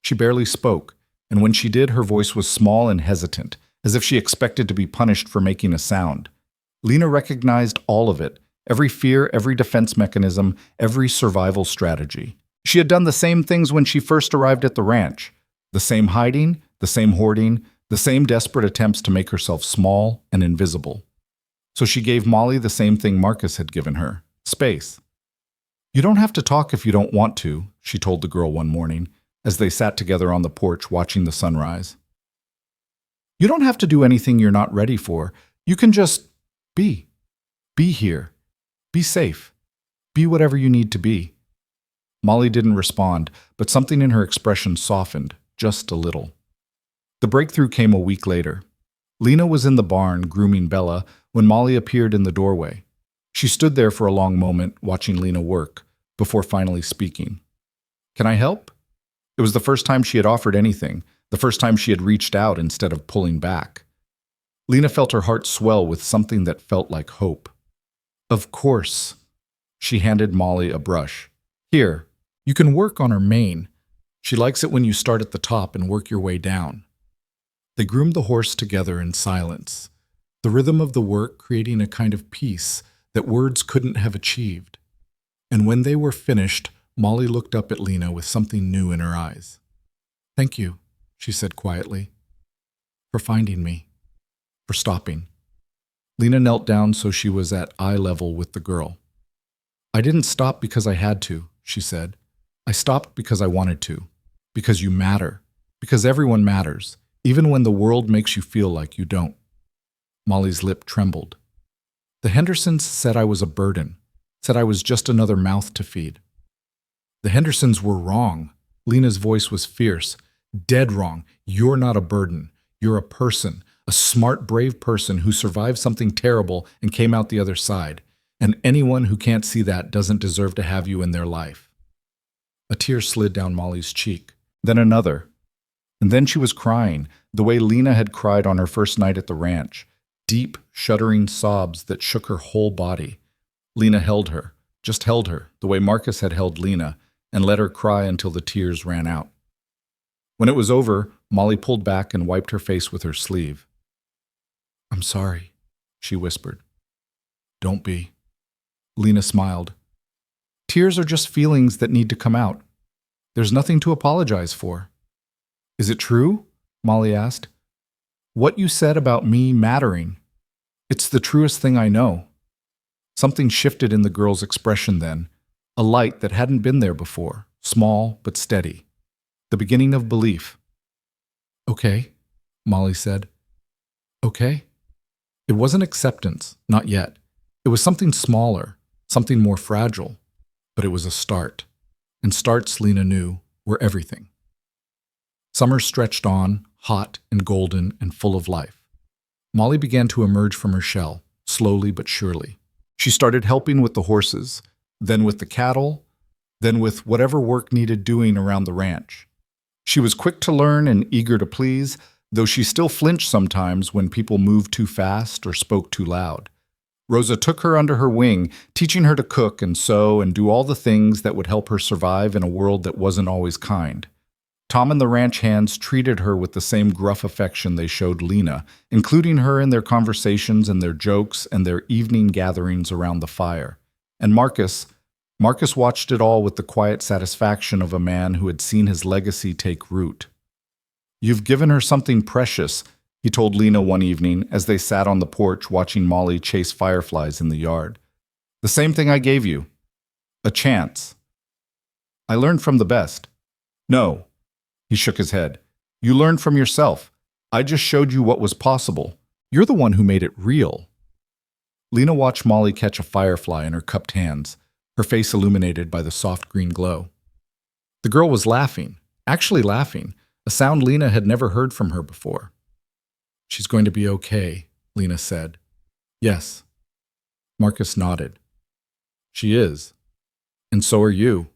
She barely spoke, and when she did, her voice was small and hesitant, as if she expected to be punished for making a sound. Lena recognized all of it, every fear, every defense mechanism, every survival strategy. She had done the same things when she first arrived at the ranch. The same hiding, the same hoarding, the same desperate attempts to make herself small and invisible. So she gave Molly the same thing Marcus had given her: space. "You don't have to talk if you don't want to," she told the girl one morning, as they sat together on the porch watching the sunrise. "You don't have to do anything you're not ready for. You can just be. Be here. Be safe. Be whatever you need to be." Molly didn't respond, but something in her expression softened, just a little. The breakthrough came a week later. Lena was in the barn grooming Bella when Molly appeared in the doorway. She stood there for a long moment, watching Lena work, before finally speaking. "Can I help?" It was the first time she had offered anything, the first time she had reached out instead of pulling back. Lena felt her heart swell with something that felt like hope. "Of course." She handed Molly a brush. "Here, you can work on her mane. She likes it when you start at the top and work your way down." They groomed the horse together in silence, the rhythm of the work creating a kind of peace that words couldn't have achieved. And when they were finished, Molly looked up at Lena with something new in her eyes. "Thank you," she said quietly, "for finding me, for stopping." Lena knelt down so she was at eye level with the girl. "I didn't stop because I had to," she said. "I stopped because I wanted to, because you matter, because everyone matters, even when the world makes you feel like you don't." Molly's lip trembled. "The Hendersons said I was a burden, said I was just another mouth to feed." "The Hendersons were wrong." Lena's voice was fierce. "Dead wrong. You're not a burden. You're a person, a smart, brave person who survived something terrible and came out the other side. And anyone who can't see that doesn't deserve to have you in their life." A tear slid down Molly's cheek, then another. And then she was crying, the way Lena had cried on her first night at the ranch, deep, shuddering sobs that shook her whole body. Lena held her, just held her, the way Marcus had held Lena, and let her cry until the tears ran out. When it was over, Molly pulled back and wiped her face with her sleeve. "I'm sorry," she whispered. "Don't be." Lena smiled. "Tears are just feelings that need to come out. There's nothing to apologize for." "Is it true?" Molly asked. "What you said about me mattering. It's the truest thing I know." Something shifted in the girl's expression then, a light that hadn't been there before, small but steady. The beginning of belief. "Okay," Molly said. "Okay." It wasn't acceptance, not yet. It was something smaller, something more fragile, but it was a start. And starts, Lena knew, were everything. Summer stretched on, hot and golden and full of life. Molly began to emerge from her shell, slowly but surely. She started helping with the horses, then with the cattle, then with whatever work needed doing around the ranch. She was quick to learn and eager to please, though she still flinched sometimes when people moved too fast or spoke too loud. Rosa took her under her wing, teaching her to cook and sew and do all the things that would help her survive in a world that wasn't always kind. Tom and the ranch hands treated her with the same gruff affection they showed Lena, including her in their conversations and their jokes and their evening gatherings around the fire. And Marcus watched it all with the quiet satisfaction of a man who had seen his legacy take root. "You've given her something precious," he told Lena one evening as they sat on the porch watching Molly chase fireflies in the yard. "The same thing I gave you. A chance. I learned from the best." "No." He shook his head. "You learned from yourself. I just showed you what was possible. You're the one who made it real." Lena watched Molly catch a firefly in her cupped hands, her face illuminated by the soft green glow. The girl was laughing, actually laughing, a sound Lena had never heard from her before. "She's going to be okay," Lena said. "Yes." Marcus nodded. "She is. And so are you."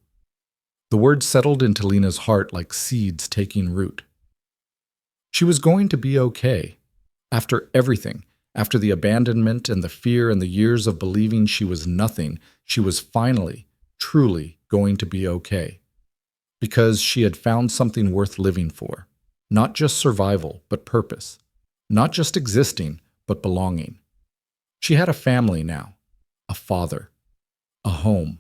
The words settled into Lena's heart like seeds taking root. She was going to be okay. After everything, after the abandonment and the fear and the years of believing she was nothing, she was finally, truly going to be okay. Because she had found something worth living for. Not just survival, but purpose. Not just existing, but belonging. She had a family now, a father, a home,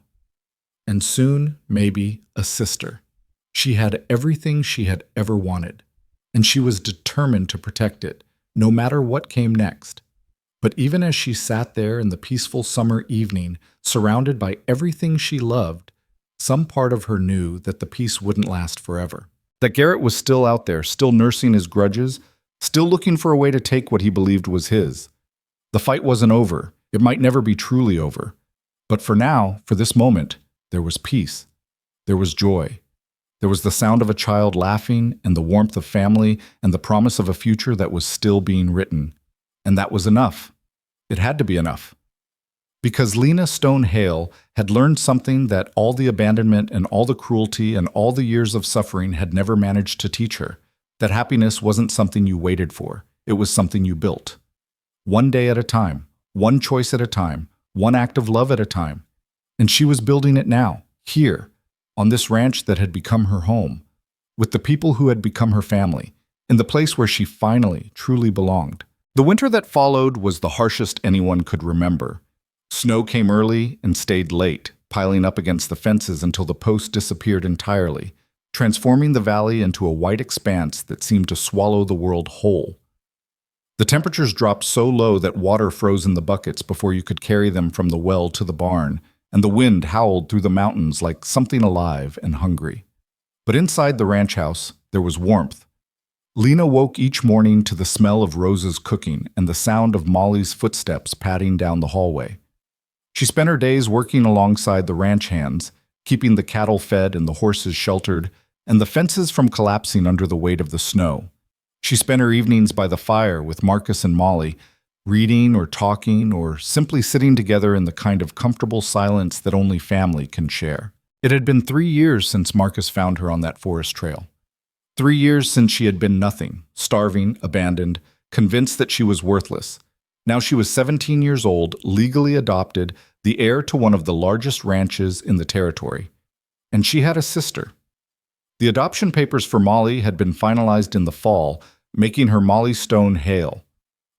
and soon, maybe, a sister. She had everything she had ever wanted, and she was determined to protect it, no matter what came next. But even as she sat there in the peaceful summer evening, surrounded by everything she loved, some part of her knew that the peace wouldn't last forever. That Garrett was still out there, still nursing his grudges, still looking for a way to take what he believed was his. The fight wasn't over. It might never be truly over. But for now, for this moment, there was peace. There was joy. There was the sound of a child laughing and the warmth of family and the promise of a future that was still being written. And that was enough. It had to be enough. Because Lena Stone Hale had learned something that all the abandonment and all the cruelty and all the years of suffering had never managed to teach her. That happiness wasn't something you waited for. It was something you built. One day at a time, one choice at a time, one act of love at a time. And she was building it now, here, on this ranch that had become her home, with the people who had become her family, in the place where she finally, truly belonged. The winter that followed was the harshest anyone could remember. Snow came early and stayed late, piling up against the fences until the posts disappeared entirely, transforming the valley into a white expanse that seemed to swallow the world whole. The temperatures dropped so low that water froze in the buckets before you could carry them from the well to the barn, and the wind howled through the mountains like something alive and hungry. But inside the ranch house, there was warmth. Lena woke each morning to the smell of Rose's cooking and the sound of Molly's footsteps padding down the hallway. She spent her days working alongside the ranch hands, keeping the cattle fed and the horses sheltered, and the fences from collapsing under the weight of the snow. She spent her evenings by the fire with Marcus and Molly, reading or talking or simply sitting together in the kind of comfortable silence that only family can share. It had been 3 years since Marcus found her on that forest trail. 3 years since she had been nothing, starving, abandoned, convinced that she was worthless. Now she was 17 years old, legally adopted, the heir to one of the largest ranches in the territory. And she had a sister. The adoption papers for Molly had been finalized in the fall, making her Molly Stone Hale.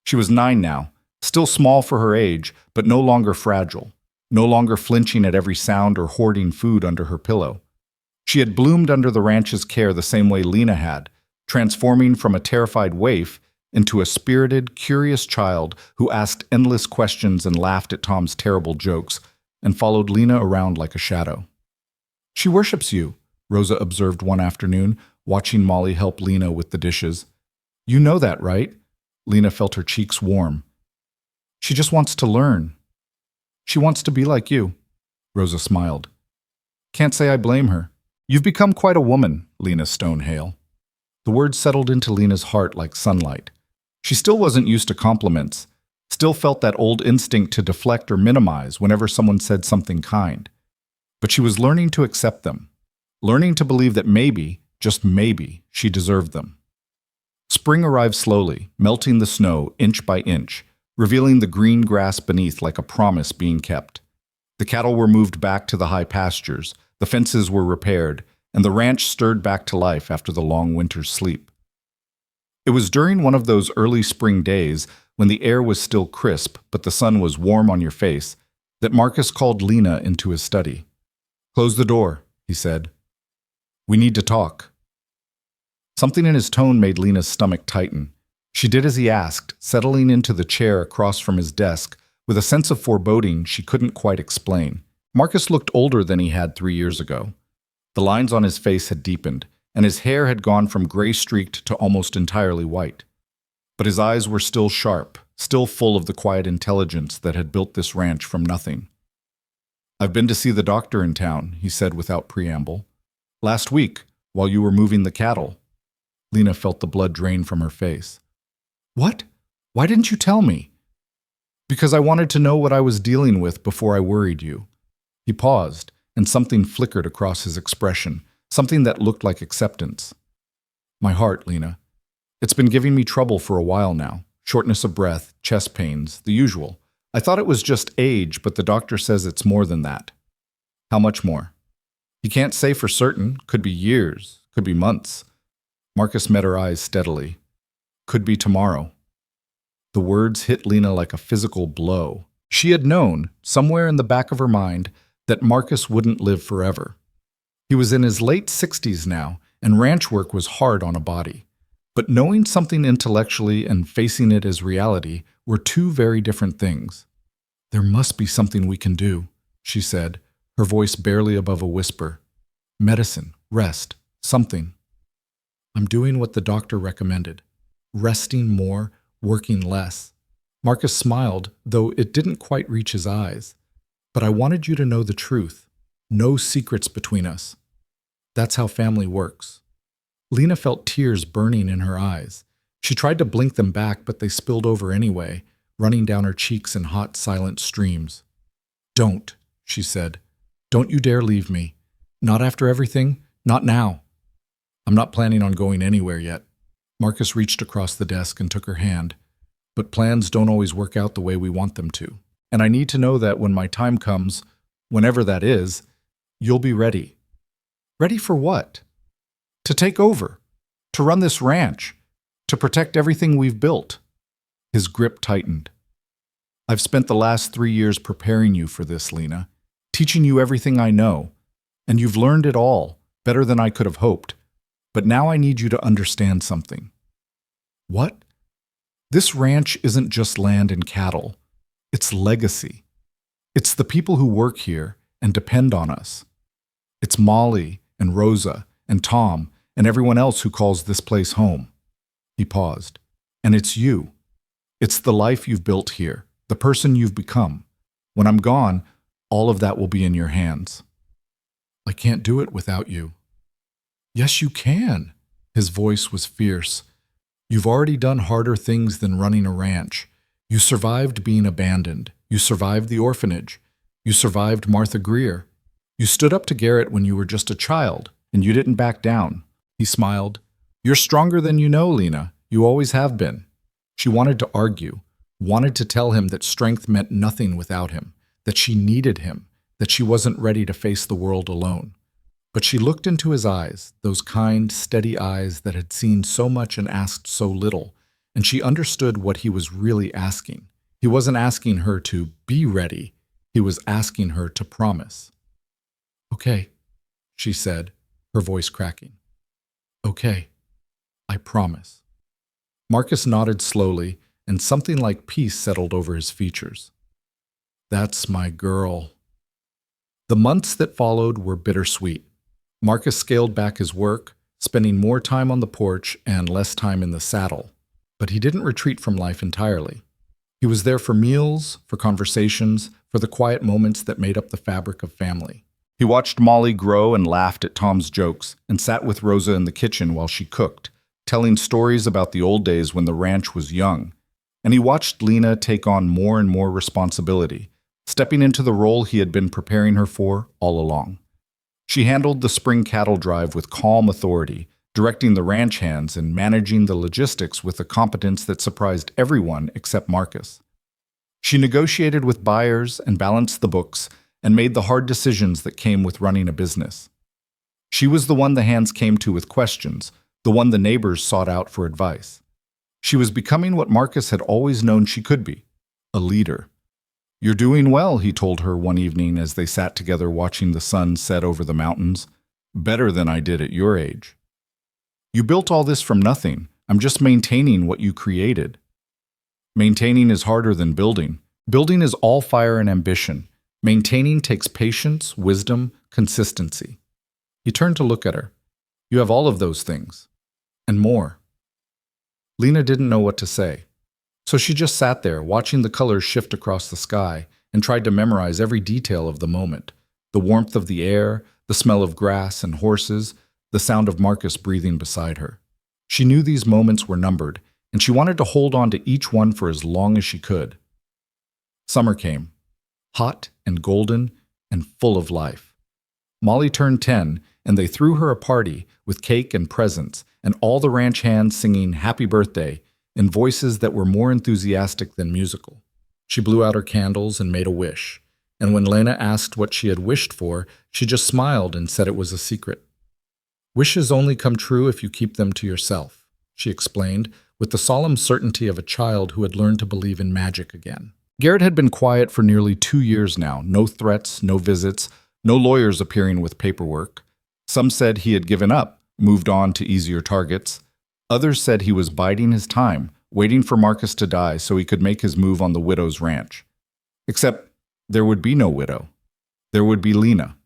She was 9 now, still small for her age, but no longer fragile, no longer flinching at every sound or hoarding food under her pillow. She had bloomed under the ranch's care the same way Lena had, transforming from a terrified waif into a spirited, curious child who asked endless questions and laughed at Tom's terrible jokes and followed Lena around like a shadow. "She worships you," Rosa observed one afternoon, watching Molly help Lena with the dishes. "You know that, right?" Lena felt her cheeks warm. "She just wants to learn. She wants to be like you." Rosa smiled. "Can't say I blame her. You've become quite a woman, Lena Stone Hale." The words settled into Lena's heart like sunlight. She still wasn't used to compliments, still felt that old instinct to deflect or minimize whenever someone said something kind. But she was learning to accept them, learning to believe that maybe, just maybe, she deserved them. Spring arrived slowly, melting the snow inch by inch, revealing the green grass beneath like a promise being kept. The cattle were moved back to the high pastures, the fences were repaired, and the ranch stirred back to life after the long winter's sleep. It was during one of those early spring days, when the air was still crisp but the sun was warm on your face, that Marcus called Lena into his study. "Close the door," he said. "We need to talk." Something in his tone made Lena's stomach tighten. She did as he asked, settling into the chair across from his desk with a sense of foreboding she couldn't quite explain. Marcus looked older than he had 3 years ago. The lines on his face had deepened, and his hair had gone from gray-streaked to almost entirely white. But his eyes were still sharp, still full of the quiet intelligence that had built this ranch from nothing. "I've been to see the doctor in town," he said without preamble. "Last week, while you were moving the cattle." Lena felt the blood drain from her face. "What? Why didn't you tell me?" "Because I wanted to know what I was dealing with before I worried you." He paused, and something flickered across his expression, something that looked like acceptance. "My heart, Lena. It's been giving me trouble for a while now. shortness of breath, chest pains, the usual. I thought it was just age, but the doctor says it's more than that. How much more? He can't say for certain. Could be years, could be months. Marcus met her eyes steadily. Could be tomorrow. The words hit Lena like a physical blow. She had known, somewhere in the back of her mind, that Marcus wouldn't live forever. He was in his late 60s now, and ranch work was hard on a body. But knowing something intellectually and facing it as reality were two very different things. There must be something we can do, she said, her voice barely above a whisper. Medicine, rest, something. I'm doing what the doctor recommended. Resting more, working less. Marcus smiled, though it didn't quite reach his eyes. But I wanted you to know the truth. No secrets between us. That's how family works. Lena felt tears burning in her eyes. She tried to blink them back, but they spilled over anyway, running down her cheeks in hot, silent streams. Don't, she said. Don't you dare leave me. Not after everything, not now. I'm not planning on going anywhere yet. Marcus reached across the desk and took her hand. But plans don't always work out the way we want them to. And I need to know that when my time comes, whenever that is, you'll be ready. Ready for what? To take over. To run this ranch. To protect everything we've built. His grip tightened. I've spent the last 3 years preparing you for this, Lena. Teaching you everything I know. And you've learned it all, better than I could have hoped. But now I need you to understand something. What? This ranch isn't just land and cattle. It's legacy. It's the people who work here and depend on us. It's Molly and Rosa and Tom and everyone else who calls this place home. He paused. And it's you. It's the life you've built here, the person you've become. When I'm gone, all of that will be in your hands. I can't do it without you. Yes, you can. His voice was fierce. You've already done harder things than running a ranch. You survived being abandoned. You survived the orphanage. You survived Martha Greer. You stood up to Garrett when you were just a child, and you didn't back down. He smiled. You're stronger than you know, Lena. You always have been. She wanted to argue, wanted to tell him that strength meant nothing without him, that she needed him, that she wasn't ready to face the world alone. But she looked into his eyes, those kind, steady eyes that had seen so much and asked so little, and she understood what he was really asking. He wasn't asking her to be ready. He was asking her to promise. Okay, she said, her voice cracking. Okay, I promise. Marcus nodded slowly, and something like peace settled over his features. That's my girl. The months that followed were bittersweet. Marcus scaled back his work, spending more time on the porch and less time in the saddle. But he didn't retreat from life entirely. He was there for meals, for conversations, for the quiet moments that made up the fabric of family. He watched Molly grow and laughed at Tom's jokes and sat with Rosa in the kitchen while she cooked, telling stories about the old days when the ranch was young. And he watched Lena take on more and more responsibility, stepping into the role he had been preparing her for all along. She handled the spring cattle drive with calm authority, directing the ranch hands and managing the logistics with a competence that surprised everyone except Marcus. She negotiated with buyers and balanced the books and made the hard decisions that came with running a business. She was the one the hands came to with questions, the one the neighbors sought out for advice. She was becoming what Marcus had always known she could be, a leader. You're doing well, he told her one evening as they sat together watching the sun set over the mountains. Better than I did at your age. You built all this from nothing. I'm just maintaining what you created. Maintaining is harder than building. Building is all fire and ambition. Maintaining takes patience, wisdom, consistency. He turned to look at her. You have all of those things. And more. Lena didn't know what to say. So she just sat there, watching the colors shift across the sky, and tried to memorize every detail of the moment. The warmth of the air, the smell of grass and horses, the sound of Marcus breathing beside her. She knew these moments were numbered, and she wanted to hold on to each one for as long as she could. Summer came, hot and golden and full of life. Molly turned 10, and they threw her a party with cake and presents, and all the ranch hands singing "Happy Birthday," in voices that were more enthusiastic than musical. She blew out her candles and made a wish, and when Lena asked what she had wished for, she just smiled and said it was a secret. Wishes only come true if you keep them to yourself, she explained, with the solemn certainty of a child who had learned to believe in magic again. Garrett had been quiet for nearly 2 years now. No threats, no visits, no lawyers appearing with paperwork. Some said he had given up, moved on to easier targets. Others said he was biding his time, waiting for Marcus to die so he could make his move on the widow's ranch. Except there would be no widow. There would be Lena.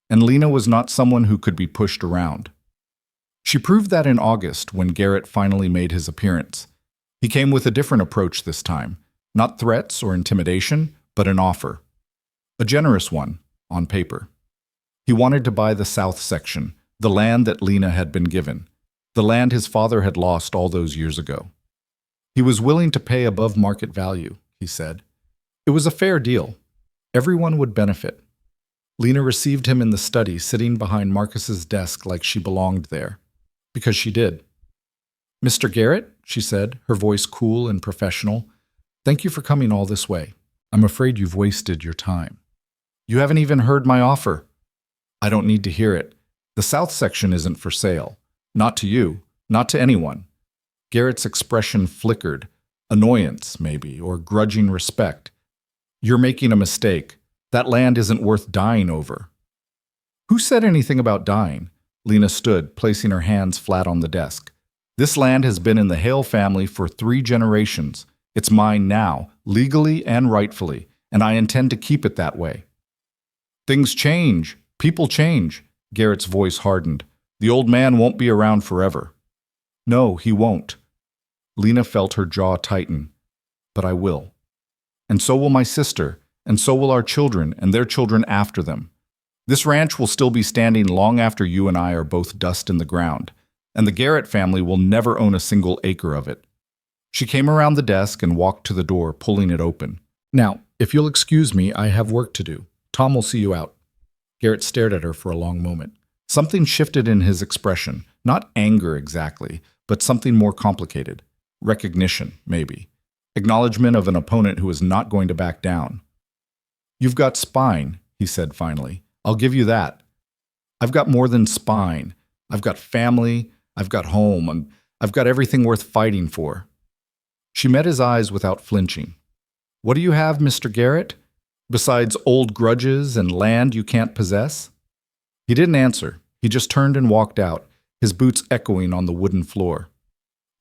And Lena was not someone who could be pushed around. She proved that in August when Garrett finally made his appearance. He came with a different approach this time. Not threats or intimidation, but an offer. A generous one, on paper. He wanted to buy the south section, the land that Lena had been given, the land his father had lost all those years ago. He was willing to pay above market value, he said. It was a fair deal. Everyone would benefit. Lena received him in the study, sitting behind Marcus's desk like she belonged there. Because she did. "Mr. Garrett," she said, her voice cool and professional, "thank you for coming all this way. I'm afraid you've wasted your time. You haven't even heard my offer." "I don't need to hear it. The south section isn't for sale. Not to you, not to anyone." Garrett's expression flickered. Annoyance, maybe, or grudging respect. "You're making a mistake. That land isn't worth dying over." "Who said anything about dying?" Lena stood, placing her hands flat on the desk. "This land has been in the Hale family for 3 generations. It's mine now, legally and rightfully, and I intend to keep it that way." "Things change. People change." Garrett's voice hardened. "The old man won't be around forever." "No, he won't." Lena felt her jaw tighten. "But I will. And so will my sister, and so will our children and their children after them. This ranch will still be standing long after you and I are both dust in the ground, and the Garrett family will never own a single acre of it." She came around the desk and walked to the door, pulling it open. "Now, if you'll excuse me, I have work to do. Tom will see you out." Garrett stared at her for a long moment. Something shifted in his expression, not anger exactly, but something more complicated. Recognition, maybe. Acknowledgement of an opponent who is not going to back down. "You've got spine," he said finally. "I'll give you that. I've got more than spine. I've got family, I've got home, and I've got everything worth fighting for." She met his eyes without flinching. "What do you have, Mr. Garrett? Besides old grudges and land you can't possess?" He didn't answer. He just turned and walked out, his boots echoing on the wooden floor.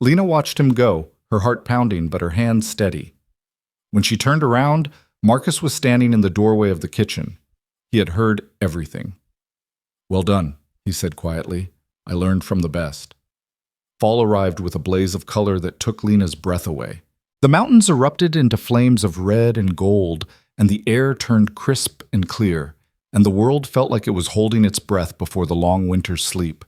Lena watched him go, her heart pounding but her hands steady. When she turned around, Marcus was standing in the doorway of the kitchen. He had heard everything. "Well done," he said quietly. "I learned from the best." Fall arrived with a blaze of color that took Lena's breath away. The mountains erupted into flames of red and gold, and the air turned crisp and clear, and the world felt like it was holding its breath before the long winter's sleep.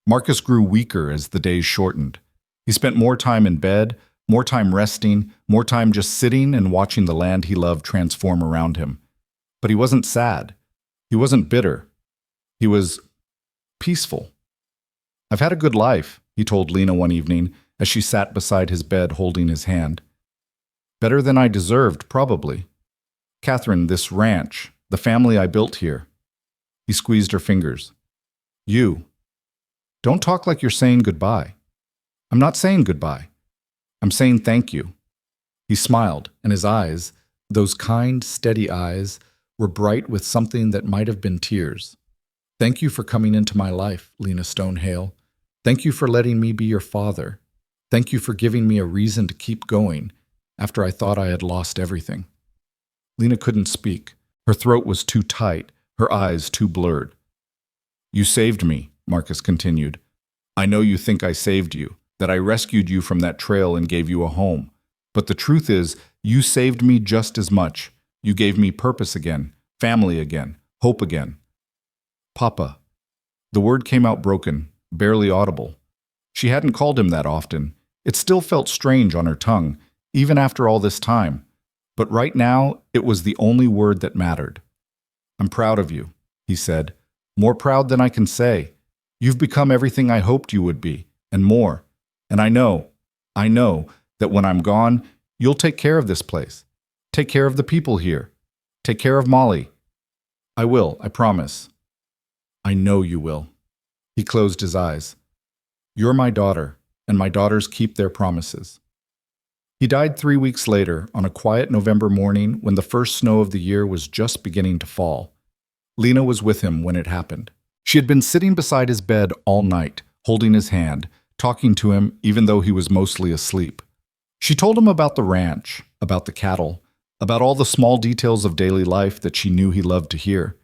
Marcus grew weaker as the days shortened. He spent more time in bed, more time resting, more time just sitting and watching the land he loved transform around him. But he wasn't sad. He wasn't bitter. He was peaceful. "I've had a good life," he told Lena one evening as she sat beside his bed holding his hand. "Better than I deserved, probably. Catherine, this ranch, the family I built here." He squeezed her fingers. "You. Don't talk like you're saying goodbye." "I'm not saying goodbye. I'm saying thank you." He smiled, and his eyes, those kind, steady eyes, were bright with something that might have been tears. "Thank you for coming into my life, Lena Stonehale. Thank you for letting me be your father. Thank you for giving me a reason to keep going after I thought I had lost everything." Lena couldn't speak. Her throat was too tight, her eyes too blurred. "You saved me," Marcus continued. "I know you think I saved you, that I rescued you from that trail and gave you a home. But the truth is, you saved me just as much. You gave me purpose again, family again, hope again." "Papa." The word came out broken, barely audible. She hadn't called him that often. It still felt strange on her tongue, even after all this time. But right now, it was the only word that mattered. "I'm proud of you," he said. "More proud than I can say. You've become everything I hoped you would be, and more. And I know that when I'm gone, you'll take care of this place. Take care of the people here. Take care of Molly. I will, I promise. I know you will. He closed his eyes. You're my daughter, and my daughters keep their promises. He died 3 weeks later on a quiet November morning when the first snow of the year was just beginning to fall. Lena was with him when it happened. She had been sitting beside his bed all night, holding his hand, talking to him even though he was mostly asleep. She told him about the ranch, about the cattle, about all the small details of daily life that she knew he loved to hear.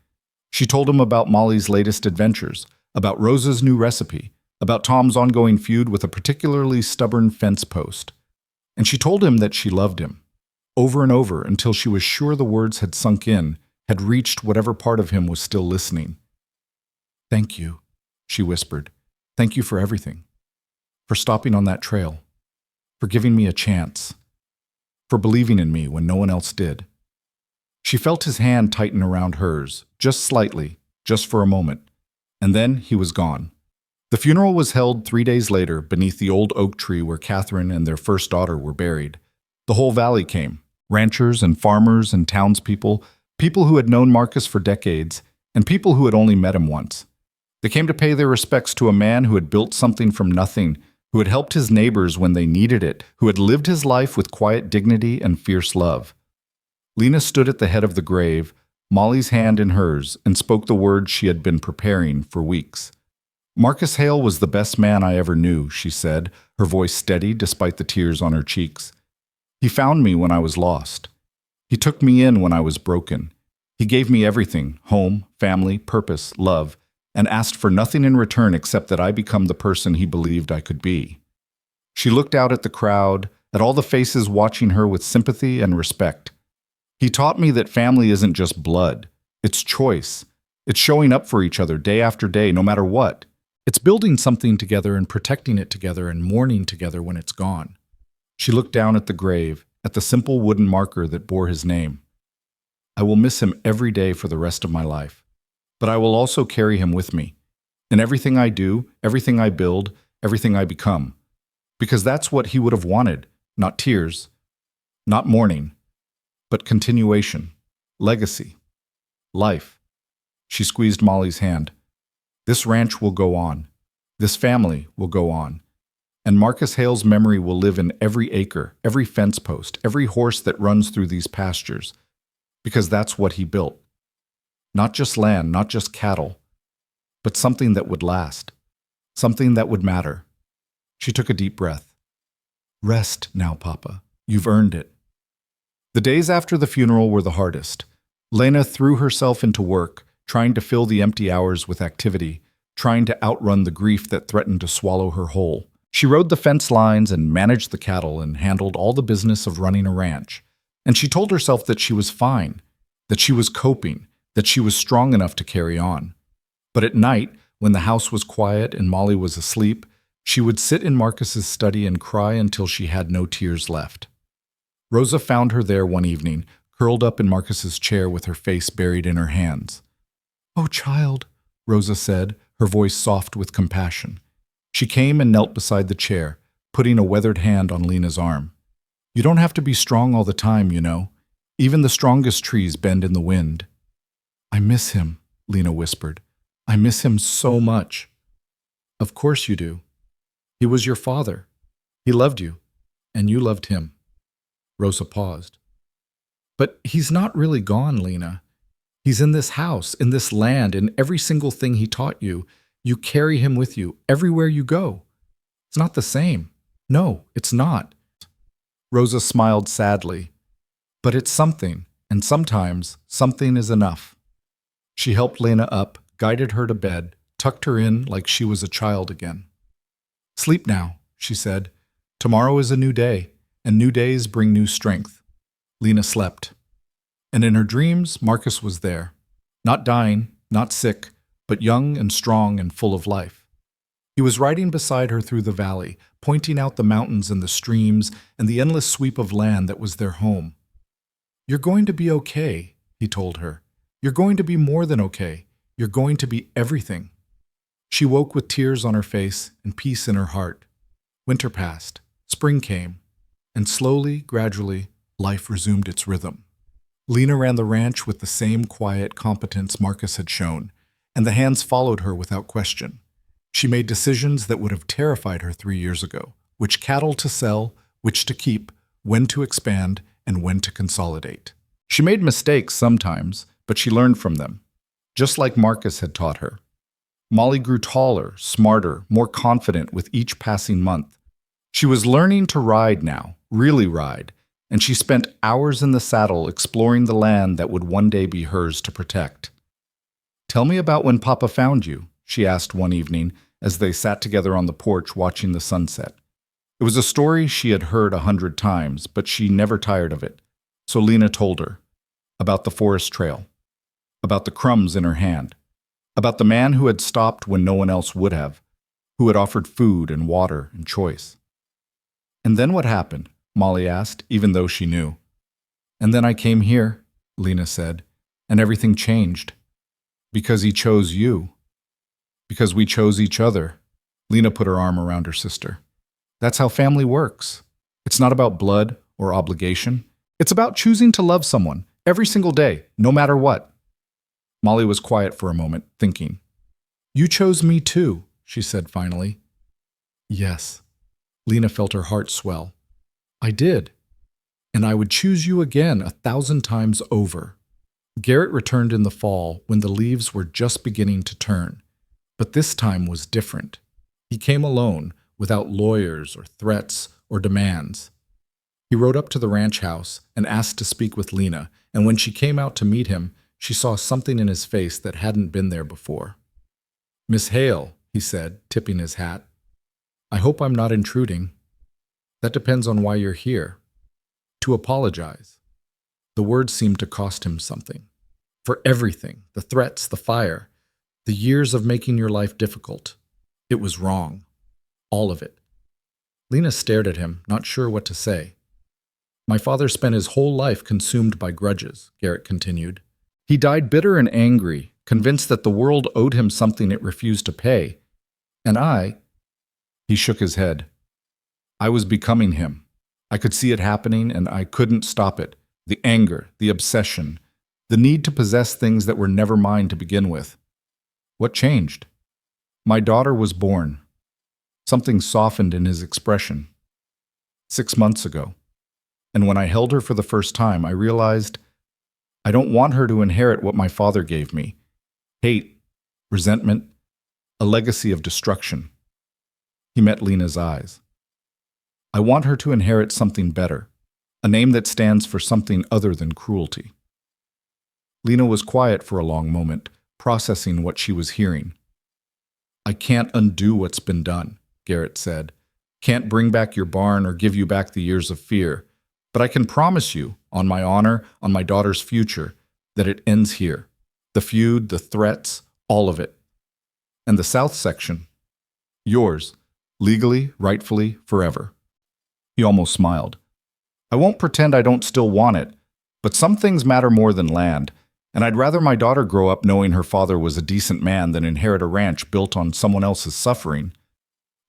She told him about Molly's latest adventures, about Rosa's new recipe, about Tom's ongoing feud with a particularly stubborn fence post. And she told him that she loved him, over and over until she was sure the words had sunk in, had reached whatever part of him was still listening. Thank you, she whispered. Thank you for everything. For stopping on that trail. For giving me a chance. For believing in me when no one else did. She felt his hand tighten around hers, just slightly, just for a moment. And then he was gone. The funeral was held 3 days later beneath the old oak tree where Catherine and their first daughter were buried. The whole valley came, ranchers and farmers and townspeople, people who had known Marcus for decades, and people who had only met him once. They came to pay their respects to a man who had built something from nothing, who had helped his neighbors when they needed it, who had lived his life with quiet dignity and fierce love. Lena stood at the head of the grave, Molly's hand in hers, and spoke the words she had been preparing for weeks. Marcus Hale was the best man I ever knew, she said, her voice steady despite the tears on her cheeks. He found me when I was lost. He took me in when I was broken. He gave me everything, home, family, purpose, love, and asked for nothing in return except that I become the person he believed I could be. She looked out at the crowd, at all the faces watching her with sympathy and respect. He taught me that family isn't just blood. It's choice. It's showing up for each other day after day, no matter what. It's building something together and protecting it together and mourning together when it's gone. She looked down at the grave, at the simple wooden marker that bore his name. I will miss him every day for the rest of my life, but I will also carry him with me, in everything I do, everything I build, everything I become, because that's what he would have wanted, not tears, not mourning, but continuation, legacy, life. She squeezed Molly's hand. This ranch will go on. This family will go on. And Marcus Hale's memory will live in every acre, every fence post, every horse that runs through these pastures, because that's what he built. Not just land, not just cattle, but something that would last, something that would matter. She took a deep breath. Rest now, Papa. You've earned it. The days after the funeral were the hardest. Lena threw herself into work, trying to fill the empty hours with activity, trying to outrun the grief that threatened to swallow her whole. She rode the fence lines and managed the cattle and handled all the business of running a ranch. And she told herself that she was fine, that she was coping, that she was strong enough to carry on. But at night, when the house was quiet and Molly was asleep, she would sit in Marcus's study and cry until she had no tears left. Rosa found her there one evening, curled up in Marcus's chair with her face buried in her hands. "Oh, child," Rosa said, her voice soft with compassion. She came and knelt beside the chair, putting a weathered hand on Lena's arm. "You don't have to be strong all the time, you know. Even the strongest trees bend in the wind." "I miss him," Lena whispered. "I miss him so much." "Of course you do. He was your father. He loved you, and you loved him." Rosa paused. "But he's not really gone, Lena. He's in this house, in this land, in every single thing he taught you. You carry him with you everywhere you go. It's not the same. No, it's not." Rosa smiled sadly. "But it's something, and sometimes something is enough." She helped Lena up, guided her to bed, tucked her in like she was a child again. "Sleep now," she said. "Tomorrow is a new day, and new days bring new strength." Lena slept. And in her dreams, Marcus was there. Not dying, not sick, but young and strong and full of life. He was riding beside her through the valley, pointing out the mountains and the streams and the endless sweep of land that was their home. "You're going to be okay," he told her. "You're going to be more than okay. You're going to be everything." She woke with tears on her face and peace in her heart. Winter passed. Spring came. And slowly, gradually, life resumed its rhythm. Lena ran the ranch with the same quiet competence Marcus had shown, and the hands followed her without question. She made decisions that would have terrified her 3 years ago: which cattle to sell, which to keep, when to expand, and when to consolidate. She made mistakes sometimes, but she learned from them, just like Marcus had taught her. Molly grew taller, smarter, more confident with each passing month. She was learning to ride now, really ride, and she spent hours in the saddle exploring the land that would one day be hers to protect. "Tell me about when Papa found you," she asked one evening as they sat together on the porch watching the sunset. It was a story she had heard 100 times, but she never tired of it. So Lena told her about the forest trail, about the crumbs in her hand, about the man who had stopped when no one else would have, who had offered food and water and choice. "And then what happened?" Molly asked, even though she knew. "And then I came here," Lena said, "and everything changed. Because he chose you. Because we chose each other." Lena put her arm around her sister. "That's how family works. It's not about blood or obligation. It's about choosing to love someone every single day, no matter what." Molly was quiet for a moment, thinking. "You chose me too," she said finally. "Yes." Lena felt her heart swell. "I did. And I would choose you again 1,000 times over." Garrett returned in the fall when the leaves were just beginning to turn. But this time was different. He came alone, without lawyers or threats or demands. He rode up to the ranch house and asked to speak with Lena, and when she came out to meet him, she saw something in his face that hadn't been there before. "Miss Hale," he said, tipping his hat. "I hope I'm not intruding." "That depends on why you're here." "To apologize." The words seemed to cost him something. For everything, the threats, the fire, the years of making your life difficult. It was wrong. All of it. Lena stared at him, not sure what to say. "My father spent his whole life consumed by grudges," Garrett continued. "He died bitter and angry, convinced that the world owed him something it refused to pay. And He shook his head. "I was becoming him. I could see it happening, and I couldn't stop it. The anger, the obsession, the need to possess things that were never mine to begin with." "What changed?" "My daughter was born." Something softened in his expression. "6 months ago. And when I held her for the first time, I realized I don't want her to inherit what my father gave me. Hate, resentment, a legacy of destruction." He met Lena's eyes. "I want her to inherit something better, a name that stands for something other than cruelty." Lena was quiet for a long moment, processing what she was hearing. "I can't undo what's been done," Garrett said. "Can't bring back your barn or give you back the years of fear. But I can promise you, on my honor, on my daughter's future, that it ends here. The feud, the threats, all of it. And the South section, yours, legally, rightfully, forever." He almost smiled. "I won't pretend I don't still want it, but some things matter more than land, and I'd rather my daughter grow up knowing her father was a decent man than inherit a ranch built on someone else's suffering."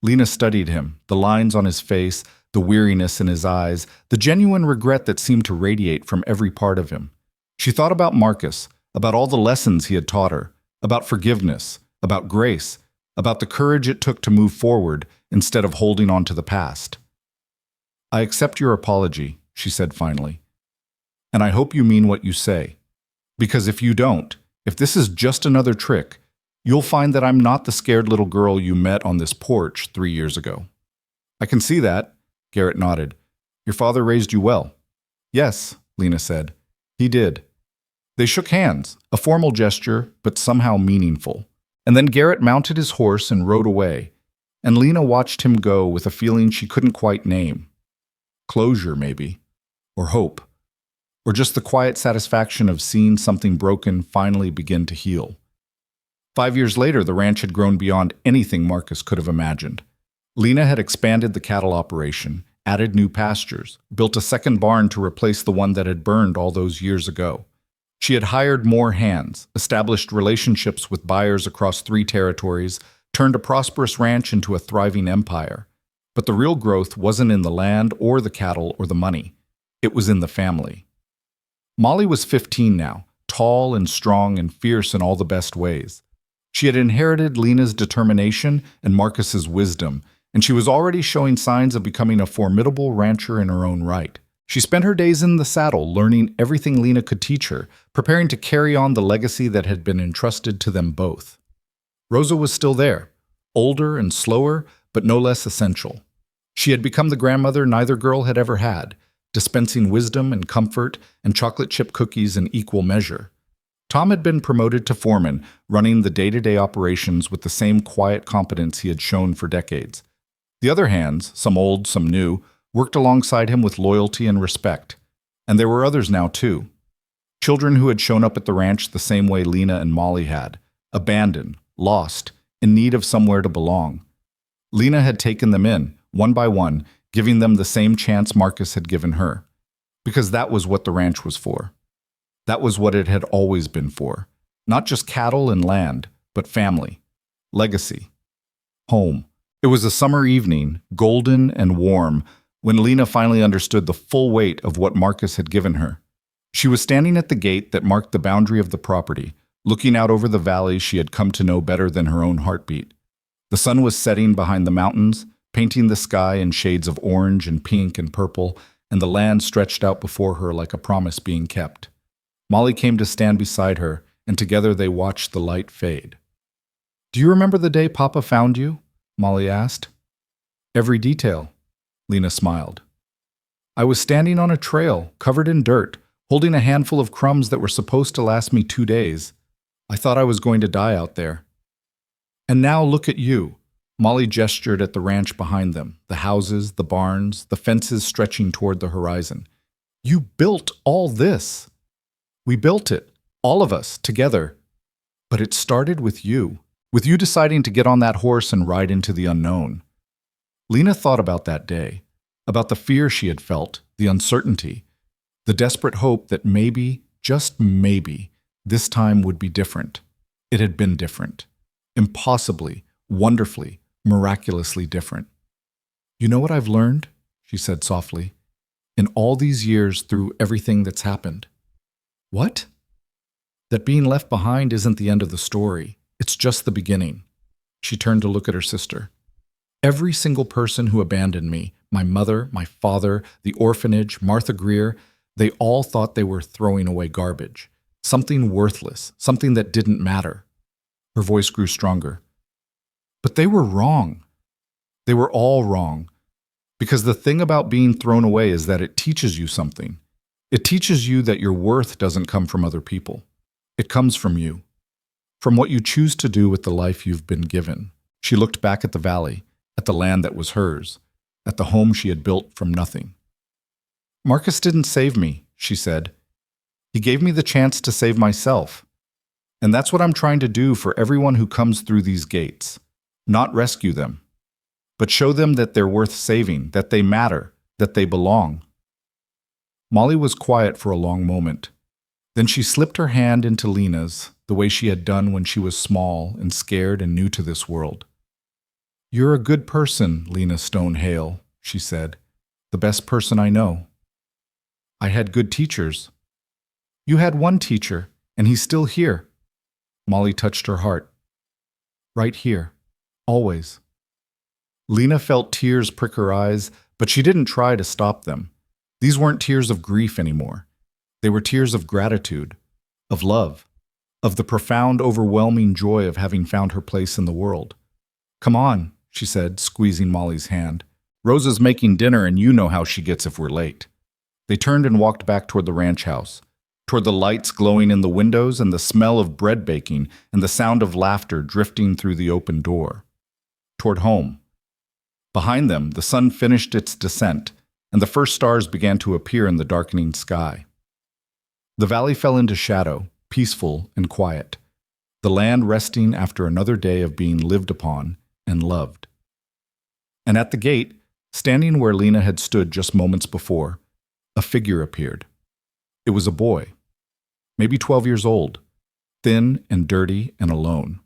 Lena studied him, the lines on his face, the weariness in his eyes, the genuine regret that seemed to radiate from every part of him. She thought about Marcus, about all the lessons he had taught her, about forgiveness, about grace, about the courage it took to move forward instead of holding on to the past. "I accept your apology," she said finally. "And I hope you mean what you say. Because if you don't, if this is just another trick, you'll find that I'm not the scared little girl you met on this porch 3 years ago." "I can see that," Garrett nodded. "Your father raised you well." "Yes," Lena said. "He did." They shook hands, a formal gesture, but somehow meaningful. And then Garrett mounted his horse and rode away, and Lena watched him go with a feeling she couldn't quite name. Closure, maybe, or hope, or just the quiet satisfaction of seeing something broken finally begin to heal. 5 years later, the ranch had grown beyond anything Marcus could have imagined. Lena had expanded the cattle operation, added new pastures, built a second barn to replace the one that had burned all those years ago. She had hired more hands, established relationships with buyers across 3 territories, turned a prosperous ranch into a thriving empire. But the real growth wasn't in the land or the cattle or the money. It was in the family. Molly was 15 now, tall and strong and fierce in all the best ways. She had inherited Lena's determination and Marcus's wisdom, and she was already showing signs of becoming a formidable rancher in her own right. She spent her days in the saddle, learning everything Lena could teach her, preparing to carry on the legacy that had been entrusted to them both. Rosa was still there, older and slower, but no less essential. She had become the grandmother neither girl had ever had, dispensing wisdom and comfort and chocolate chip cookies in equal measure. Tom had been promoted to foreman, running the day-to-day operations with the same quiet competence he had shown for decades. The other hands, some old, some new, worked alongside him with loyalty and respect. And there were others now, too. Children who had shown up at the ranch the same way Lena and Molly had, abandoned, lost, in need of somewhere to belong. Lena had taken them in, one by one, giving them the same chance Marcus had given her. Because that was what the ranch was for. That was what it had always been for. Not just cattle and land, but family, legacy, home. It was a summer evening, golden and warm, when Lena finally understood the full weight of what Marcus had given her. She was standing at the gate that marked the boundary of the property, looking out over the valley she had come to know better than her own heartbeat. The sun was setting behind the mountains, painting the sky in shades of orange and pink and purple, and the land stretched out before her like a promise being kept. Molly came to stand beside her, and together they watched the light fade. "Do you remember the day Papa found you?" Molly asked. "Every detail," Lena smiled. "I was standing on a trail, covered in dirt, holding a handful of crumbs that were supposed to last me 2 days. I thought I was going to die out there. And now look at you." Molly gestured at the ranch behind them, the houses, the barns, the fences stretching toward the horizon. "You built all this. We built it, all of us, together. But it started with you deciding to get on that horse and ride into the unknown." Lena thought about that day, about the fear she had felt, the uncertainty, the desperate hope that maybe, just maybe, this time would be different. It had been different. Impossibly, wonderfully, miraculously different. "You know what I've learned?" she said softly. "In all these years through everything that's happened." "What?" "That being left behind isn't the end of the story. It's just the beginning." She turned to look at her sister. "Every single person who abandoned me, my mother, my father, the orphanage, Martha Greer, they all thought they were throwing away garbage. Something worthless, something that didn't matter." Her voice grew stronger. "But they were wrong. They were all wrong. Because the thing about being thrown away is that it teaches you something. It teaches you that your worth doesn't come from other people. It comes from you. From what you choose to do with the life you've been given." She looked back at the valley, at the land that was hers, at the home she had built from nothing. "Marcus didn't save me," she said. "He gave me the chance to save myself. And that's what I'm trying to do for everyone who comes through these gates. Not rescue them, but show them that they're worth saving, that they matter, that they belong." Molly was quiet for a long moment. Then she slipped her hand into Lena's, the way she had done when she was small and scared and new to this world. "You're a good person, Lena Stone-Hale," she said. "The best person I know." "I had good teachers." "You had one teacher, and he's still here." Molly touched her heart. "Right here. Always." Lena felt tears prick her eyes, but she didn't try to stop them. These weren't tears of grief anymore. They were tears of gratitude, of love, of the profound, overwhelming joy of having found her place in the world. "Come on," she said, squeezing Molly's hand. "Rosa's making dinner, and you know how she gets if we're late." They turned and walked back toward the ranch house, toward the lights glowing in the windows and the smell of bread baking and the sound of laughter drifting through the open door. Toward home. Behind them, the sun finished its descent, and the first stars began to appear in the darkening sky. The valley fell into shadow, peaceful and quiet, the land resting after another day of being lived upon and loved. And at the gate, standing where Lena had stood just moments before, a figure appeared. It was a boy, maybe 12 years old, thin and dirty and alone.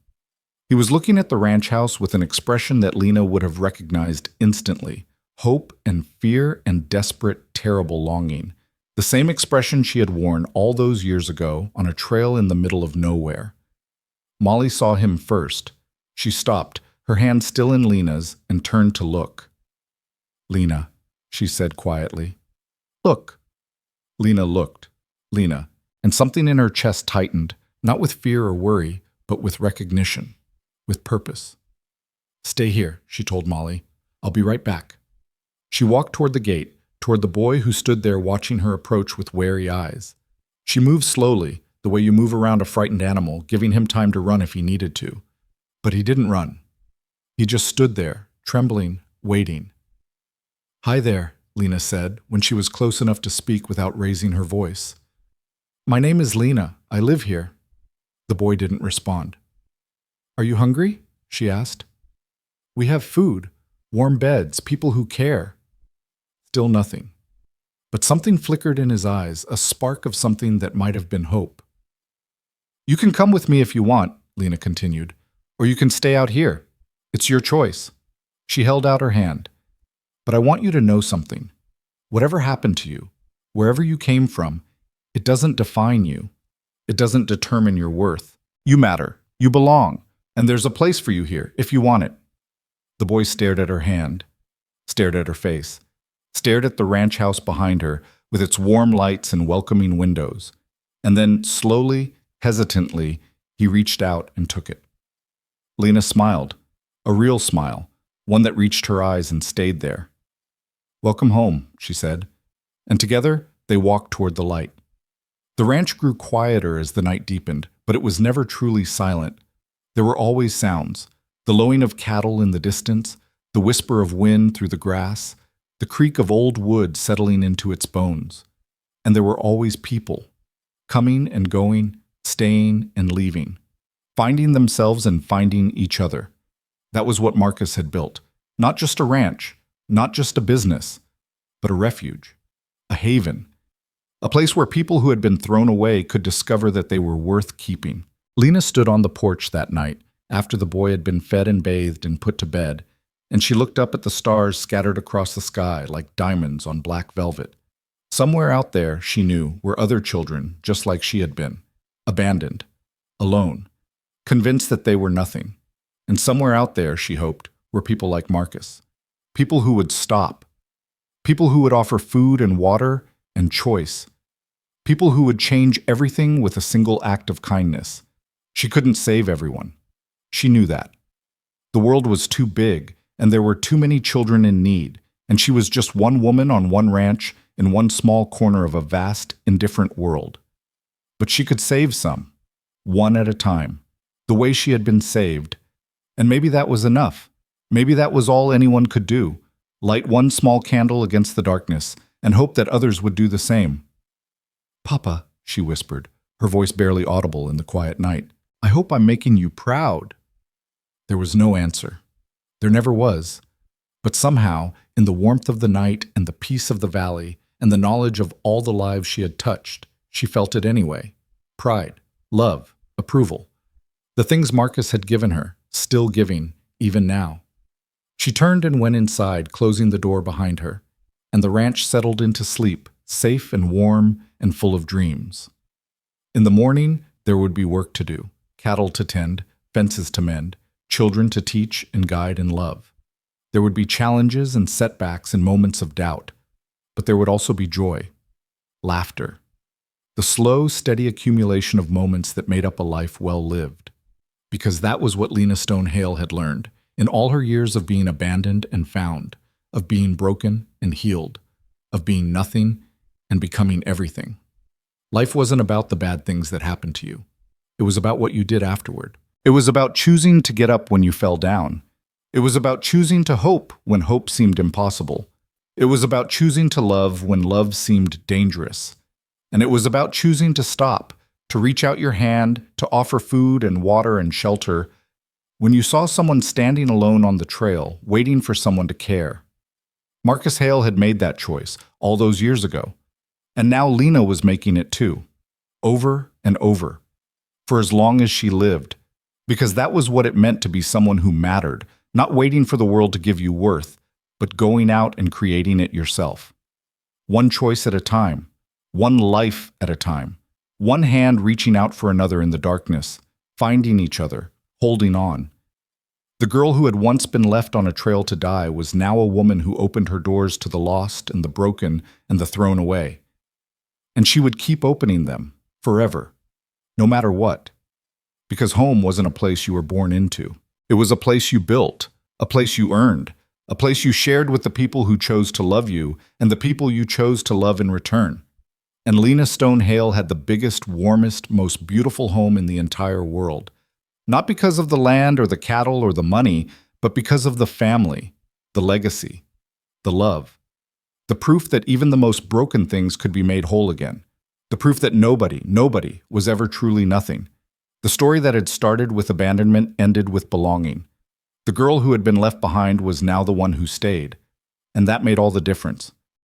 He was looking at the ranch house with an expression that Lena would have recognized instantly. Hope and fear and desperate, terrible longing. The same expression she had worn all those years ago on a trail in the middle of nowhere. Molly saw him first. She stopped, her hand still in Lena's, and turned to look. "Lena," she said quietly. "Look." Lena looked. Lena, and something in her chest tightened, not with fear or worry, but with recognition, with purpose. "Stay here," she told Molly. "I'll be right back." She walked toward the gate, toward the boy who stood there watching her approach with wary eyes. She moved slowly, the way you move around a frightened animal, giving him time to run if he needed to. But he didn't run. He just stood there, trembling, waiting. "Hi there," Lena said, when she was close enough to speak without raising her voice. "My name is Lena. I live here." The boy didn't respond. "Are you hungry?" she asked. "We have food, warm beds, people who care." Still nothing. But something flickered in his eyes, a spark of something that might have been hope. "You can come with me if you want," Lena continued, "or you can stay out here. It's your choice." She held out her hand. "But I want you to know something. Whatever happened to you, wherever you came from, it doesn't define you. It doesn't determine your worth. You matter. You belong. And there's a place for you here, if you want it." The boy stared at her hand, stared at her face, stared at the ranch house behind her with its warm lights and welcoming windows, and then slowly, hesitantly, he reached out and took it. Lena smiled, a real smile, one that reached her eyes and stayed there. "Welcome home," she said, and together they walked toward the light. The ranch grew quieter as the night deepened, but it was never truly silent. There were always sounds, the lowing of cattle in the distance, the whisper of wind through the grass, the creak of old wood settling into its bones. And there were always people, coming and going, staying and leaving, finding themselves and finding each other. That was what Marcus had built. Not just a ranch, not just a business, but a refuge, a haven, a place where people who had been thrown away could discover that they were worth keeping. Lena stood on the porch that night, after the boy had been fed and bathed and put to bed, and she looked up at the stars scattered across the sky like diamonds on black velvet. Somewhere out there, she knew, were other children just like she had been, abandoned, alone, convinced that they were nothing. And somewhere out there, she hoped, were people like Marcus. People who would stop. People who would offer food and water and choice. People who would change everything with a single act of kindness. She couldn't save everyone. She knew that. The world was too big, and there were too many children in need, and she was just one woman on one ranch in one small corner of a vast, indifferent world. But she could save some, one at a time, the way she had been saved. And maybe that was enough. Maybe that was all anyone could do, light one small candle against the darkness and hope that others would do the same. "Papa," she whispered, her voice barely audible in the quiet night, "I hope I'm making you proud." There was no answer. There never was. But somehow, in the warmth of the night and the peace of the valley and the knowledge of all the lives she had touched, she felt it anyway. Pride, love, approval. The things Marcus had given her, still giving, even now. She turned and went inside, closing the door behind her, and the ranch settled into sleep, safe and warm and full of dreams. In the morning, there would be work to do, cattle to tend, fences to mend, children to teach and guide and love. There would be challenges and setbacks and moments of doubt, but there would also be joy, laughter, the slow, steady accumulation of moments that made up a life well lived. Because that was what Lena Stone Hale had learned in all her years of being abandoned and found, of being broken and healed, of being nothing and becoming everything. Life wasn't about the bad things that happened to you. It was about what you did afterward. It was about choosing to get up when you fell down. It was about choosing to hope when hope seemed impossible. It was about choosing to love when love seemed dangerous. And it was about choosing to stop, to reach out your hand, to offer food and water and shelter when you saw someone standing alone on the trail, waiting for someone to care. Marcus Hale had made that choice all those years ago. And now Lena was making it too, over and over, for as long as she lived, Because that was what it meant to be someone who mattered, not waiting for the world to give you worth, but going out and creating it yourself. One choice at a time, one life at a time, one hand reaching out for another in the darkness, finding each other, holding on. The girl who had once been left on a trail to die was now a woman who opened her doors to the lost and the broken and the thrown away. And she would keep opening them, forever, no matter what. Because home wasn't a place you were born into. It was a place you built, a place you earned, a place you shared with the people who chose to love you and the people you chose to love in return. And Lena Stone Hale had the biggest, warmest, most beautiful home in the entire world. Not because of the land or the cattle or the money, but because of the family, the legacy, the love. The proof that even the most broken things could be made whole again. The proof that nobody was ever truly nothing. The story that had started with abandonment ended with belonging. The girl who had been left behind was now the one who stayed. And that made all the difference.